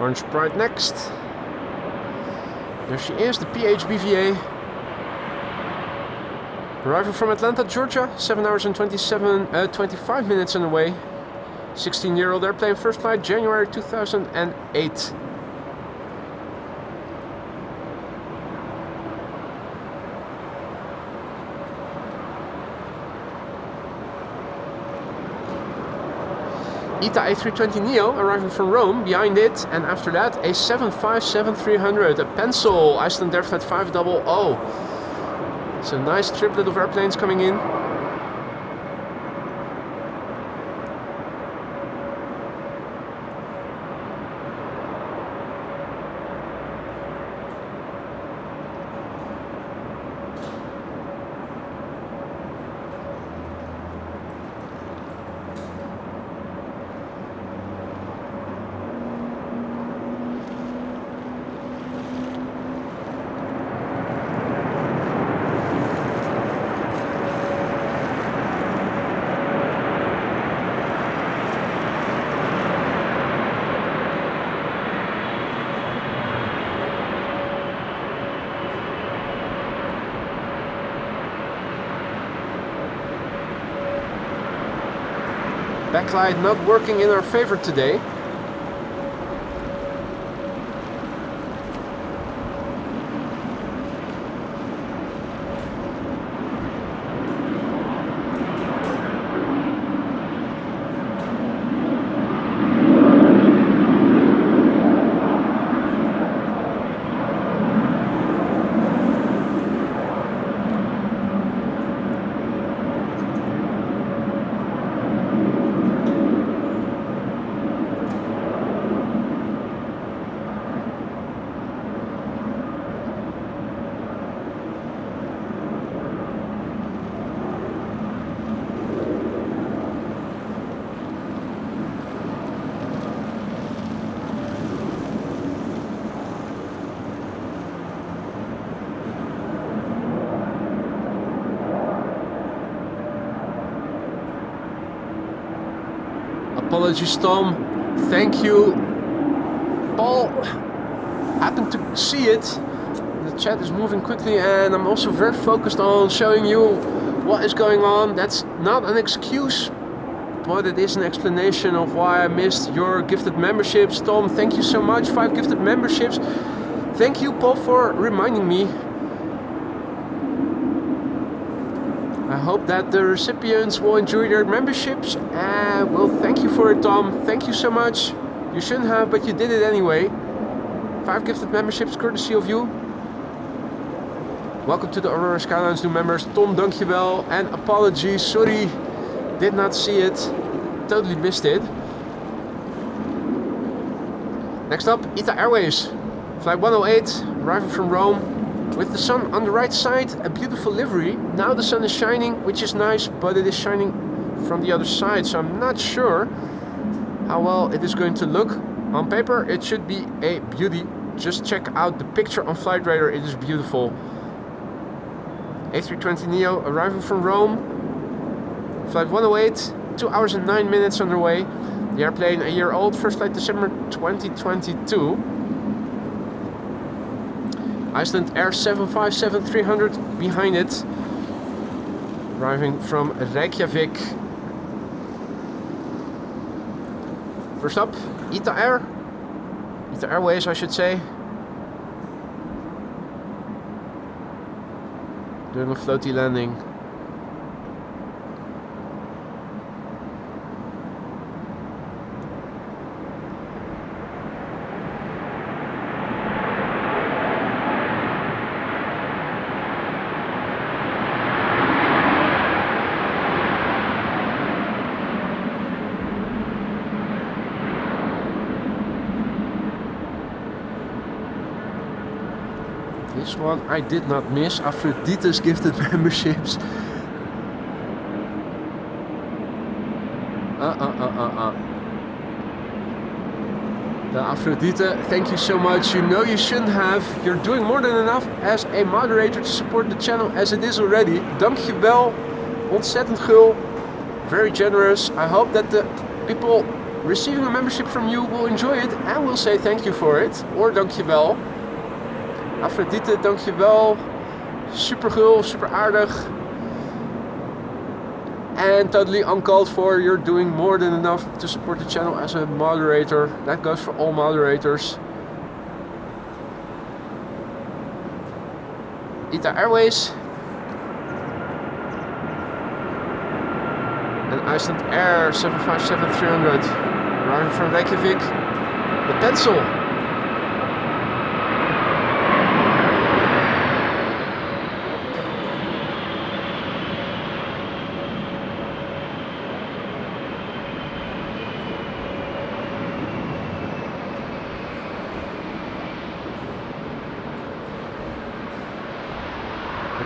Orange Pride next. There she is, the PHBVA. Arriving from Atlanta, Georgia, 7 hours and 25 minutes underway. 16-year-old airplane, first flight January 2008. ITA A320neo arriving from Rome, behind it, and after that a 757-300, a Pencil, Iceland Air Flight 500. It's a nice triplet of airplanes coming in. backlight not working in our favor today. Apologies, Tom. Thank you. Paul happened to see it. The chat is moving quickly and I'm also very focused on showing you what is going on. That's not an excuse, but it is an explanation of why I missed your gifted memberships. Tom, thank you so much. 5 gifted memberships. Thank you, Paul, for reminding me. I hope that the recipients will enjoy their memberships. Well, thank you for it, Tom. Thank you so much. You shouldn't have, but you did it anyway. 5 gifted memberships, courtesy of you. Welcome to the Aurora Skylines new members. Tom, dankjewel. And apologies, sorry, did not see it. Totally missed it. Next up, ITA Airways. Flight 108, arriving from Rome. With the sun on the right side, a beautiful livery. Now the sun is shining, which is nice, but it is shining from the other side, so I'm not sure how well it is going to look. On paper, it should be a beauty. Just check out the picture on Flight Radar, it is beautiful. A320neo arriving from Rome. Flight 108, 2 hours and 9 minutes underway. The airplane a year old, first flight December 2022. Iceland Air 757-300 behind it, arriving from Reykjavik. First up, ITA Airways, I should say. Doing a floaty landing. This one I did not miss. Aphrodite's gifted memberships. The Aphrodite, thank you so much. You know you shouldn't have. You're doing more than enough as a moderator to support the channel as it is already. Dankjewel. Ontzettend gul. Very generous. I hope that the people receiving a membership from you will enjoy it and will say thank you for it. Or dankjewel. Aphrodite, dankjewel. Super gul, super aardig. And totally uncalled for. You're doing more than enough to support the channel as a moderator. That goes for all moderators. ITA Airways. And Iceland Air 757-300. Arriving from Reykjavik. The pencil.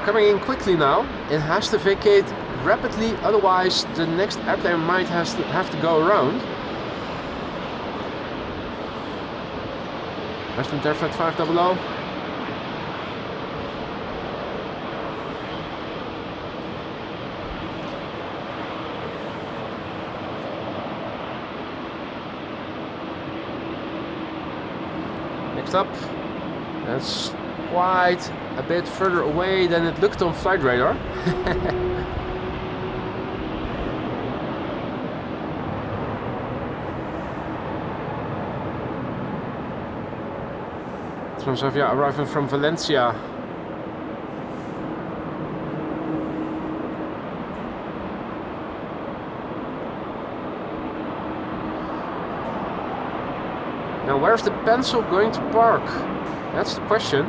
Coming in quickly now. It has to vacate rapidly, otherwise the next airplane might have to go around. Iceland Air Flight 500. Next up, that's quite a bit further away than it looked on Flight Radar. Transavia arriving from Valencia. Now where's the pencil going to park? That's the question.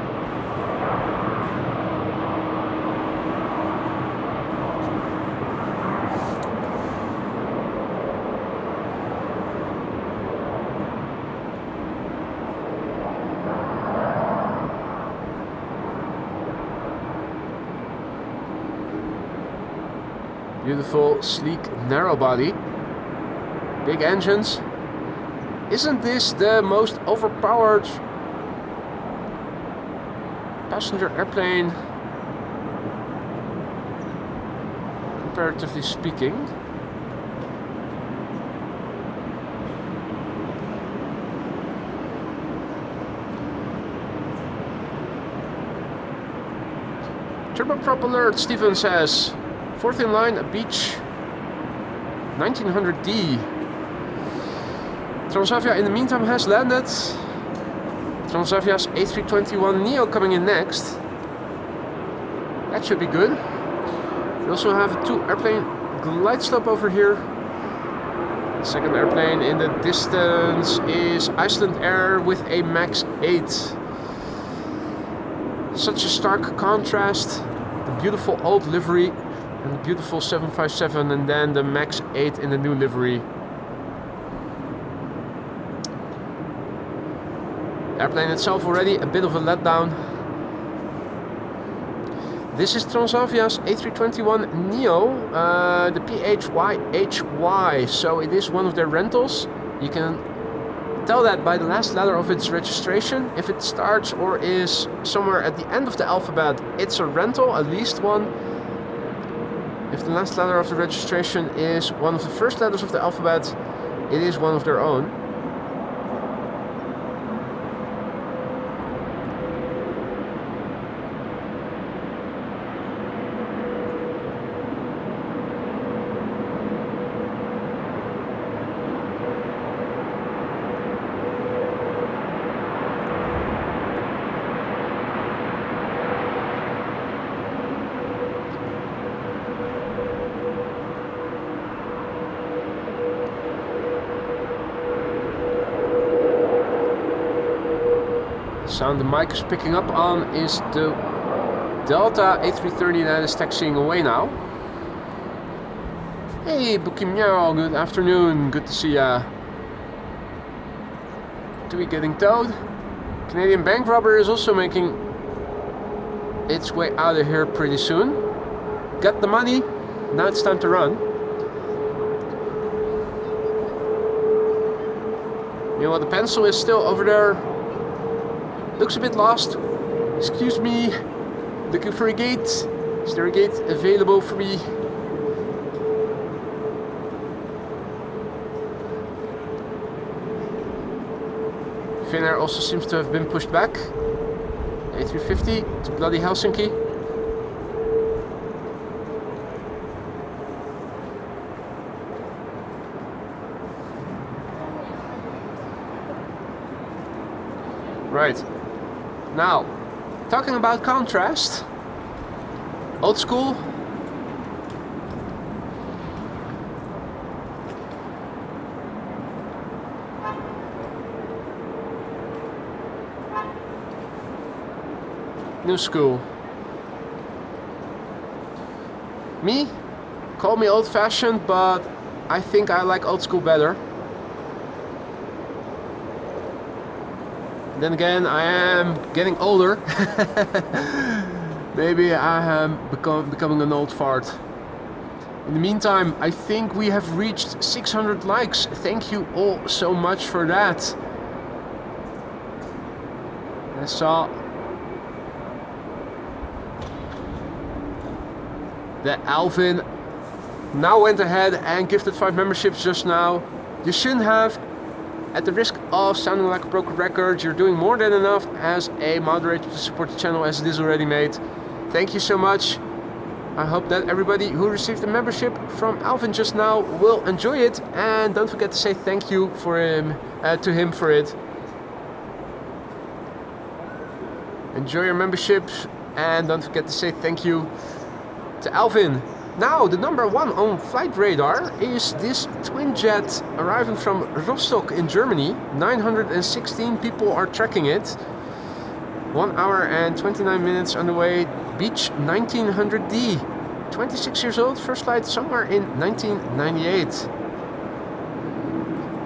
Beautiful, sleek, narrow body. Big engines. Isn't this the most overpowered passenger airplane, comparatively speaking? Turboprop alert, Steven says. Fourth in line, a Beach 1900D. Transavia in the meantime has landed. Transavia's A321neo coming in next. That should be good. We also have a 2-airplane glide slope over here. The second airplane in the distance is Iceland Air with a MAX 8. Such a stark contrast. The beautiful old livery and the beautiful 757, and then the MAX 8 in the new livery. Airplane itself already a bit of a letdown. This is Transavia's A321neo, the PHYHY, so it is one of their rentals. You can tell that by the last letter of its registration. If it starts or is somewhere at the end of the alphabet, it's a rental, at least one. If the last letter of the registration is one of the first letters of the alphabet, it is one of their own. Sound the mic is picking up on is the Delta A330 that is taxiing away now. Hey, Buki Meow, good afternoon, good to see ya. Tui getting towed. Canadian bank robber is also making its way out of here pretty soon. Got the money, now it's time to run. You know what, the pencil is still over there. Looks a bit lost. Excuse me. Looking for a gate. Is there a gate available for me? Finnair also seems to have been pushed back. A350 to bloody Helsinki. Right. Now, talking about contrast, old school, new school. Me, call me old-fashioned, but I think I like old school better. Then again, I am getting older. Maybe I am becoming an old fart. In the meantime, I think we have reached 600 likes. Thank you all so much for that. I saw that Alvin now went ahead and gifted 5 memberships just now. You shouldn't have. At the risk of sounding like a broken record, you're doing more than enough as a moderator to support the channel as it is already made. Thank you so much. I hope that everybody who received a membership from Alvin just now will enjoy it, and don't forget to say thank you for him to him for it. Enjoy your membership, and don't forget to say thank you to Alvin. Now, the number one on flight radar is this twin jet arriving from Rostock in Germany. 916 people are tracking it. 1 hour and 29 minutes on the way. Beach 1900D. 26 years old, first flight somewhere in 1998.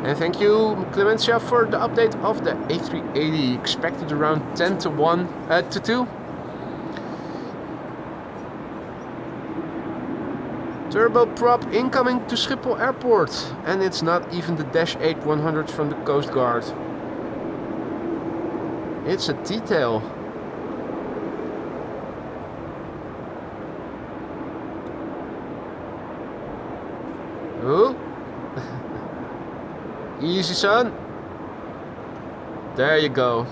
And thank you, Clemencia, for the update of the A380. Expected around 10 to 2. Turboprop incoming to Schiphol Airport. And it's not even the Dash 8-100 from the Coast Guard. It's a detail. Oh. Easy, son. There you go.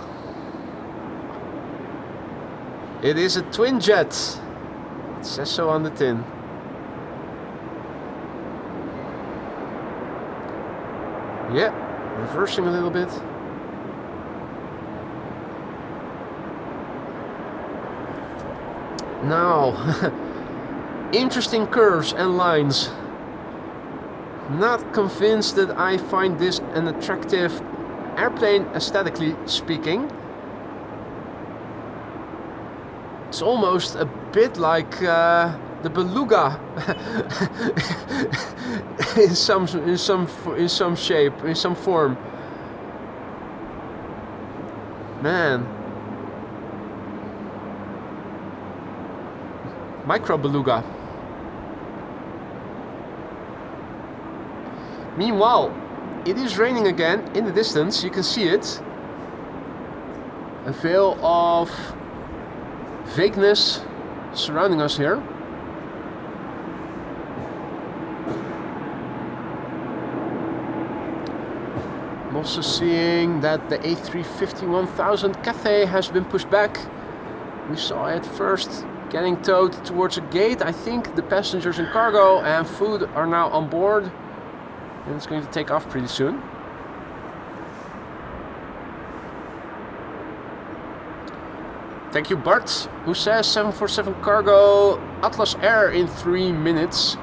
It is a twin jet. It says so on the tin. Yeah, reversing a little bit. Now, interesting curves and lines. Not convinced that I find this an attractive airplane aesthetically speaking. It's almost a bit like the Beluga in some shape, in some form. Man. Micro Beluga. Meanwhile, it is raining again in the distance. You can see it. A veil of vagueness surrounding us here. I'm also seeing that the A350-1000 Cathay has been pushed back. We saw it first getting towed towards a gate. I think the passengers and cargo and food are now on board. And it's going to take off pretty soon. Thank you, Bart, who says 747 cargo Atlas Air in 3 minutes.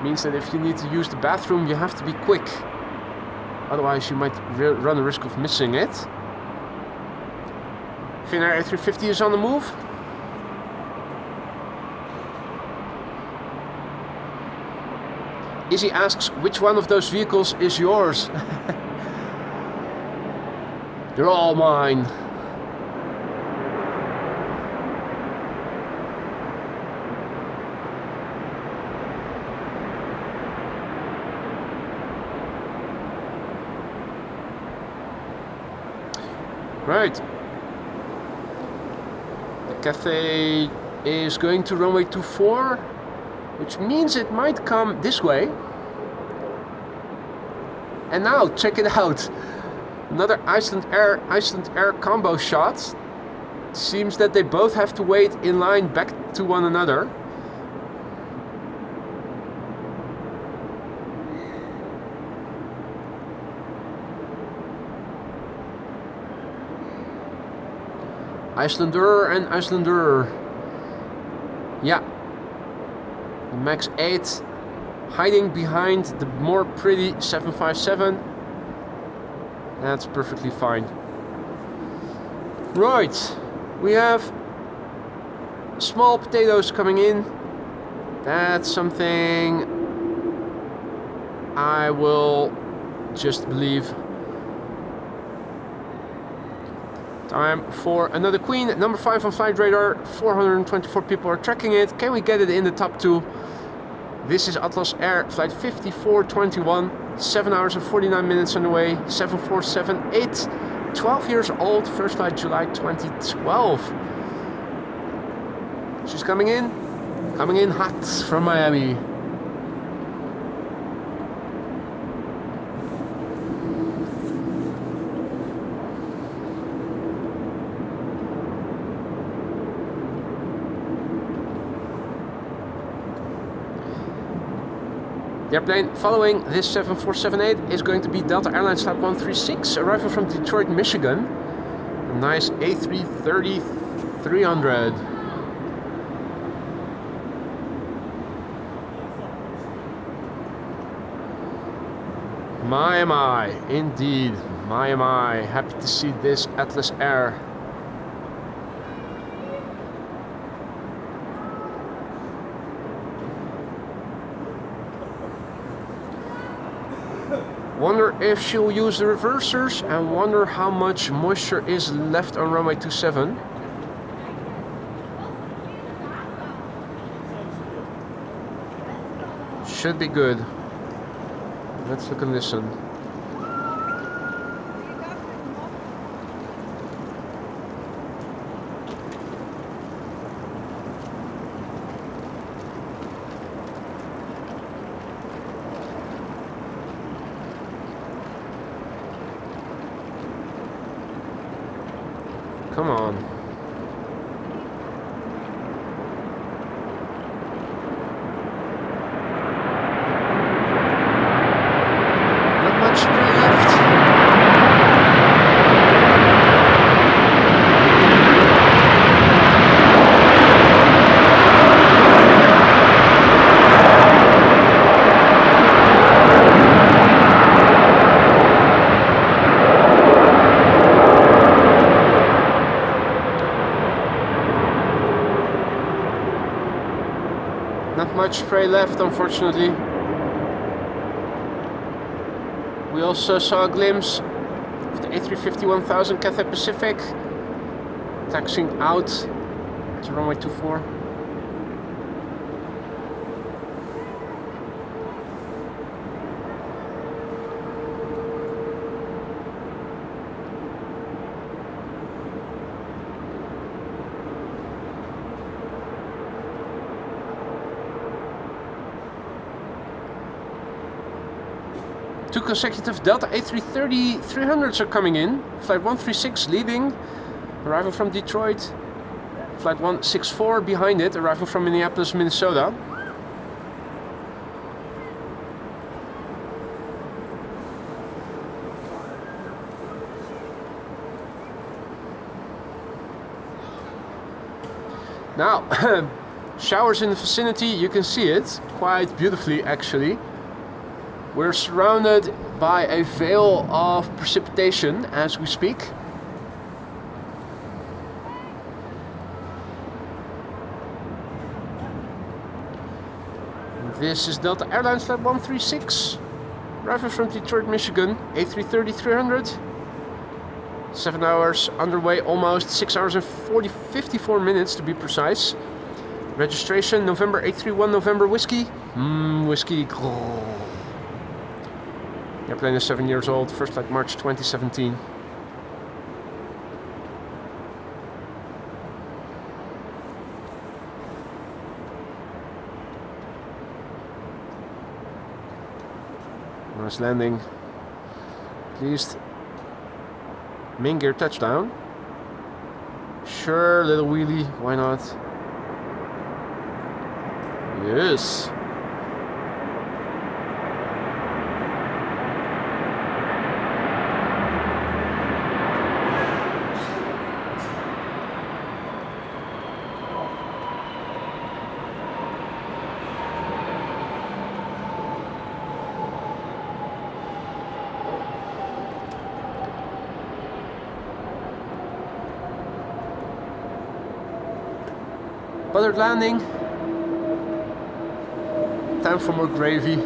Means that if you need to use the bathroom, you have to be quick. Otherwise, you might run the risk of missing it. Finnair A350 is on the move. Izzy asks, which one of those vehicles is yours? They're all mine. Right. The Cathay is going to runway 24. Which means it might come this way. And now, check it out. Another Iceland Air combo shot. Seems that they both have to wait in line back to one another. Icelander and Icelander. Yeah. Max 8 hiding behind the more pretty 757. That's perfectly fine. Right, we have small potatoes coming in. That's something I will just believe. Time for another queen. Number 5 on flight radar. 424 people are tracking it. Can we get it in the top 2? This is Atlas Air flight 5421. 7 hours and 49 minutes on the way. 7478. 12 years old. First flight July 2012. She's coming in. Coming in hot from Miami. The airplane following this 7478 is going to be Delta Airlines Flight 136, arriving from Detroit, Michigan. A nice A330-300. My am I, indeed, my am I, happy to see this Atlas Air. Wonder if she'll use the reversers and wonder how much moisture is left on runway 27. Should be good. Let's look and listen. Come on. Not much spray left. Not much spray left, unfortunately. We also saw a glimpse of the A350-1000 Cathay Pacific taxiing out to runway 24. Two consecutive Delta A330-300s are coming in. Flight 136 leaving, arriving from Detroit. Flight 164 behind it, arriving from Minneapolis, Minnesota. Now, showers in the vicinity, you can see it quite beautifully actually. We're surrounded by a veil of precipitation as we speak. This is Delta Airlines Flight 136, arriving from Detroit, Michigan, A330-300. 7 hours underway, almost 6 hours and 54 minutes to be precise. Registration November 831 November Whiskey. Whiskey. The airplane is 7 years old, first flight March 2017. Nice landing. Pleased. Main gear touchdown. Sure, little wheelie, why not? Yes. Buttered landing. Time for more gravy.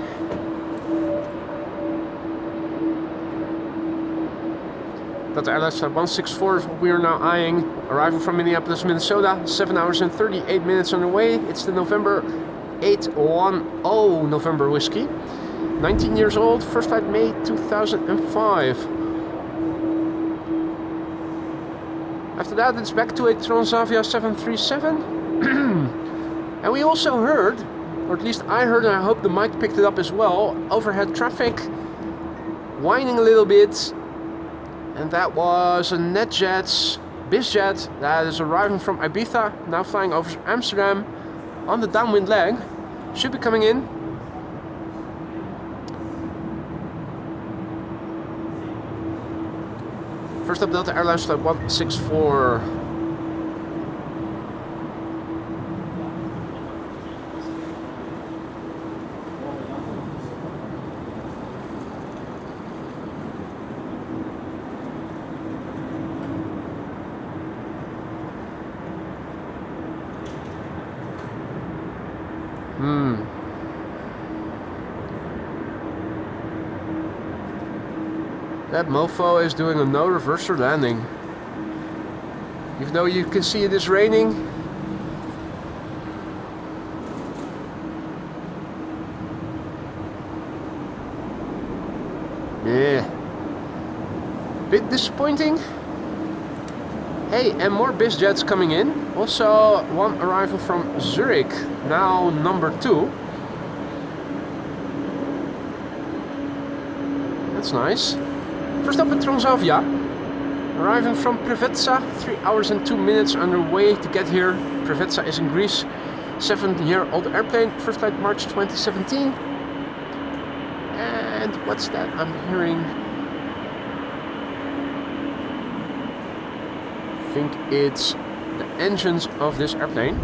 Delta Airlines Flight 164 is what we are now eyeing. Arriving from Minneapolis, Minnesota. 7 hours and 38 minutes on the way. It's the November 810 November Whiskey. 19 years old. First flight May 2005. After that, it's back to a Transavia 737. And we also heard, or at least I heard, and I hope the mic picked it up as well, overhead traffic whining a little bit, and that was a NetJets bizjet that is arriving from Ibiza, now flying over Amsterdam on the downwind leg. Should be coming in. First up, Delta Airlines flight 164. That mofo is doing a no reverser landing. Even though you can see it is raining. Yeah. Bit disappointing. Hey, and more BizJets coming in. Also, one arrival from Zurich, now number 2. That's nice. First up at Transavia, arriving from Preveza, 3 hours and 2 minutes underway to get here. Preveza is in Greece, 7-year-old airplane, first flight March 2017. And what's that I'm hearing? I think it's the engines of this airplane.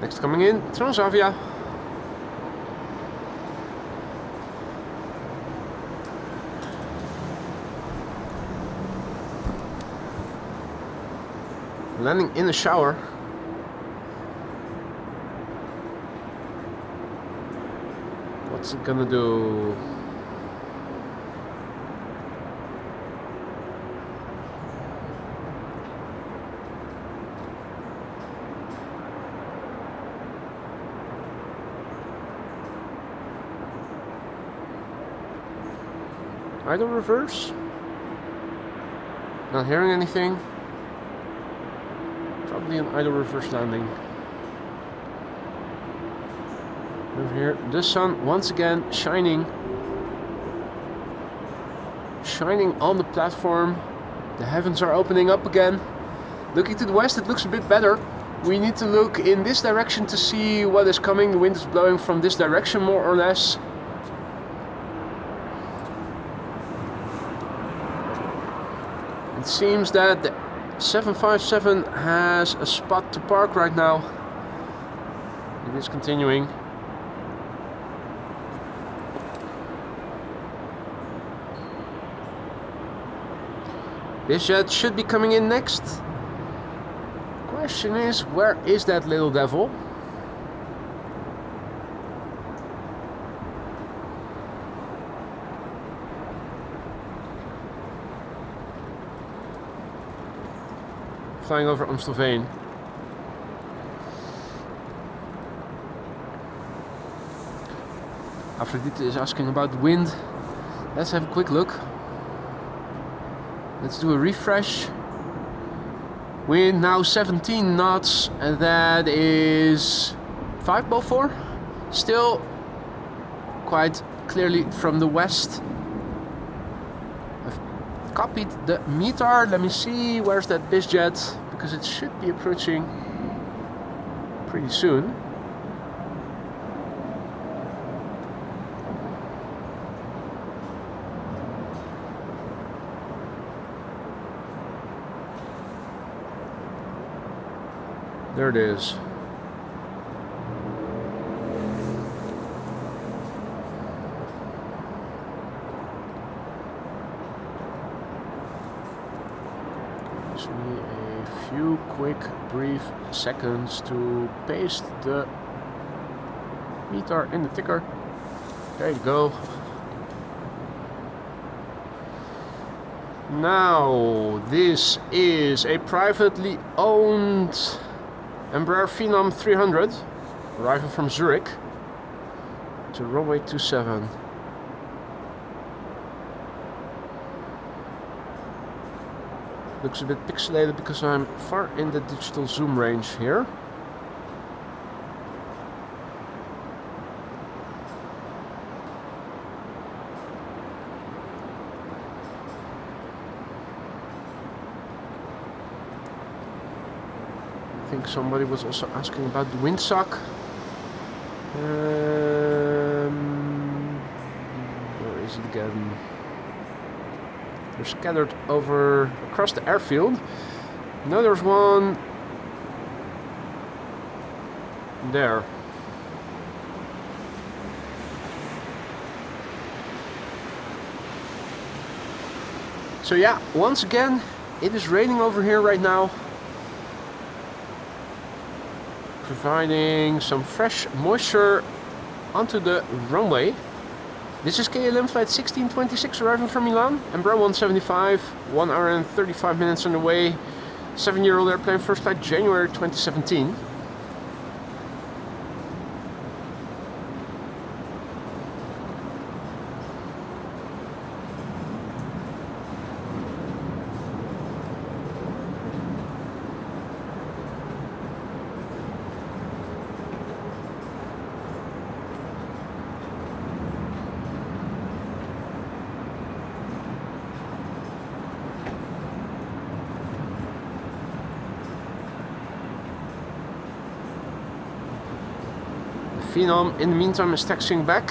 Next coming in, Transavia. Landing in a shower. What's it gonna do? Idle reverse? Not hearing anything. Probably an idle reverse landing. Over here, the sun once again shining. Shining on the platform. The heavens are opening up again. Looking to the west, it looks a bit better. We need to look in this direction to see what is coming. The wind is blowing from this direction more or less. It seems that the 757 has a spot to park right now. It is continuing. This jet should be coming in next. Question is, where is that little devil? Flying over Amsterdam. Aphrodite is asking about the wind. Let's have a quick look. Let's do a refresh. Wind now 17 knots, and that is 504. Still quite clearly from the west. I've copied the meter. Let me see, where's that BizJet? Because it should be approaching pretty soon. There it is. Gives me a few quick, brief seconds to paste the meter in the ticker. There you go. Now, this is a privately owned Embraer Phenom 300, arriving from Zurich to runway 27. Looks a bit pixelated because I'm far in the digital zoom range here. I think somebody was also asking about the windsock. Where is it again? They're scattered over across the airfield. Now there's one there. So yeah, once again, it is raining over here right now, providing some fresh moisture onto the runway. This is KLM flight 1626 arriving from Milan, Embraer 175, 1 hour and 35 minutes on the way, 7-year-old airplane, first flight January 2017. Phenom, in the meantime, is taxiing back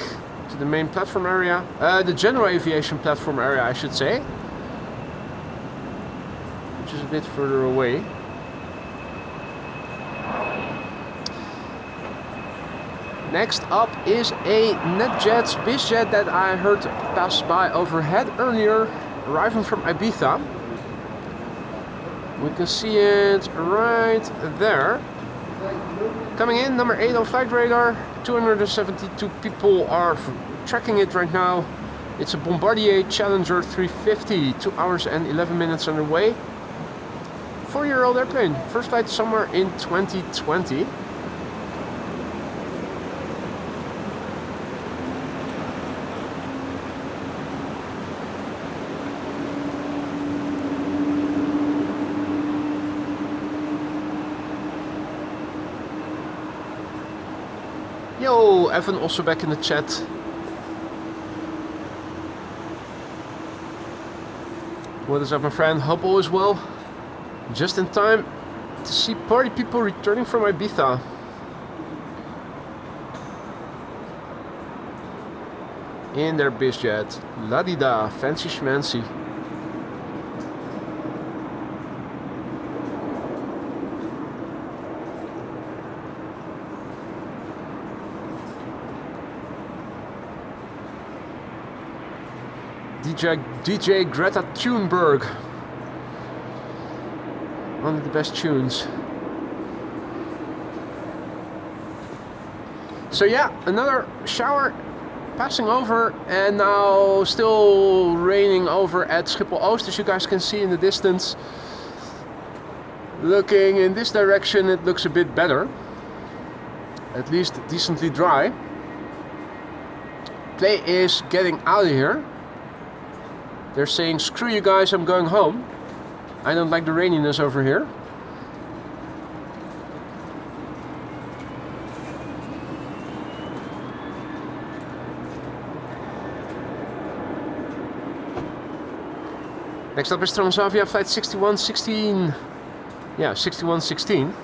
to the main platform area, the general aviation platform area, I should say, which is a bit further away. Next up is a NetJets BizJet that I heard pass by overhead earlier, arriving from Ibiza. We can see it right there. Coming in, number 8 on flight radar. 272 people are tracking it right now. It's a Bombardier Challenger 350, 2 hours and 11 minutes on the way. 4-year-old airplane, first flight somewhere in 2020. Yo, Evan also back in the chat. What is up, my friend? Hope all is well. Just in time to see party people returning from Ibiza. In their BizJet. La-di-da, fancy schmancy. DJ Greta Thunberg. One of the best tunes. So yeah, another shower passing over, and now still raining over at Schiphol Oost, as you guys can see in the distance. Looking in this direction, it looks a bit better. At least decently dry. Play is getting out of here. They're saying, screw you guys, I'm going home. I don't like the raininess over here. Next up is Transavia flight 6116. Yeah, 6116.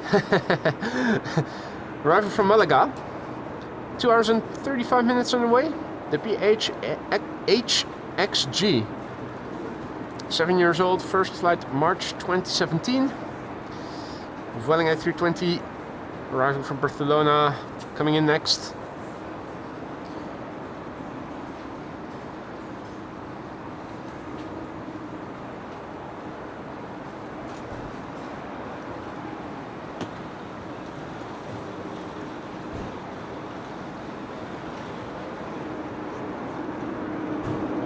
Arriving from Malaga. 2 hours and 35 minutes on the way. The PHXG. 7 years old, first flight March 2017. Vueling A320, arriving from Barcelona, coming in next.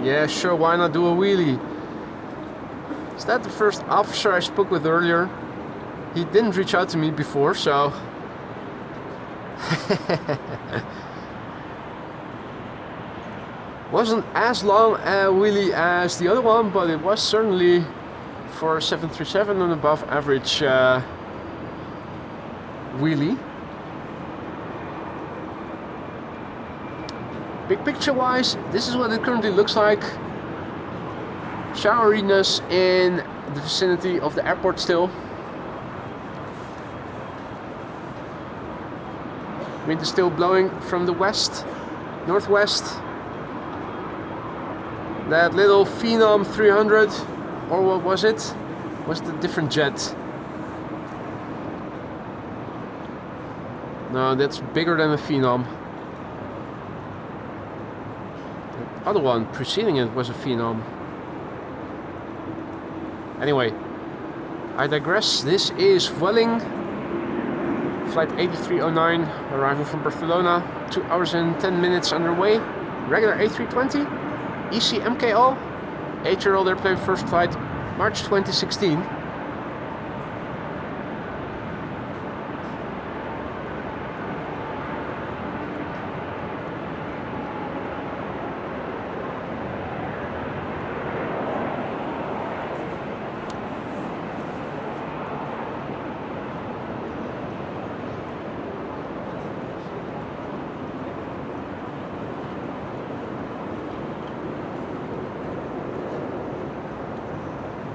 Yeah, sure, why not do a wheelie? Is that the first officer I spoke with earlier? He didn't reach out to me before, so... Wasn't as long a wheelie as the other one, but it was certainly for a 737 and above average wheelie. Big picture wise, this is what it currently looks like. Showeriness in the vicinity of the airport still. Wind is still blowing from the west, northwest. That little Phenom 300, or what was it? Was it a different jet? No, that's bigger than a Phenom. The other one preceding it was a Phenom. Anyway, I digress. This is Vueling, flight 8309, arriving from Barcelona, 2 hours and 10 minutes underway. Regular A320, EC MKO, 8-year-old airplane, first flight, March 2016.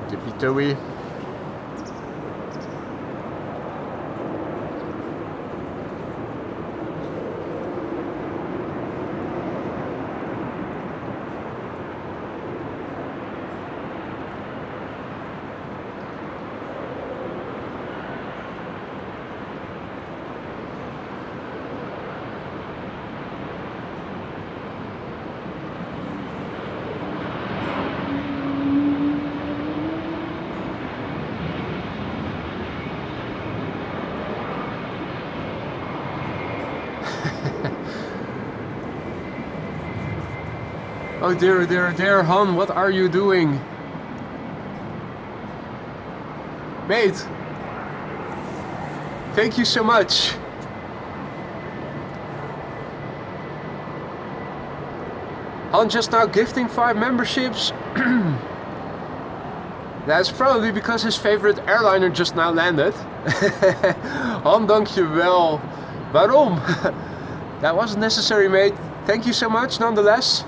Tippy-toey. Oh dear, dear, dear, Han, what are you doing? Mate, thank you so much. Han just now gifting 5 memberships. That's probably because his favorite airliner just now landed. Han, dankjewel. Waarom? That wasn't necessary, mate. Thank you so much, nonetheless.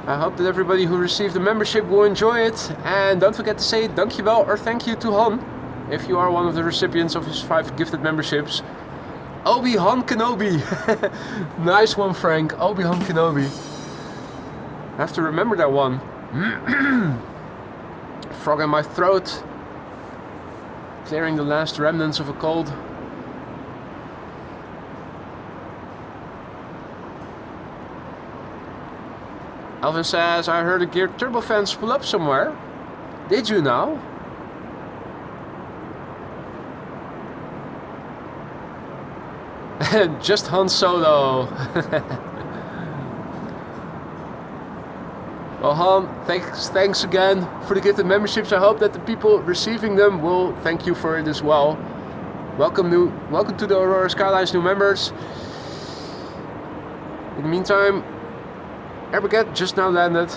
I hope that everybody who received the membership will enjoy it. And don't forget to say dankjewel or thank you to Han, if you are one of the recipients of his 5 gifted memberships. Obi-Han Kenobi. Nice one, Frank. Obi-Han Kenobi. I have to remember that one. Frog in my throat. Clearing the last remnants of a cold. Alvin says, I heard a geared turbofan spool up somewhere. Did you now? Just Han Solo. Well, Han, thanks again for the gifted memberships. I hope that the people receiving them will thank you for it as well. Welcome to the Aurora Skylines new members. In the meantime, Air Baguette just now landed.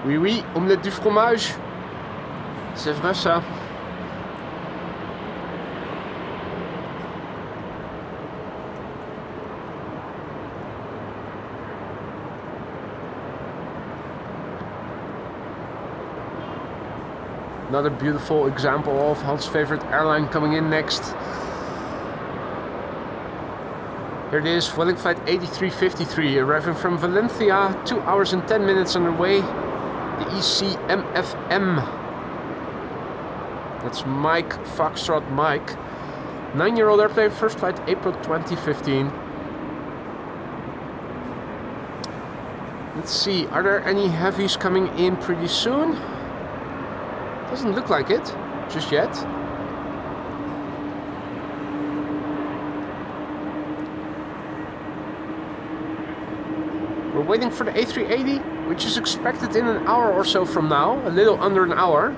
Oui, oui, omelette du fromage. C'est vrai ça. Another beautiful example of Hans' favorite airline coming in next. Here it is, Vueling flight 8353, arriving from Valencia, 2 hours and 10 minutes underway. The ECMFM. That's Mike Foxtrot Mike. 9-year-old airplane, first flight April 2015. Let's see, are there any heavies coming in pretty soon? Doesn't look like it, just yet. We're waiting for the A380, which is expected in an hour or so from now, a little under an hour.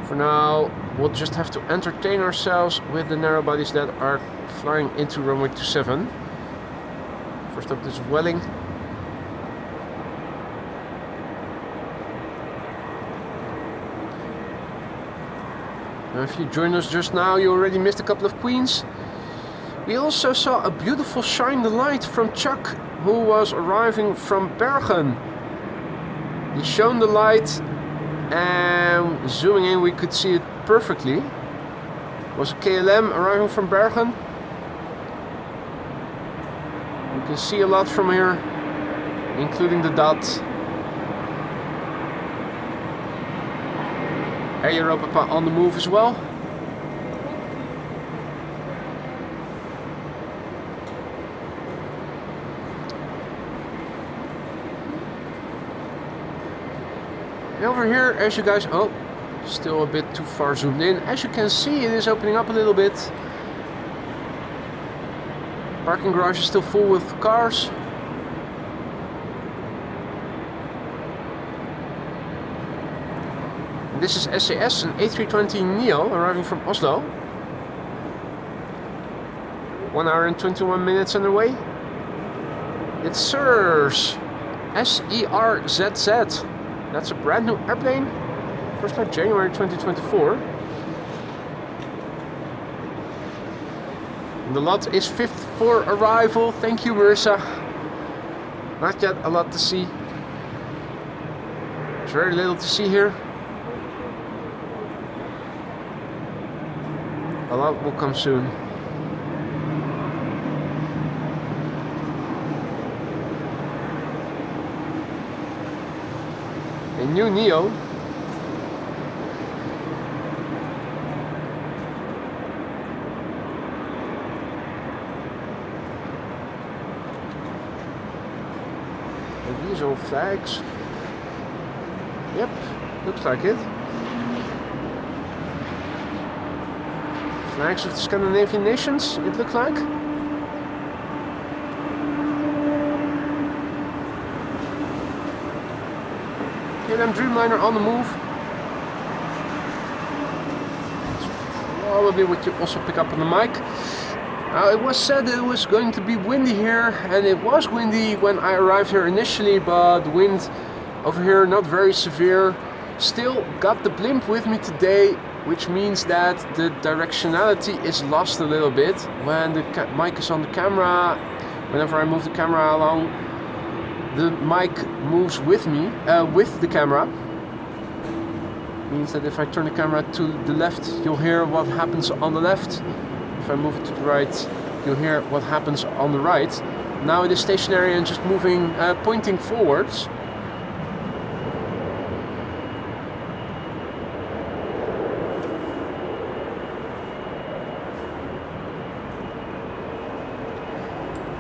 For now, we'll just have to entertain ourselves with the narrow bodies that are flying into runway 27. First up, this is Welling. Now, if you joined us just now, you already missed a couple of queens. We also saw a beautiful shine the light from Chuck, who was arriving from Bergen. He shone the light, and zooming in we could see it perfectly. It was a KLM arriving from Bergen. You can see a lot from here, including the dot. Air Europa on the move as well. And over here, as you guys, oh, still a bit too far zoomed in. As you can see, it is opening up a little bit. Parking garage is still full with cars. This is SAS, an A320neo arriving from Oslo. 1 hour and 21 minutes on the way. It's SIRS SERZZ. That's a brand new airplane. First flight January 2024. And the lot is 5th for arrival. Thank you, Marissa. Not yet a lot to see. There's very little to see here. A lot will come soon. A new Neo. Are these all flags? Yep, looks like it. Flags of the Scandinavian nations, it looked like. KLM Dreamliner on the move. That's probably what you also pick up on the mic. It was said it was going to be windy here, and it was windy when I arrived here initially, but the wind over here not very severe. Still got the blimp with me today, which means that the directionality is lost a little bit when the mic is on the camera. Whenever I move the camera along, the mic moves with me, with the camera. Means that if I turn the camera to the left, you'll hear what happens on the left. If I move it to the right, you'll hear what happens on the right. Now it is stationary and just moving, pointing forwards.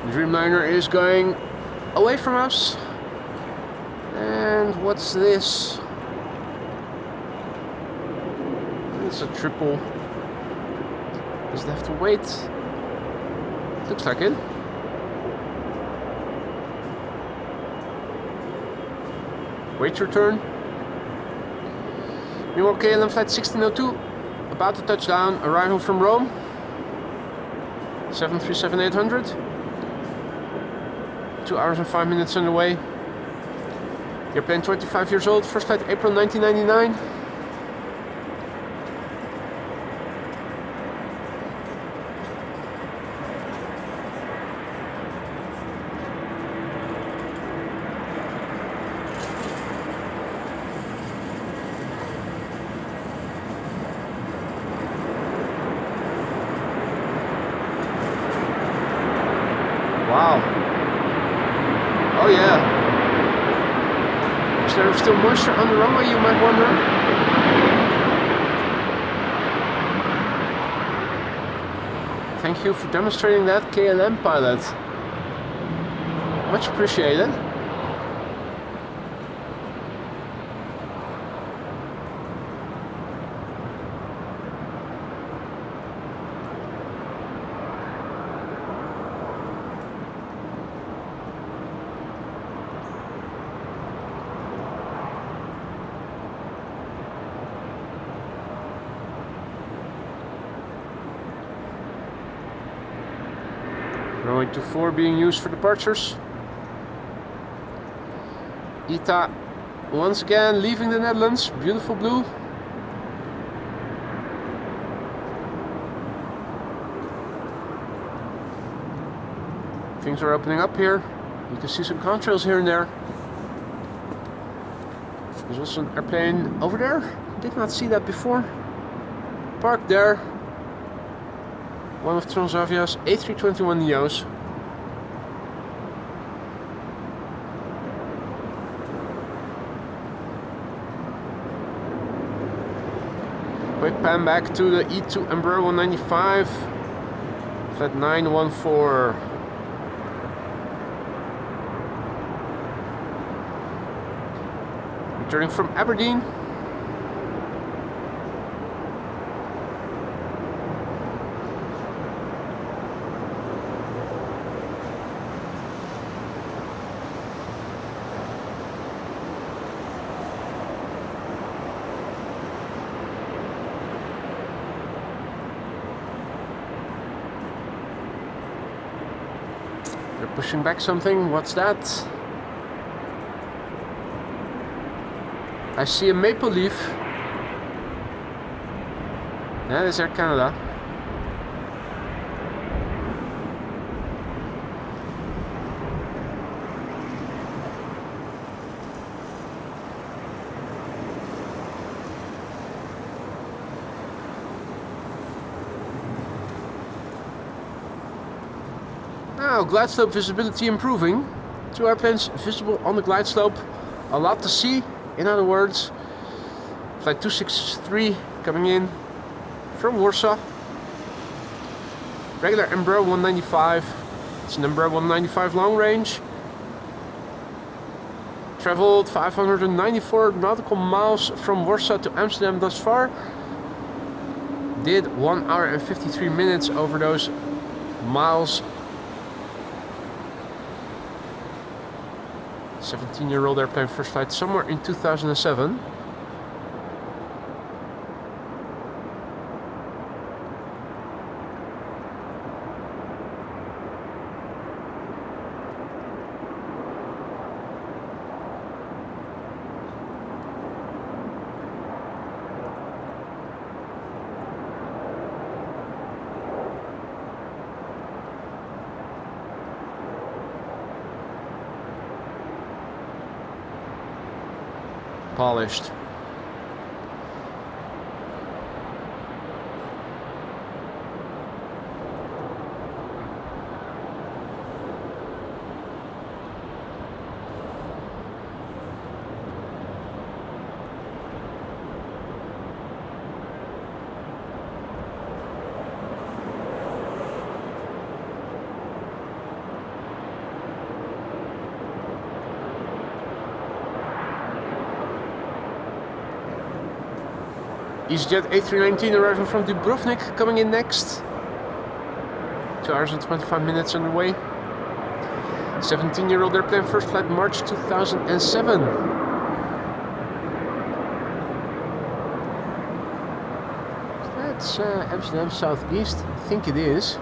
The Dreamliner is going away from us. And what's this? It's a triple. Does it have to wait? Looks like it. Wait your turn. Meanwhile, KLM flight 1602 about to touch down, arrival from Rome. 737-800. 2 hours and 5 minutes on the way. The airplane 25 years old, first flight April 1999. Wow. Oh yeah. Is there still moisture on the runway, you might wonder? Thank you for demonstrating that, KLM pilot. Much appreciated. Runway 24 being used for departures. ITA once again leaving the Netherlands. Beautiful blue. Things are opening up here. You can see some contrails here and there. There's also an airplane over there. Did not see that before. Parked there. One of Transavia's A321neos. Quick pan back to the E2 Embraer 195. Flight 914. Returning from Aberdeen. They're pushing back something. What's that? I see a maple leaf. That is Air Canada. Now, glide slope visibility improving. 2 airplanes visible on the glide slope. A lot to see. In other words, flight 263 coming in from Warsaw. Regular Embraer 195. It's an Embraer 195 long range. Traveled 594 nautical miles from Warsaw to Amsterdam thus far. Did 1 hour and 53 minutes over those miles. 17-year-old airplane, first flight somewhere in 2007. Polished. EasyJet A319 arriving from Dubrovnik coming in next. 2 hours and 25 minutes underway. 17-year-old airplane, first flight March 2007. That's Amsterdam Southeast, I think it is.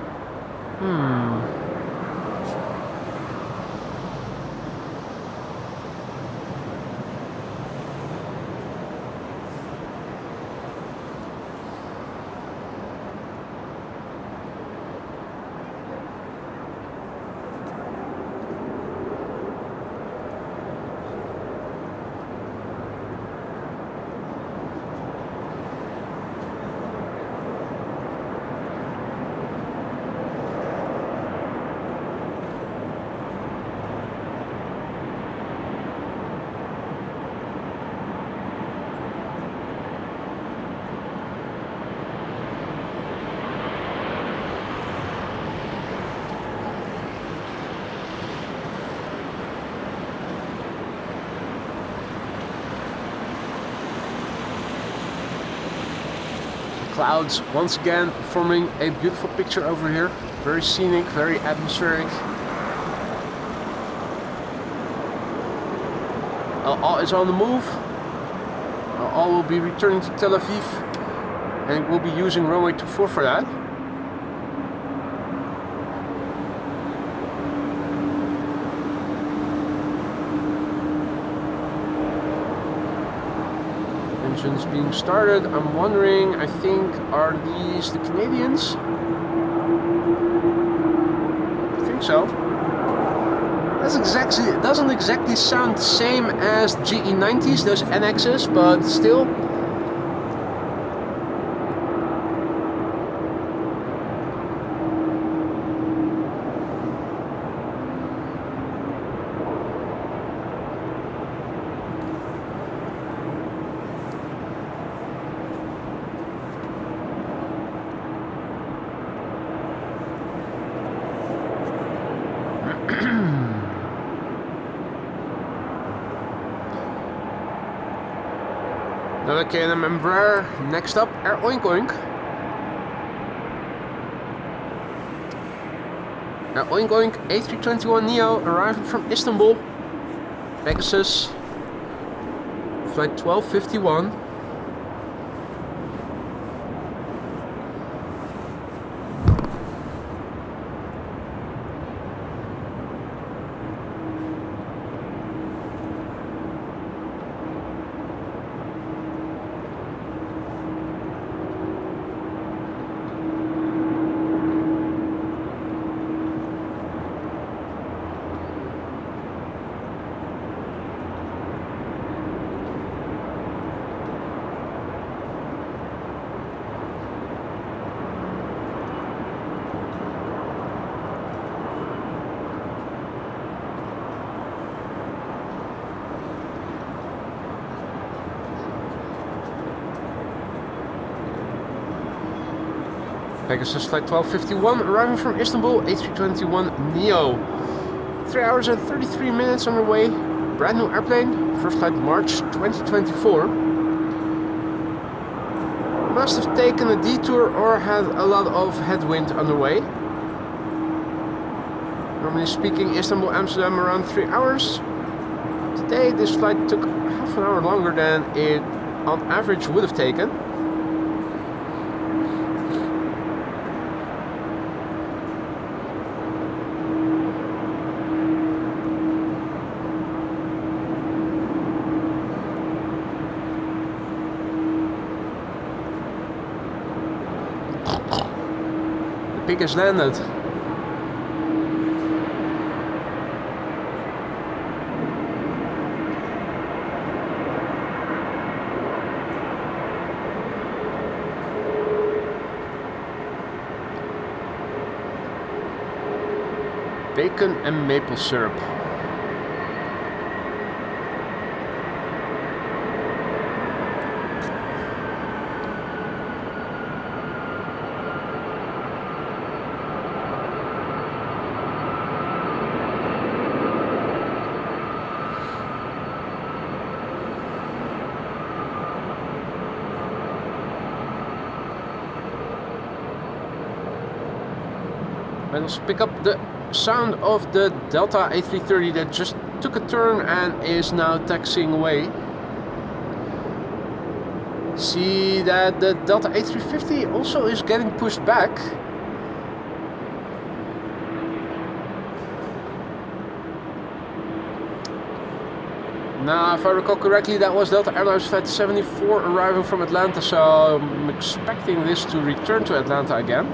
Clouds once again forming a beautiful picture over here. Very scenic, very atmospheric. All is on the move. All will be returning to Tel Aviv, and we'll be using Runway 24 for that. engines being started. I'm wondering, I think, are these the Canadians? I think so. It doesn't exactly sound the same as GE90s, those NXs, but still. Another K&M Embraer. Next up, Air Oink Oink. Air Oink Oink A321neo arriving from Istanbul. Pegasus. Flight 1251. Pegasus flight 1251 arriving from Istanbul, A321neo. 3 hours and 33 minutes on the way. Brand new airplane, first flight March 2024. Must have taken a detour or had a lot of headwind on the way. Normally speaking, Istanbul, Amsterdam around 3 hours. Today this flight took half an hour longer than it on average would have taken. Pig has landed. Bacon and maple syrup. Let's pick up the sound of the Delta A330 that just took a turn and is now taxiing away. See that the Delta A350 also is getting pushed back. Now, if I recall correctly, that was Delta Airlines Flight 74 arriving from Atlanta, so I'm expecting this to return to Atlanta again.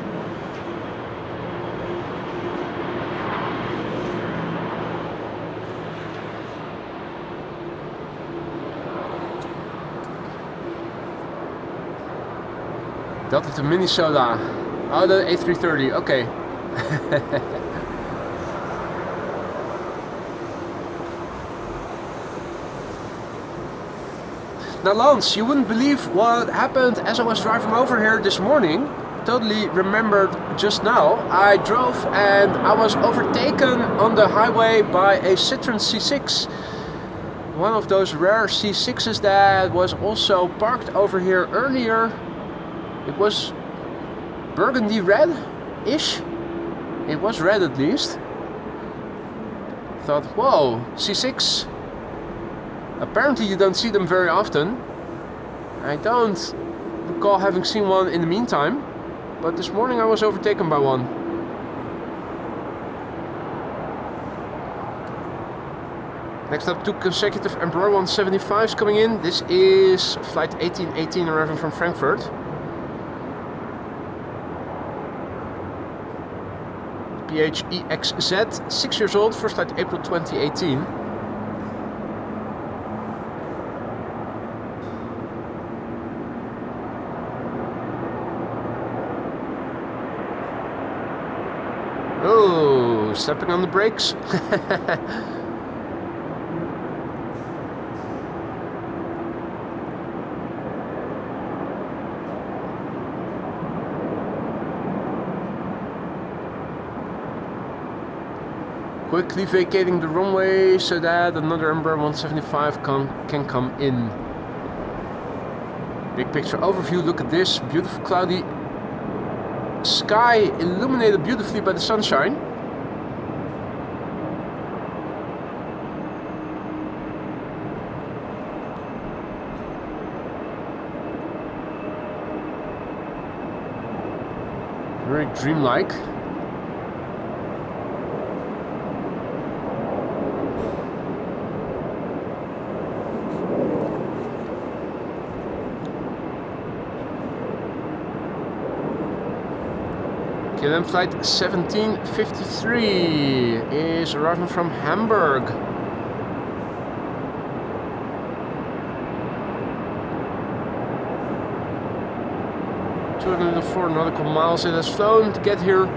Delta to Minnesota. Oh, the A330, okay. Now Lance, you wouldn't believe what happened as I was driving over here this morning. Totally remembered just now. I drove and I was overtaken on the highway by a Citroen C6. One of those rare C6s that was also parked over here earlier. It was burgundy red-ish. It was red at least. Thought, whoa, C6. Apparently you don't see them very often. I don't recall having seen one in the meantime. But this morning I was overtaken by one. Next up, 2 consecutive Embraer 175s coming in. This is flight 1818 arriving from Frankfurt. PHEXZ, 6 years old, first flight April 2018. Oh, stepping on the brakes. Quickly vacating the runway so that another Embraer 175 can come in. Big picture overview, look at this, beautiful cloudy sky illuminated beautifully by the sunshine. Very dreamlike. KLM flight 1753 is arriving from Hamburg. ...204 nautical miles it has flown to get here.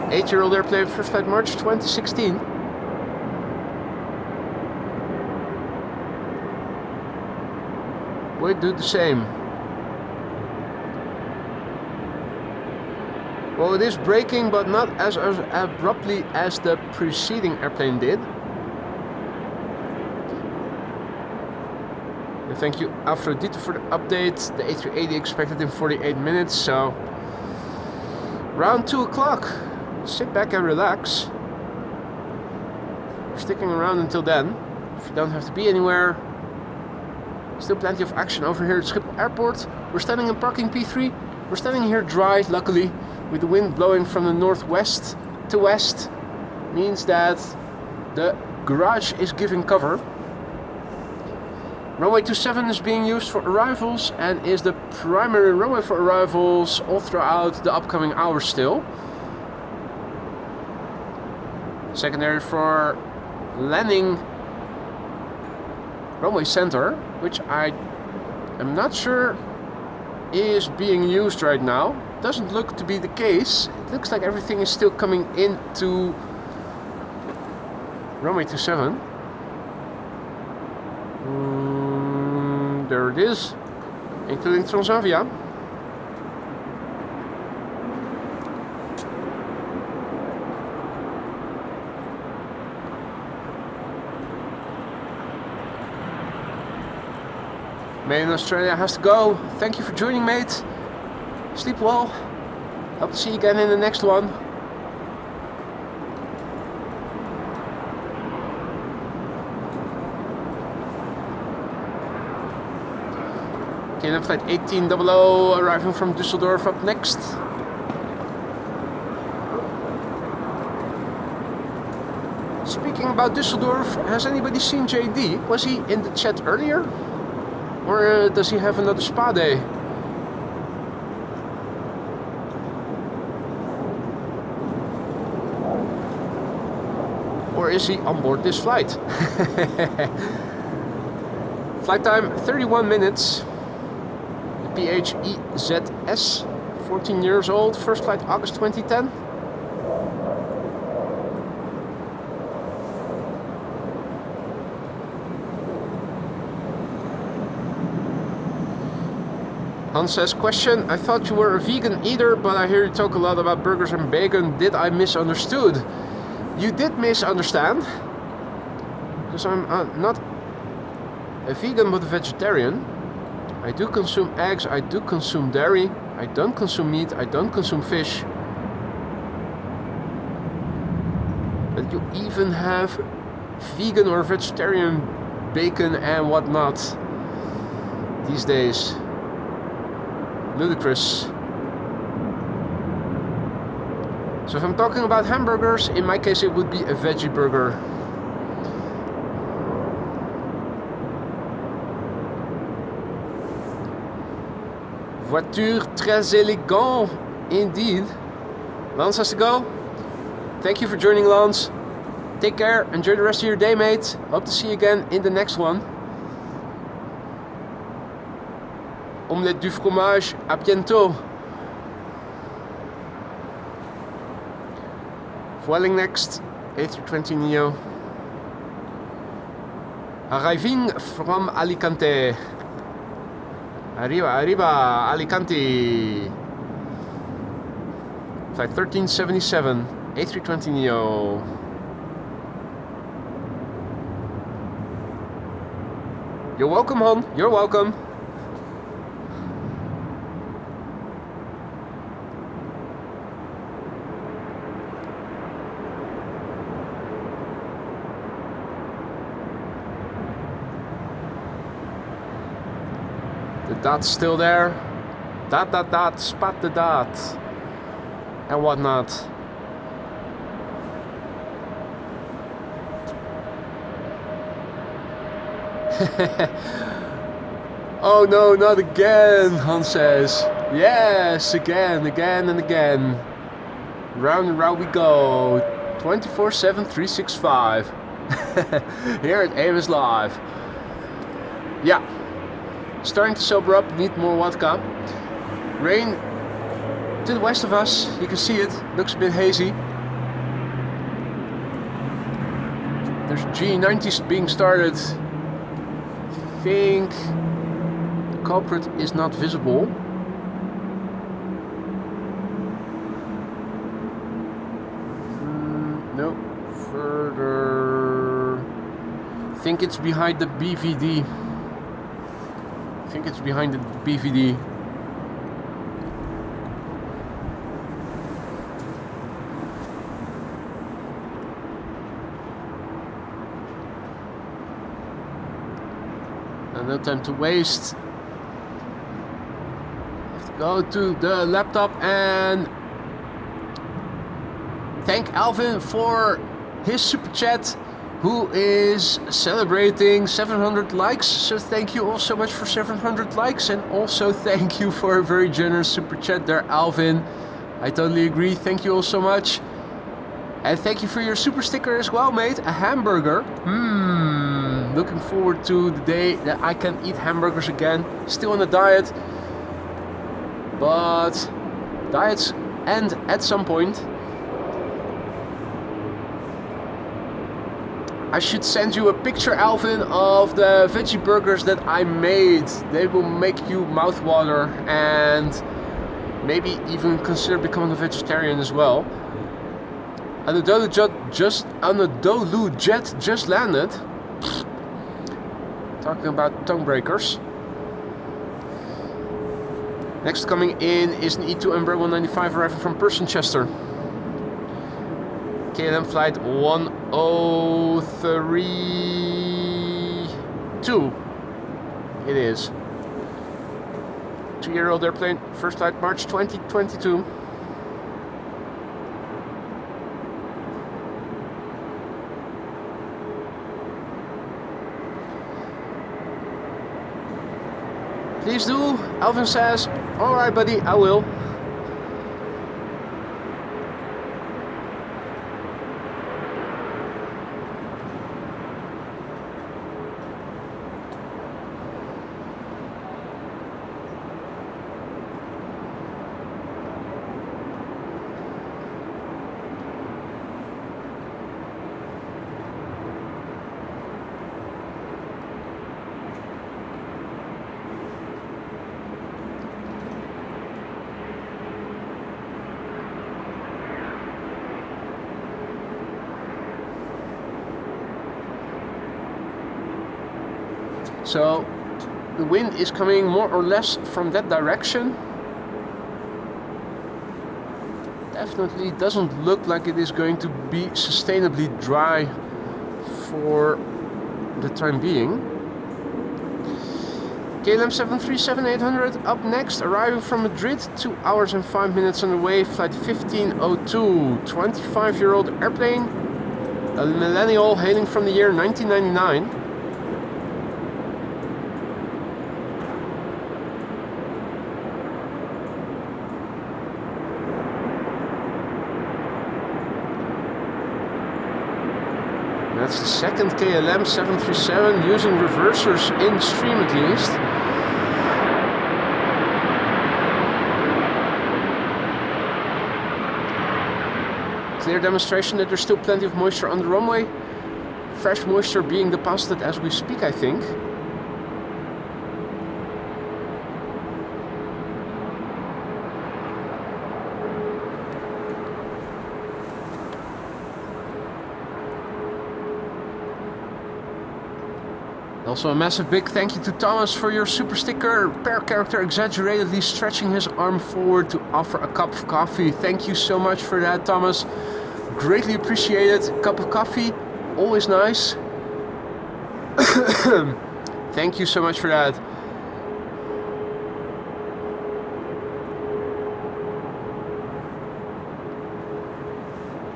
8-year-old airplane, first flight March 2016. We do the same. Well, it is braking, but not as abruptly as the preceding airplane did. And thank you, Aphrodite, for the update. The A380 expected in 48 minutes, so around 2 o'clock. Sit back and relax. We're sticking around until then. If you don't have to be anywhere. Still plenty of action over here at Schiphol Airport. We're standing in parking P3. We're standing here dry, luckily, with the wind blowing from the northwest to west. Means that the garage is giving cover. Runway 27 is being used for arrivals and is the primary runway for arrivals all throughout the upcoming hours still. Secondary for landing runway center, which I am not sure is being used right now. Doesn't look to be the case. It looks like everything is still coming into runway 27. There it is, including Transavia. Mate in Australia has to go. Thank you for joining, mate. Sleep well. Hope to see you again in the next one. KLM flight 1800 arriving from Düsseldorf up next. Speaking about Düsseldorf, has anybody seen JD? Was he in the chat earlier? Or does he have another spa day? Or is he on board this flight? Flight time 31 minutes. The PHEZS, 14 years old, first flight August 2010. Hans says, question, I thought you were a vegan eater, but I hear you talk a lot about burgers and bacon. Did I misunderstood? You did misunderstand. Because I'm not a vegan but a vegetarian. I do consume eggs, I do consume dairy, I don't consume meat, I don't consume fish. But you even have vegan or vegetarian bacon and whatnot these days. Ludicrous. So if I'm talking about hamburgers, in my case it would be a veggie burger. Voiture très élégant, indeed. Lance has to go. Thank you for joining, Lance. Take care, enjoy the rest of your day, mate. Hope to see you again in the next one. Omelette du fromage, à bientôt. Vueling next, A320neo. Arriving from Alicante. Arriba, Alicante. Flight 1377, A320neo. You're welcome, hon. You're welcome. The dot's still there. Dot, dot, dot. Spot the dot. And whatnot. Oh no, not again, Hans says. Yes, again and again. Round and round we go. 24/7, 365. Here at Avis Live. Yeah. Starting to sober up, need more vodka. Rain to the west of us, you can see it. Looks a bit hazy. There's G90s being started. I think the culprit is not visible. No, further. I think it's behind the BVD. I think it's behind the BVD. No time to waste. Have to go to the laptop and thank Alvin for his super chat, who is celebrating 700 likes. So thank you all so much for 700 likes, and also thank you for a very generous super chat there, Alvin. I totally agree. Thank you all so much. And thank you for your super sticker as well, mate. A hamburger. Looking forward to the day that I can eat hamburgers again. Still on a diet, but diets end at some point. I should send you a picture, Alvin, of the veggie burgers that I made. They will make you mouthwater and maybe even consider becoming a vegetarian as well. Anadolu Jet just landed. Talking about tongue breakers. Next coming in is an E2 Embraer 195 arriving from Persenchester. KLM flight 1032. It is. 2-year-old airplane, first flight March 2022. Please do, Alvin says. Alright buddy, I will. So the wind is coming more or less from that direction. Definitely doesn't look like it is going to be sustainably dry for the time being. KLM 737-800 up next, arriving from Madrid, 2 hours and 5 minutes on the way, flight 1502, 25-year-old airplane, a millennial hailing from the year 1999. That's the second KLM 737 using reversers in stream at least. Clear demonstration that there's still plenty of moisture on the runway. Fresh moisture being deposited as we speak, I think. Also a massive big thank you to Thomas for your super sticker. Per character exaggeratedly stretching his arm forward to offer a cup of coffee. Thank you so much for that, Thomas. Greatly appreciated. Cup of coffee, always nice. Thank you so much for that.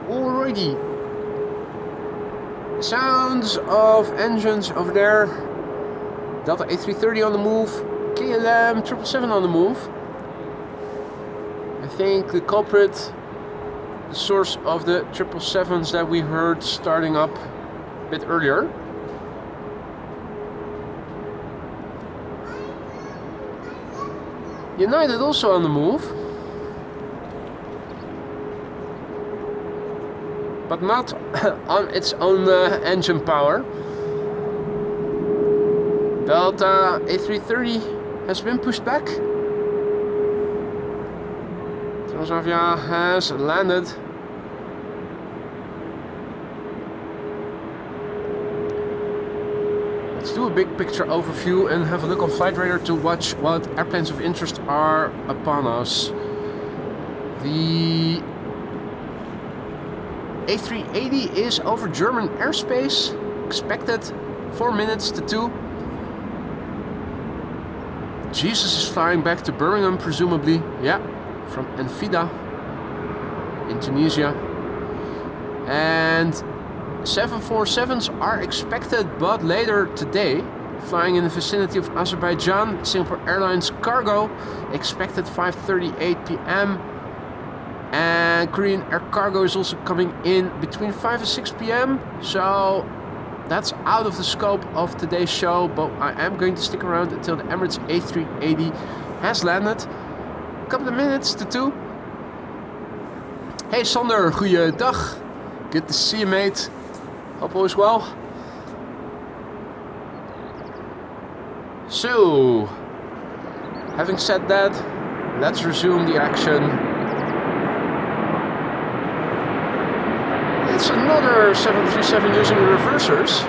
Alrighty. Sounds of engines over there. Delta A330 on the move. KLM 777 on the move. I think the culprit, the source of the 777s that we heard starting up a bit earlier. United also on the move. But not on its own engine power. Delta A330 has been pushed back. Transavia has landed. Let's do a big picture overview and have a look on Flight Radar to watch what airplanes of interest are upon us. The A380 is over German airspace, expected 4 minutes to 2. Jesus is flying back to Birmingham, presumably, yeah, from Enfida in Tunisia. And 747s are expected, but later today, flying in the vicinity of Azerbaijan. Singapore Airlines cargo expected 5:38 p.m. And Korean Air Cargo is also coming in between 5 and 6 p.m. So that's out of the scope of today's show, but I am going to stick around until the Emirates A380 has landed. A couple of minutes to 2. Hey Sander, goeiedag. Good to see you, mate. Hope all is well. So, having said that, let's resume the action. It's another 737 using reversers.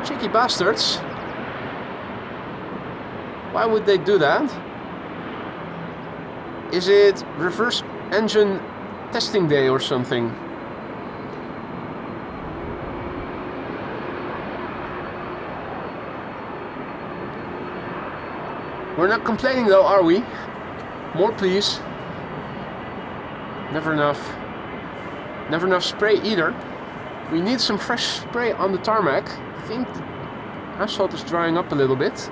Cheeky bastards. Why would they do that? Is it reverse engine testing day or something? We're not complaining though, are we? More please. Never enough. Never enough spray either. We need some fresh spray on the tarmac. I think the asphalt is drying up a little bit.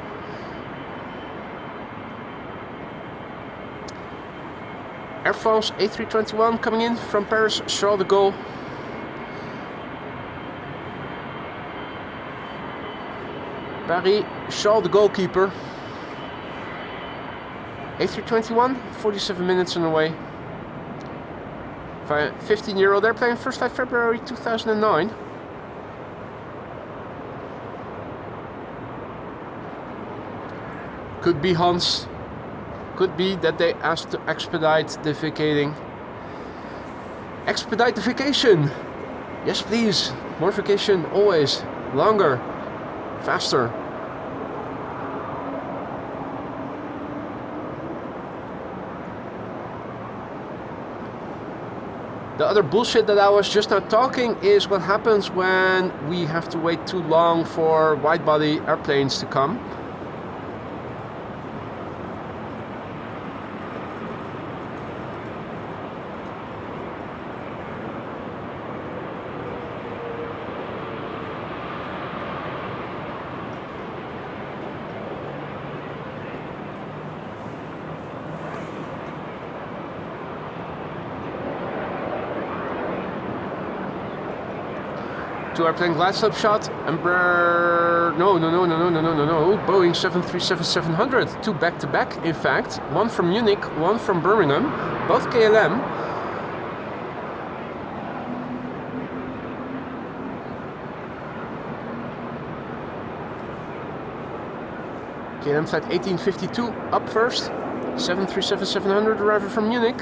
Air France A321 coming in from Paris, Charles de Gaulle. Paris, Charles de Gaulle keeper. A321, 47 minutes on the way. 15-year-old airplane, first flight February 2009. Could be Hans. Could be that they asked to expedite the vacating. Expedite the vacation! Yes please, more vacation always. Longer, faster. The other bullshit that I was just now talking is what happens when we have to wait too long for wide-body airplanes to come. Two airplane glide slope shot. No. Boeing 737-700. Two back-to-back, in fact. One from Munich, one from Birmingham. Both KLM. KLM flight 1852 up first. 737-700 arriving from Munich.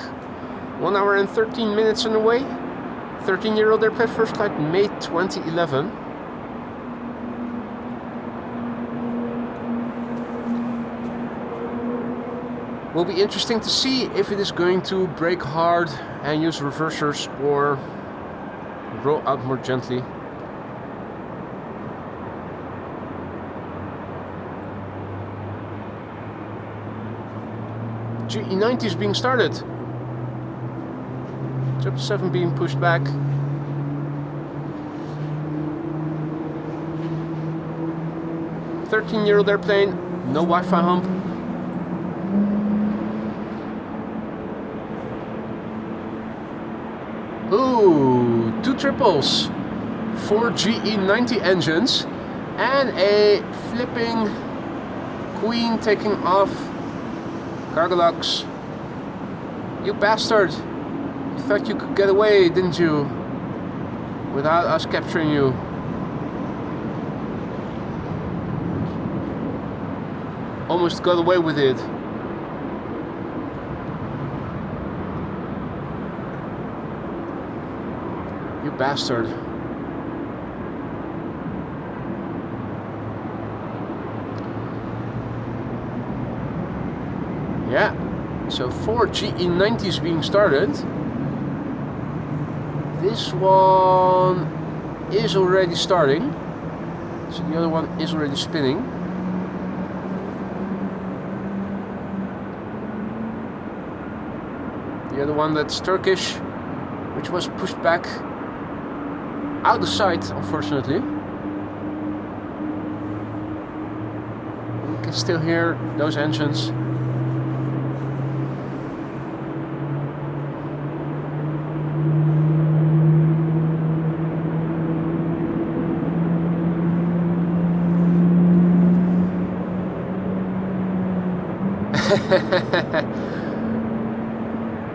1 hour and 13 minutes on the way. 13-year-old airplane, first flight May 2011. Will be interesting to see if it is going to brake hard and use reversers or roll out more gently. GE90 is being started. 777 being pushed back. "13-year-old airplane, no Wi-Fi hump. Ooh, two triples, 4 GE90 engines, and a flipping Queen taking off. Cargo locks. You bastard! You thought you could get away, didn't you? Without us capturing you. Almost got away with it. You bastard. Yeah, so 4 GE90s being started. This one is already starting, so the other one is already spinning. The other one, that's Turkish, which was pushed back out of sight, unfortunately. You can still hear those engines.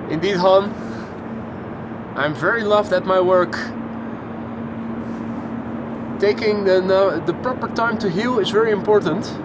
Indeed, Han. I'm very loved at my work. Taking the proper time to heal is very important.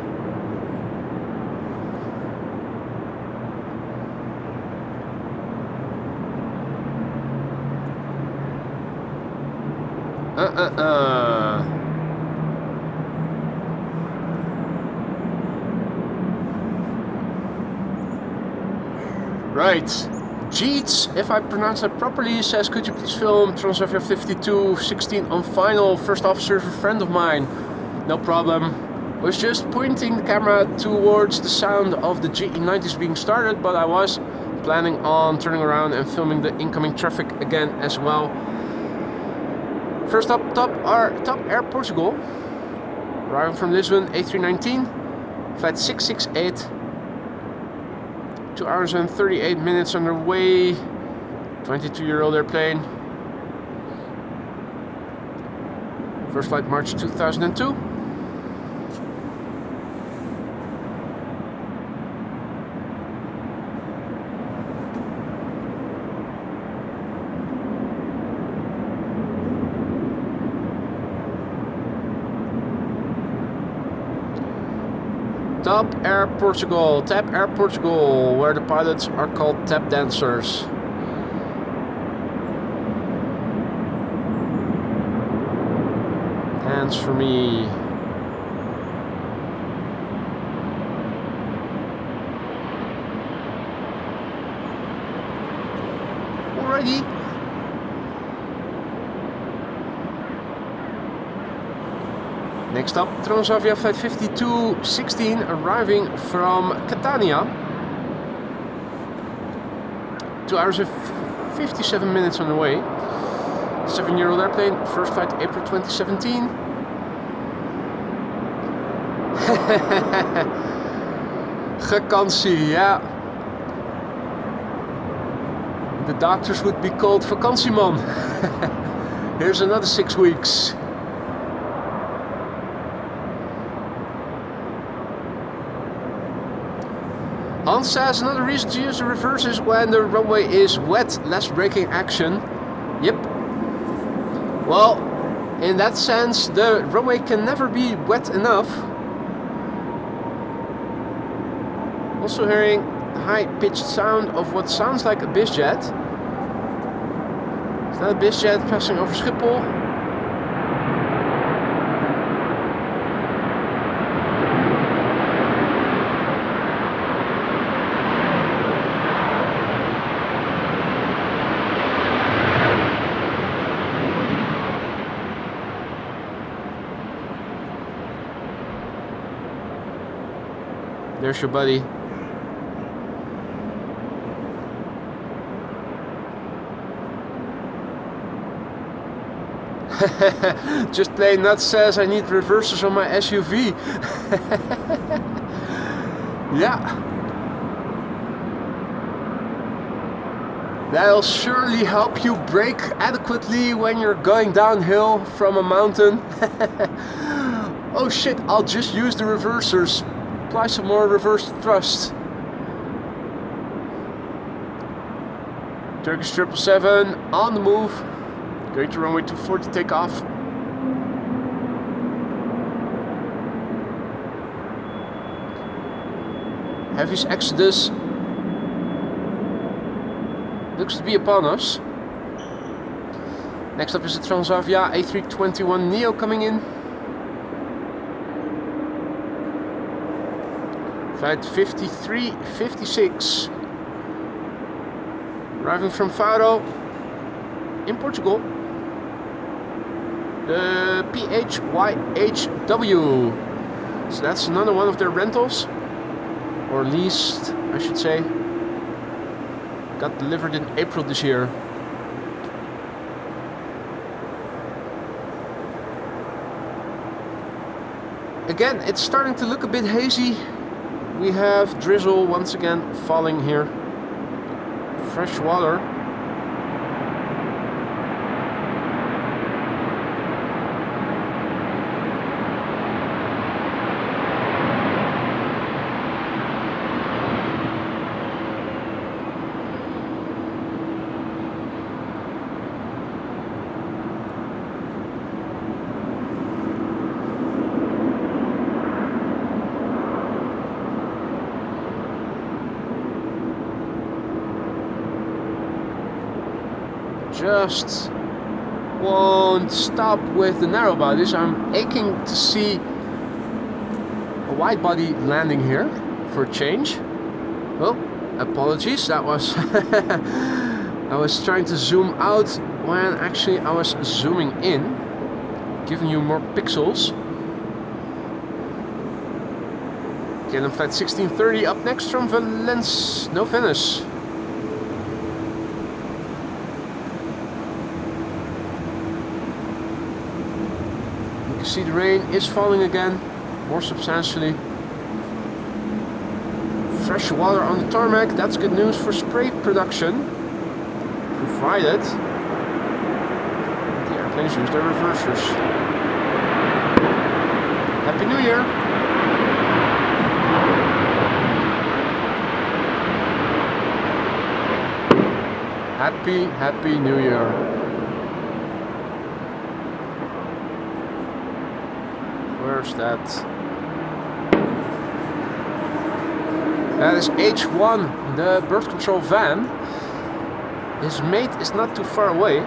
Right. Jeets, if I pronounce that properly, says, "Could you please film Transavia 5216 on final? First officer is a friend of mine." No problem. Was just pointing the camera towards the sound of the GE90s being started, but I was planning on turning around and filming the incoming traffic again as well. First up, Top Air Portugal. Arriving from Lisbon, A319, flight 668. 2 hours and 38 minutes on their way. 22-year-old airplane. First flight March 2002. Top Air Portugal, Tap Air Portugal, where the pilots are called tap dancers. Hands for me. Alrighty. Next up, Transavia flight 5216 arriving from Catania. 2 hours and 57 minutes on the way. 7-year-old airplane, first flight April 2017. Vakantie, yeah. The doctors would be called vakantieman. Here's another 6 weeks. Hans says another reason to use the reverse is when the runway is wet, less braking action. Yep. Well, in that sense, the runway can never be wet enough. Also hearing high-pitched sound of what sounds like a bizjet. Is that a bizjet passing over Schiphol? There's your buddy. Just plain nuts says I need reversers on my SUV. Yeah. That'll surely help you brake adequately when you're going downhill from a mountain. Oh shit, I'll just use the reversers. Apply some more reverse thrust. Turkish 777 on the move. Going to runway 24 to take off. Heavy's exodus looks to be upon us. Next up is the Transavia A321neo coming in. Flight 5356. Arriving from Faro in Portugal. The PHYHW. So that's another one of their rentals. Or leased, I should say. Got delivered in April this year. Again, it's starting to look a bit hazy. We have drizzle once again falling here. Fresh water. Just won't stop with the narrow bodies. I'm aching to see a wide body landing here for a change. Well, apologies, that was I was trying to zoom out when actually I was zooming in, giving you more pixels. KLM flight 1630 up next from Venice. See, the rain is falling again, more substantially. Fresh water on the tarmac, that's good news for spray production. Provided the airplanes use their reversers. Happy New Year! Happy New Year! Where's that? That is H1, the birth control van. His mate is not too far away.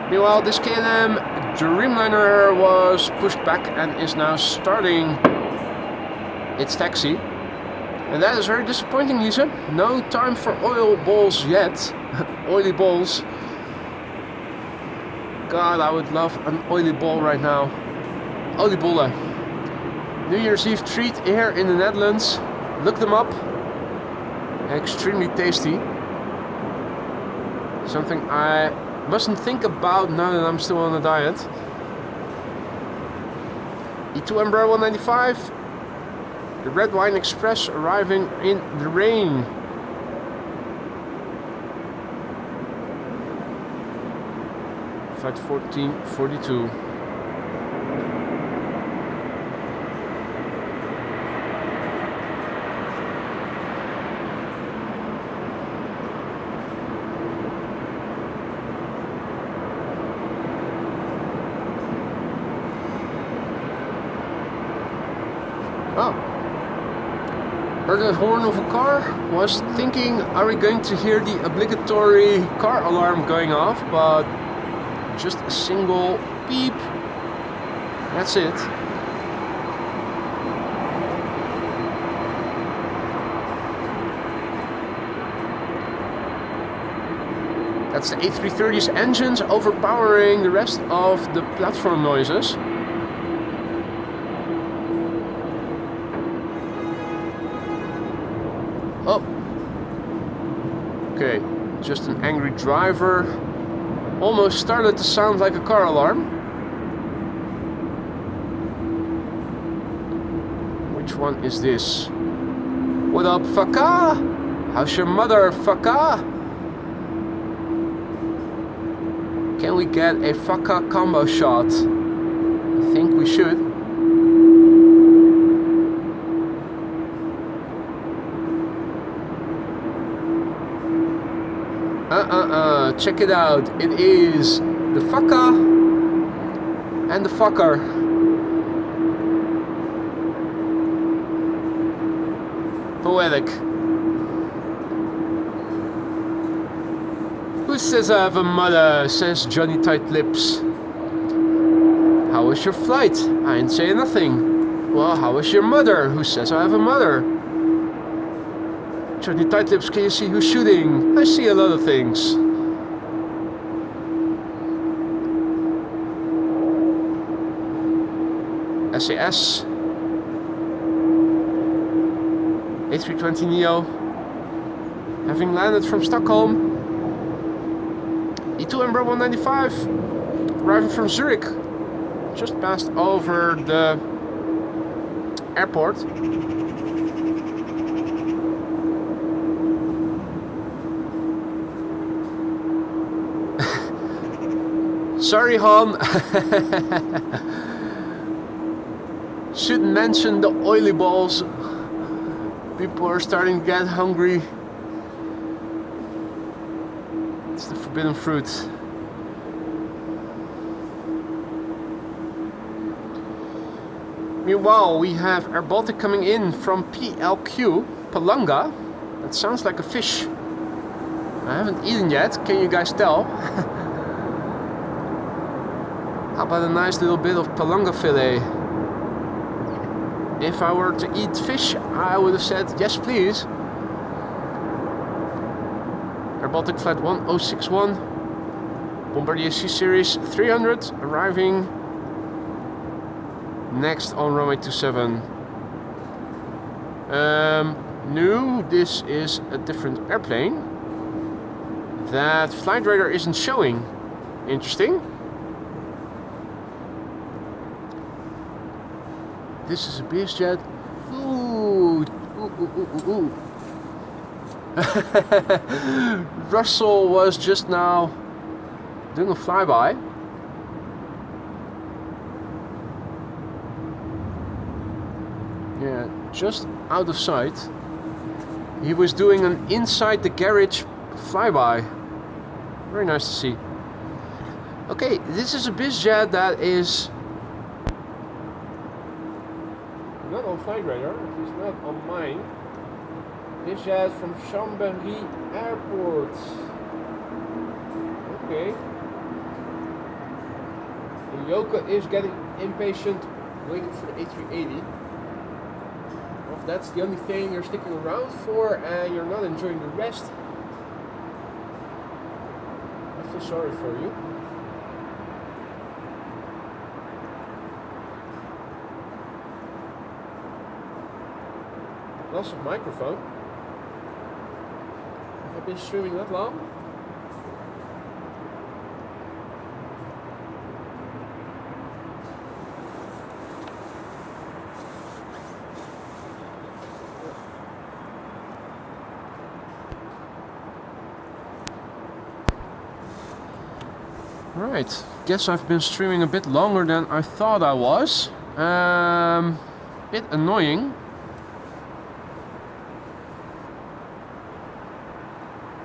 Meanwhile, this KLM Dreamliner was pushed back and is now starting its taxi. And that is very disappointing, Lisa. No time for oil balls yet. Oily balls. God, I would love an oily ball right now. Oliebollen. New Year's Eve treat here in the Netherlands. Look them up. Extremely tasty. Something I mustn't think about now that I'm still on a diet. E2 Embraer 195. The Red Wine Express arriving in the rain. flight 1442. Oh, heard the horn of a car. Was thinking, are we going to hear the obligatory car alarm going off? But just a single beep. That's it. That's the A330's engines overpowering the rest of the platform noises. Oh, okay, just an angry driver. Almost started to sound like a car alarm. Which one is this? What up, fucker? How's your mother, fucker? Can we get a fucker combo shot? I think we should. Check it out. It is the fucker and the fucker. Poetic. Who says I have a mother? Says Johnny Tight Lips. How was your flight? I ain't saying nothing. Well, how was your mother? Who says I have a mother? Johnny Tight Lips, can you see who's shooting? I see a lot of things. SAS A320neo having landed from Stockholm. E2 Embraer 195 arriving from Zurich, just passed over the airport. Sorry, Han. Shouldn't mention the oily balls. People are starting to get hungry. It's the forbidden fruit. Meanwhile, we have Air Baltic coming in from PLQ, Palanga. That sounds like a fish. I haven't eaten yet, can you guys tell? How about a nice little bit of palanga fillet? If I were to eat fish, I would have said yes please. Air Baltic Flight 1061, Bombardier C Series 300 arriving next on runway 27. No, this is a different airplane. That flight radar isn't showing. Interesting. This is a biz jet. Ooh, ooh. Russell was just now doing a flyby. Yeah, just out of sight. He was doing an inside the garage flyby. Very nice to see. Okay, this is a biz jet that is not on flight radar, it's not on mine. This jet from Chambéry Airport. Okay. And Yoka is getting impatient, waiting for the A380. Well, if that's the only thing you're sticking around for and you're not enjoying the rest, I feel sorry for you. Loss of microphone. Have I been streaming that long? Right, guess I've been streaming a bit longer than I thought I was. Bit annoying.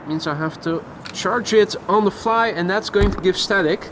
Means I have to charge it on the fly, and that's going to give static.